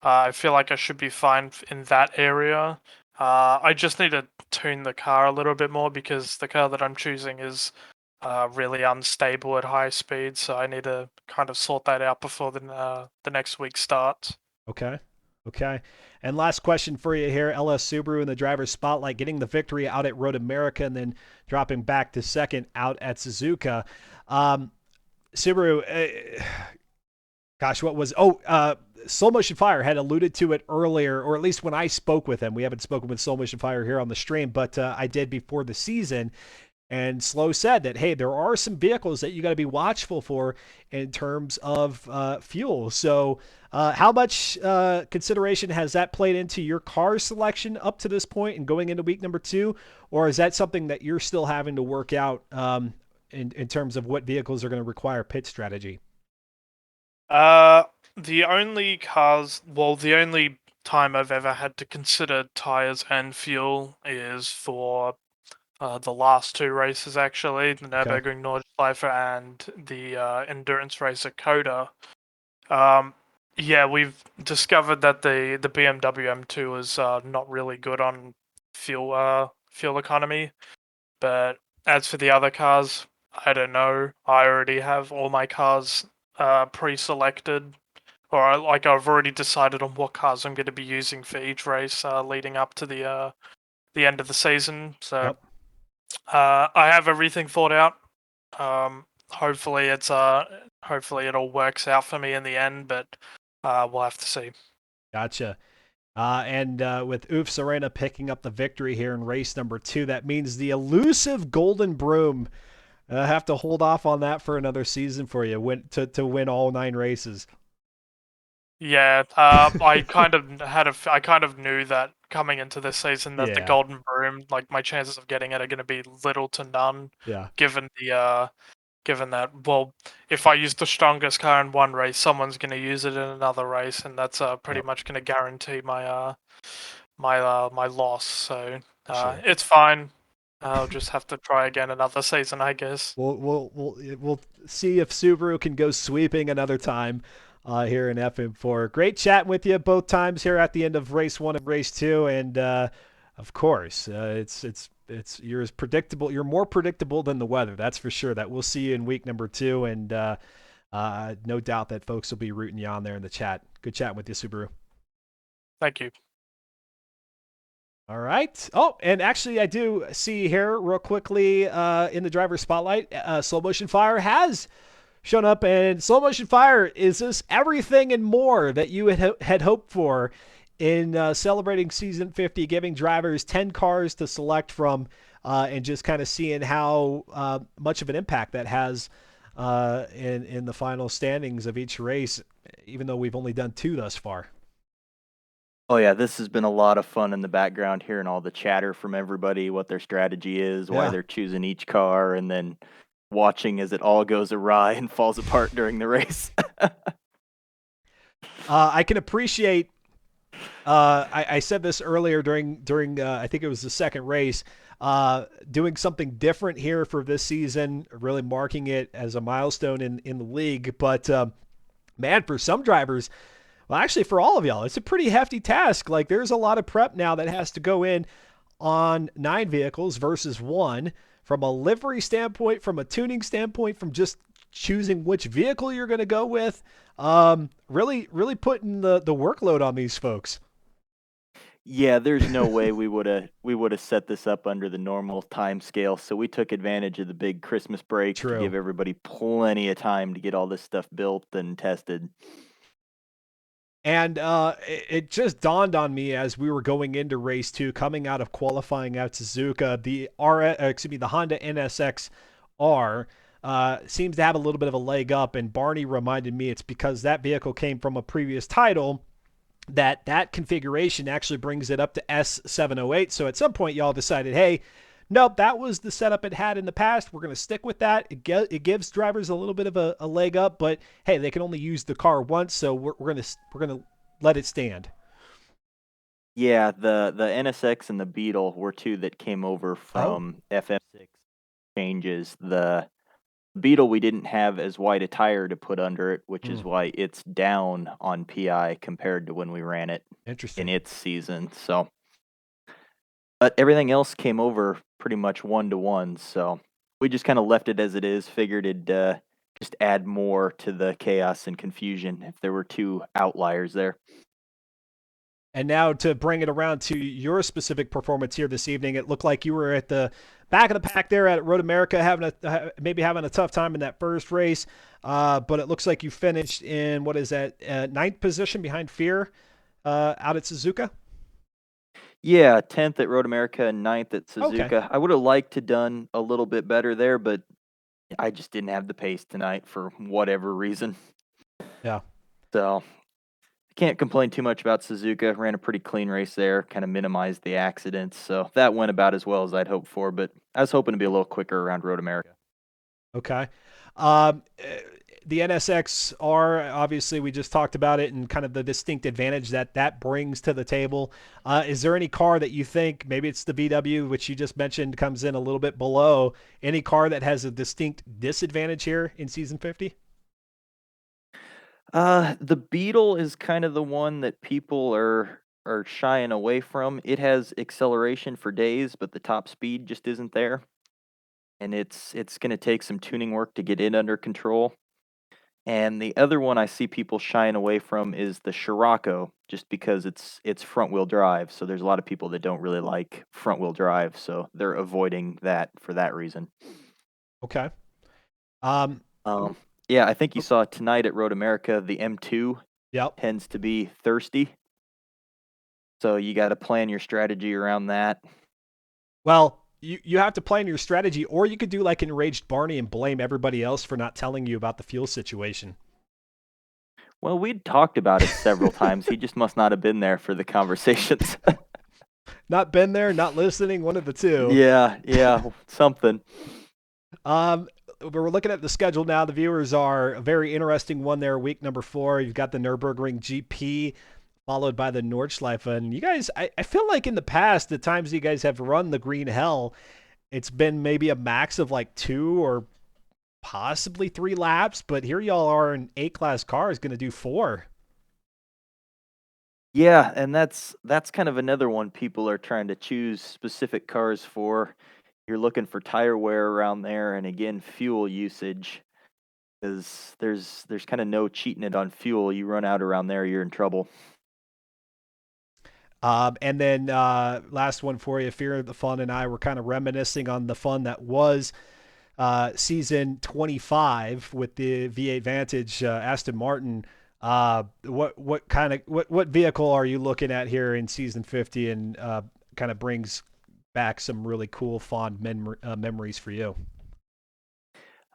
I feel like I should be fine in that area. I just need to tune the car a little bit more because the car that I'm choosing is really unstable at high speed. So I need to kind of sort that out before the next week starts. Okay. Okay. And last question for you here. LS Subaru in the driver's spotlight, getting the victory out at Road America and then dropping back to second out at Suzuka. Um, Subaru, gosh, what was, Soul Motion Fire had alluded to it earlier, or at least when I spoke with him. We haven't spoken with Soul Motion Fire here on the stream, but I did before the season. And Slow said that, hey, there are some vehicles that you got to be watchful for in terms of fuel. So, how much consideration has that played into your car selection up to this point and going into week number 2? Or is that something that you're still having to work out in terms of what vehicles are going to require pit strategy? Uh, the only the only time I've ever had to consider tires and fuel is for the last 2 races, actually, the Okay. Nürburgring Nordschleife and the endurance race at Coda. Um, yeah, we've discovered that the BMW M2 is not really good on fuel economy. But as for the other cars, I don't know. I already have all my cars pre-selected, or I've already decided on what cars I'm going to be using for each race leading up to the end of the season. So Yep. I have everything thought out. Hopefully hopefully it all works out for me in the end, but we'll have to see. Gotcha. And with Oof Serena picking up the victory here in race number 2, that means the elusive Golden Broom. I have to hold off on that for another season for you to win all 9 races. Yeah, I kind of knew that coming into this season that the Yeah. Golden Broom, like my chances of getting it are going to be little to none, Yeah. given given that, well, if I use the strongest car in one race, someone's going to use it in another race, and that's pretty Yep. much going to guarantee my loss. So Sure. it's fine. I'll just have to try again another season, I guess. We'll see if Subaru can go sweeping another time here in FM4. Great chatting with you both times here at the end of race 1 and race 2, and of course, it's you're as predictable. You're more predictable than the weather. That's for sure. That we'll see you in week number 2, and no doubt that folks will be rooting you on there in the chat. Good chatting with you, Subaru. Thank you. All right. Oh, and actually, I do see here real quickly in the driver's spotlight, Slow Motion Fire has shown up, and Slow Motion Fire is this everything and more that you had hoped for in celebrating season 50, giving drivers 10 cars to select from, and just kind of seeing how much of an impact that has in the final standings of each race, even though we've only done 2 thus far. Oh yeah, this has been a lot of fun in the background, hearing all the chatter from everybody, what their strategy is, why Yeah. they're choosing each car, and then watching as it all goes awry and falls apart during the race. I can appreciate. I said this earlier during I think it was the second race. Doing something different here for this season, really marking it as a milestone in the league. But man, for some drivers, well, actually for all of y'all, it's a pretty hefty task. Like there's a lot of prep now that has to go in on 9 vehicles versus 1, from a livery standpoint, from a tuning standpoint, from just choosing which vehicle you're going to go with. Really putting the workload on these folks. Yeah, there's no way we would have set this up under the normal time scale. So we took advantage of the big Christmas break to True. give everybody plenty of time to get all this stuff built and tested. And it just dawned on me as we were going into race 2, coming out of qualifying at Suzuka, the Honda NSX R seems to have a little bit of a leg up. And Barney reminded me it's because that vehicle came from a previous title, that configuration actually brings it up to S708. So at some point, y'all decided, hey, nope, that was the setup it had in the past. We're going to stick with that. It gives drivers a little bit of a leg up, but hey, they can only use the car once, so we're gonna let it stand. Yeah, the NSX and the Beetle were two that came over Oh, from FM6 changes. The Beetle, we didn't have as wide a tire to put under it, which is why it's down on PI compared to when we ran it in interesting. its season. So, but everything else came over pretty much 1-to-1. So we just kind of left it as it is. Figured it'd just add more to the chaos and confusion if there were two outliers there. And now to bring it around to your specific performance here this evening, it looked like you were at the back of the pack there at Road America, maybe having a tough time in that first race. But it looks like you finished in what is that ninth position behind Fear out at Suzuka. Yeah, 10th at Road America and 9th at Okay. Suzuka. I would have liked to done a little bit better there, but I just didn't have the pace tonight for whatever reason. Yeah. So I can't complain too much about Suzuka. Ran a pretty clean race there, kind of minimized the accidents. So that went about as well as I'd hoped for, but I was hoping to be a little quicker around Road America. Okay. Um, the NSX-R, obviously, we just talked about it and kind of the distinct advantage that brings to the table. Is there any car that you think, maybe it's the VW, which you just mentioned, comes in a little bit below, any car that has a distinct disadvantage here in Season 50? The Beetle is kind of the one that people are shying away from. It has acceleration for days, but the top speed just isn't there. And it's going to take some tuning work to get it under control. And the other one I see people shying away from is the Scirocco, just because it's front wheel drive. So there's a lot of people that don't really like front wheel drive, so they're avoiding that for that reason. Okay. Um, Yeah, I think you saw tonight at Road America, the M2 yep. tends to be thirsty. So you got to plan your strategy around that. Well, you have to plan your strategy, or you could do like Enraged Barney and blame everybody else for not telling you about the fuel situation. Well, we'd talked about it several times. He just must not have been there for the conversations. Not been there, not listening, one of the two. Yeah, something. We're looking at the schedule now. The viewers are a very interesting one there. Week number 4, you've got the Nürburgring GP, followed by the Nordschleife. And you guys, I feel like in the past, the times you guys have run the Green Hell, it's been maybe a max of like 2 or possibly 3 laps. But here y'all are in A-class cars going to do 4. Yeah, and that's kind of another one people are trying to choose specific cars for. You're looking for tire wear around there, and again, fuel usage, because there's kind of no cheating it on fuel. You run out around there, you're in trouble. And then last one for you, Fear of the Fun and I were kind of reminiscing on the fun that was season 25 with the V8 Vantage Aston Martin. What vehicle are you looking at here in season 50 and kind of brings back some really cool fond memories for you?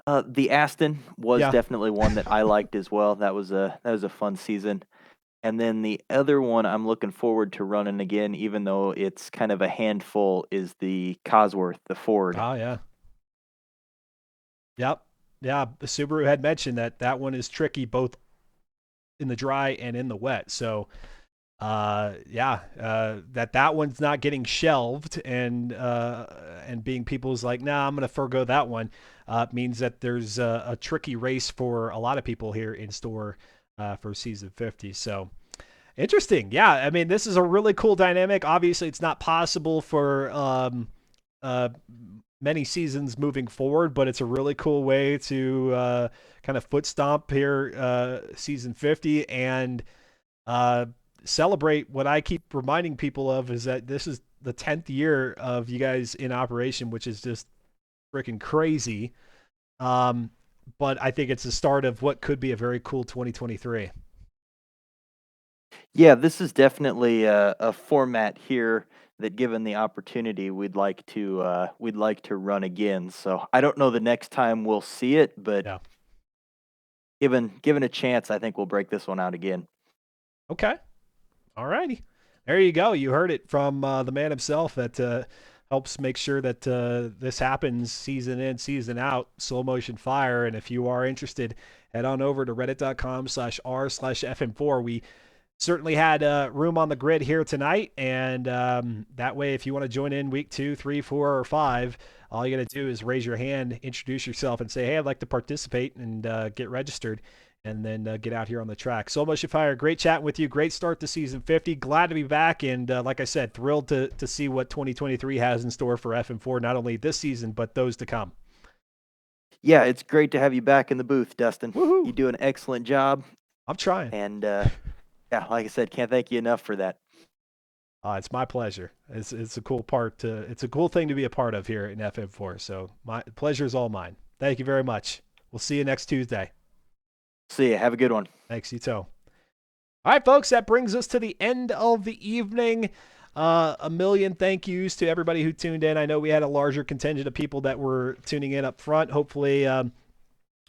The Aston was Yeah. definitely one that I liked as well. That was a fun season. And then the other one I'm looking forward to running again, even though it's kind of a handful, is the Cosworth, the Ford. Oh, yeah. Yep. Yeah. The Subaru had mentioned that one is tricky both in the dry and in the wet. So, that one's not getting shelved and being people's like, nah, I'm going to forego that one, means that there's a tricky race for a lot of people here in store for season 50. So, interesting. Yeah, I mean, this is a really cool dynamic. Obviously, it's not possible for many seasons moving forward, but it's a really cool way to kind of foot stomp here season 50 and celebrate what I keep reminding people of is that this is the 10th year of you guys in operation, which is just freaking crazy. But I think it's the start of what could be a very cool 2023. Yeah, this is definitely a format here that, given the opportunity, we'd like to run again. So I don't know the next time we'll see it, but Yeah. given a chance, I think we'll break this one out again. Okay. All righty. There you go. You heard it from the man himself that helps make sure that this happens season in, season out, Slow Motion Fire. And if you are interested, head on over to reddit.com/r/FM4. We certainly had room on the grid here tonight. And that way, if you want to join in week 2, 3, 4, or 5, all you got to do is raise your hand, introduce yourself, and say, hey, I'd like to participate and get registered. And then get out here on the track. So much fire. Great chatting with you. Great start to season 50. Glad to be back. And like I said, thrilled to see what 2023 has in store for FM4, not only this season, but those to come. Yeah, it's great to have you back in the booth, Dustin. Woohoo. You do an excellent job. I'm trying. And yeah, like I said, can't thank you enough for that. It's my pleasure. It's a cool part it's a cool thing to be a part of here in FM4. So my pleasure is all mine. Thank you very much. We'll see you next Tuesday. See ya. Have a good one. Thanks, you too. All right, folks, that brings us to the end of the evening. A million thank yous to everybody who tuned in. I know we had a larger contingent of people that were tuning in up front. Hopefully,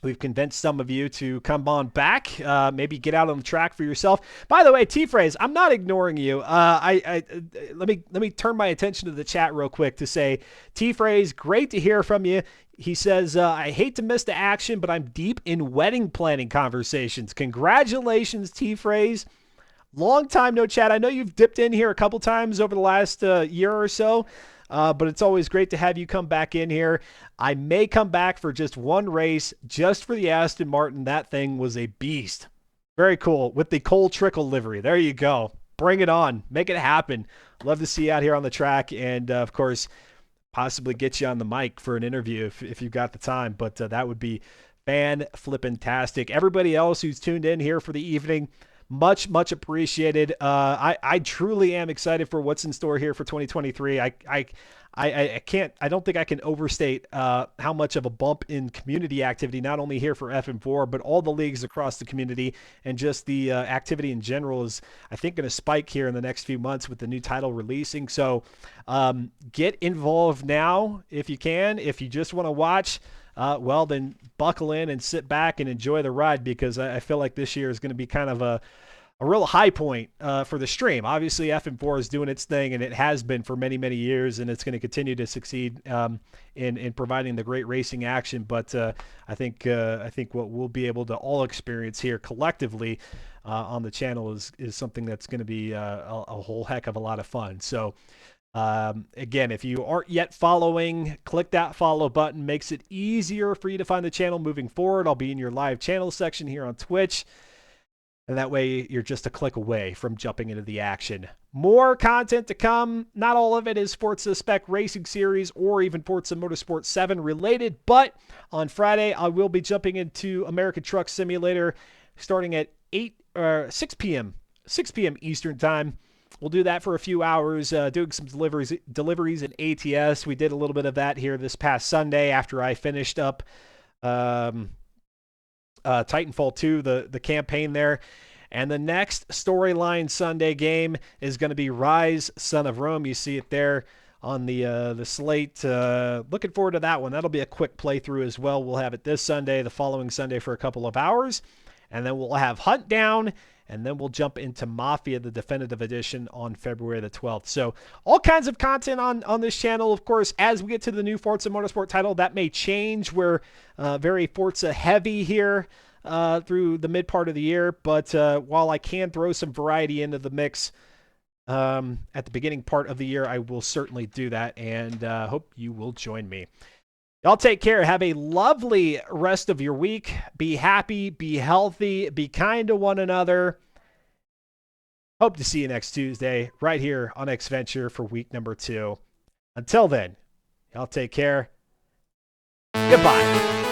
we've convinced some of you to come on back, maybe get out on the track for yourself. By the way, T-Phrase, I'm not ignoring you. Let me turn my attention to the chat real quick to say, T-Phrase, great to hear from you. He says, I hate to miss the action, but I'm deep in wedding planning conversations. Congratulations, T-Phrase. Long time no chat. I know you've dipped in here a couple times over the last year or so, but it's always great to have you come back in here. I may come back for just one race, just for the Aston Martin. That thing was a beast. Very cool. With the Cole Trickle livery. There you go. Bring it on. Make it happen. Love to see you out here on the track. And, of course, possibly get you on the mic for an interview if you've got the time. But that would be fan-flippin-tastic. Everybody else who's tuned in here for the evening, much appreciated. I truly am excited for what's in store here for 2023. I don't think I can overstate how much of a bump in community activity, not only here for FM4, but all the leagues across the community, and just the activity in general is, I think, going to spike here in the next few months with the new title releasing. So get involved now if you can. If you just want to watch, well, then buckle in and sit back and enjoy the ride, because I feel like this year is going to be kind of a real high point for the stream. Obviously, FM4 is doing its thing, and it has been for many, many years, and it's going to continue to succeed in providing the great racing action. But I think what we'll be able to all experience here collectively on the channel is something that's going to be a whole heck of a lot of fun. So again, if you aren't yet following, click that follow button. Makes it easier for you to find the channel moving forward. I'll be in your live channel section here on Twitch. And that way you're just a click away from jumping into the action. More content to come. Not all of it is Forza Spec Racing Series or even Forza Motorsport 7 related, but on Friday I will be jumping into American Truck Simulator starting at 6 p.m. Eastern Time. We'll do that for a few hours, doing some deliveries in ATS. We did a little bit of that here this past Sunday after I finished up Titanfall 2, the campaign there. And the next storyline Sunday game is going to be Rise, Son of Rome. You see it there on the slate. Looking forward to that one. That'll be a quick playthrough as well. We'll have it this Sunday, the following Sunday for a couple of hours. And then we'll have Hunt Down, and then we'll jump into Mafia, the definitive edition, on February the 12th. So all kinds of content on this channel. Of course, as we get to the new Forza Motorsport title, that may change. We're very Forza heavy here through the mid part of the year. But while I can throw some variety into the mix at the beginning part of the year, I will certainly do that, and hope you will join me. Y'all take care. Have a lovely rest of your week. Be happy, be healthy, be kind to one another. Hope to see you next Tuesday right here on Xventure for week number 2. Until then, y'all take care. Goodbye.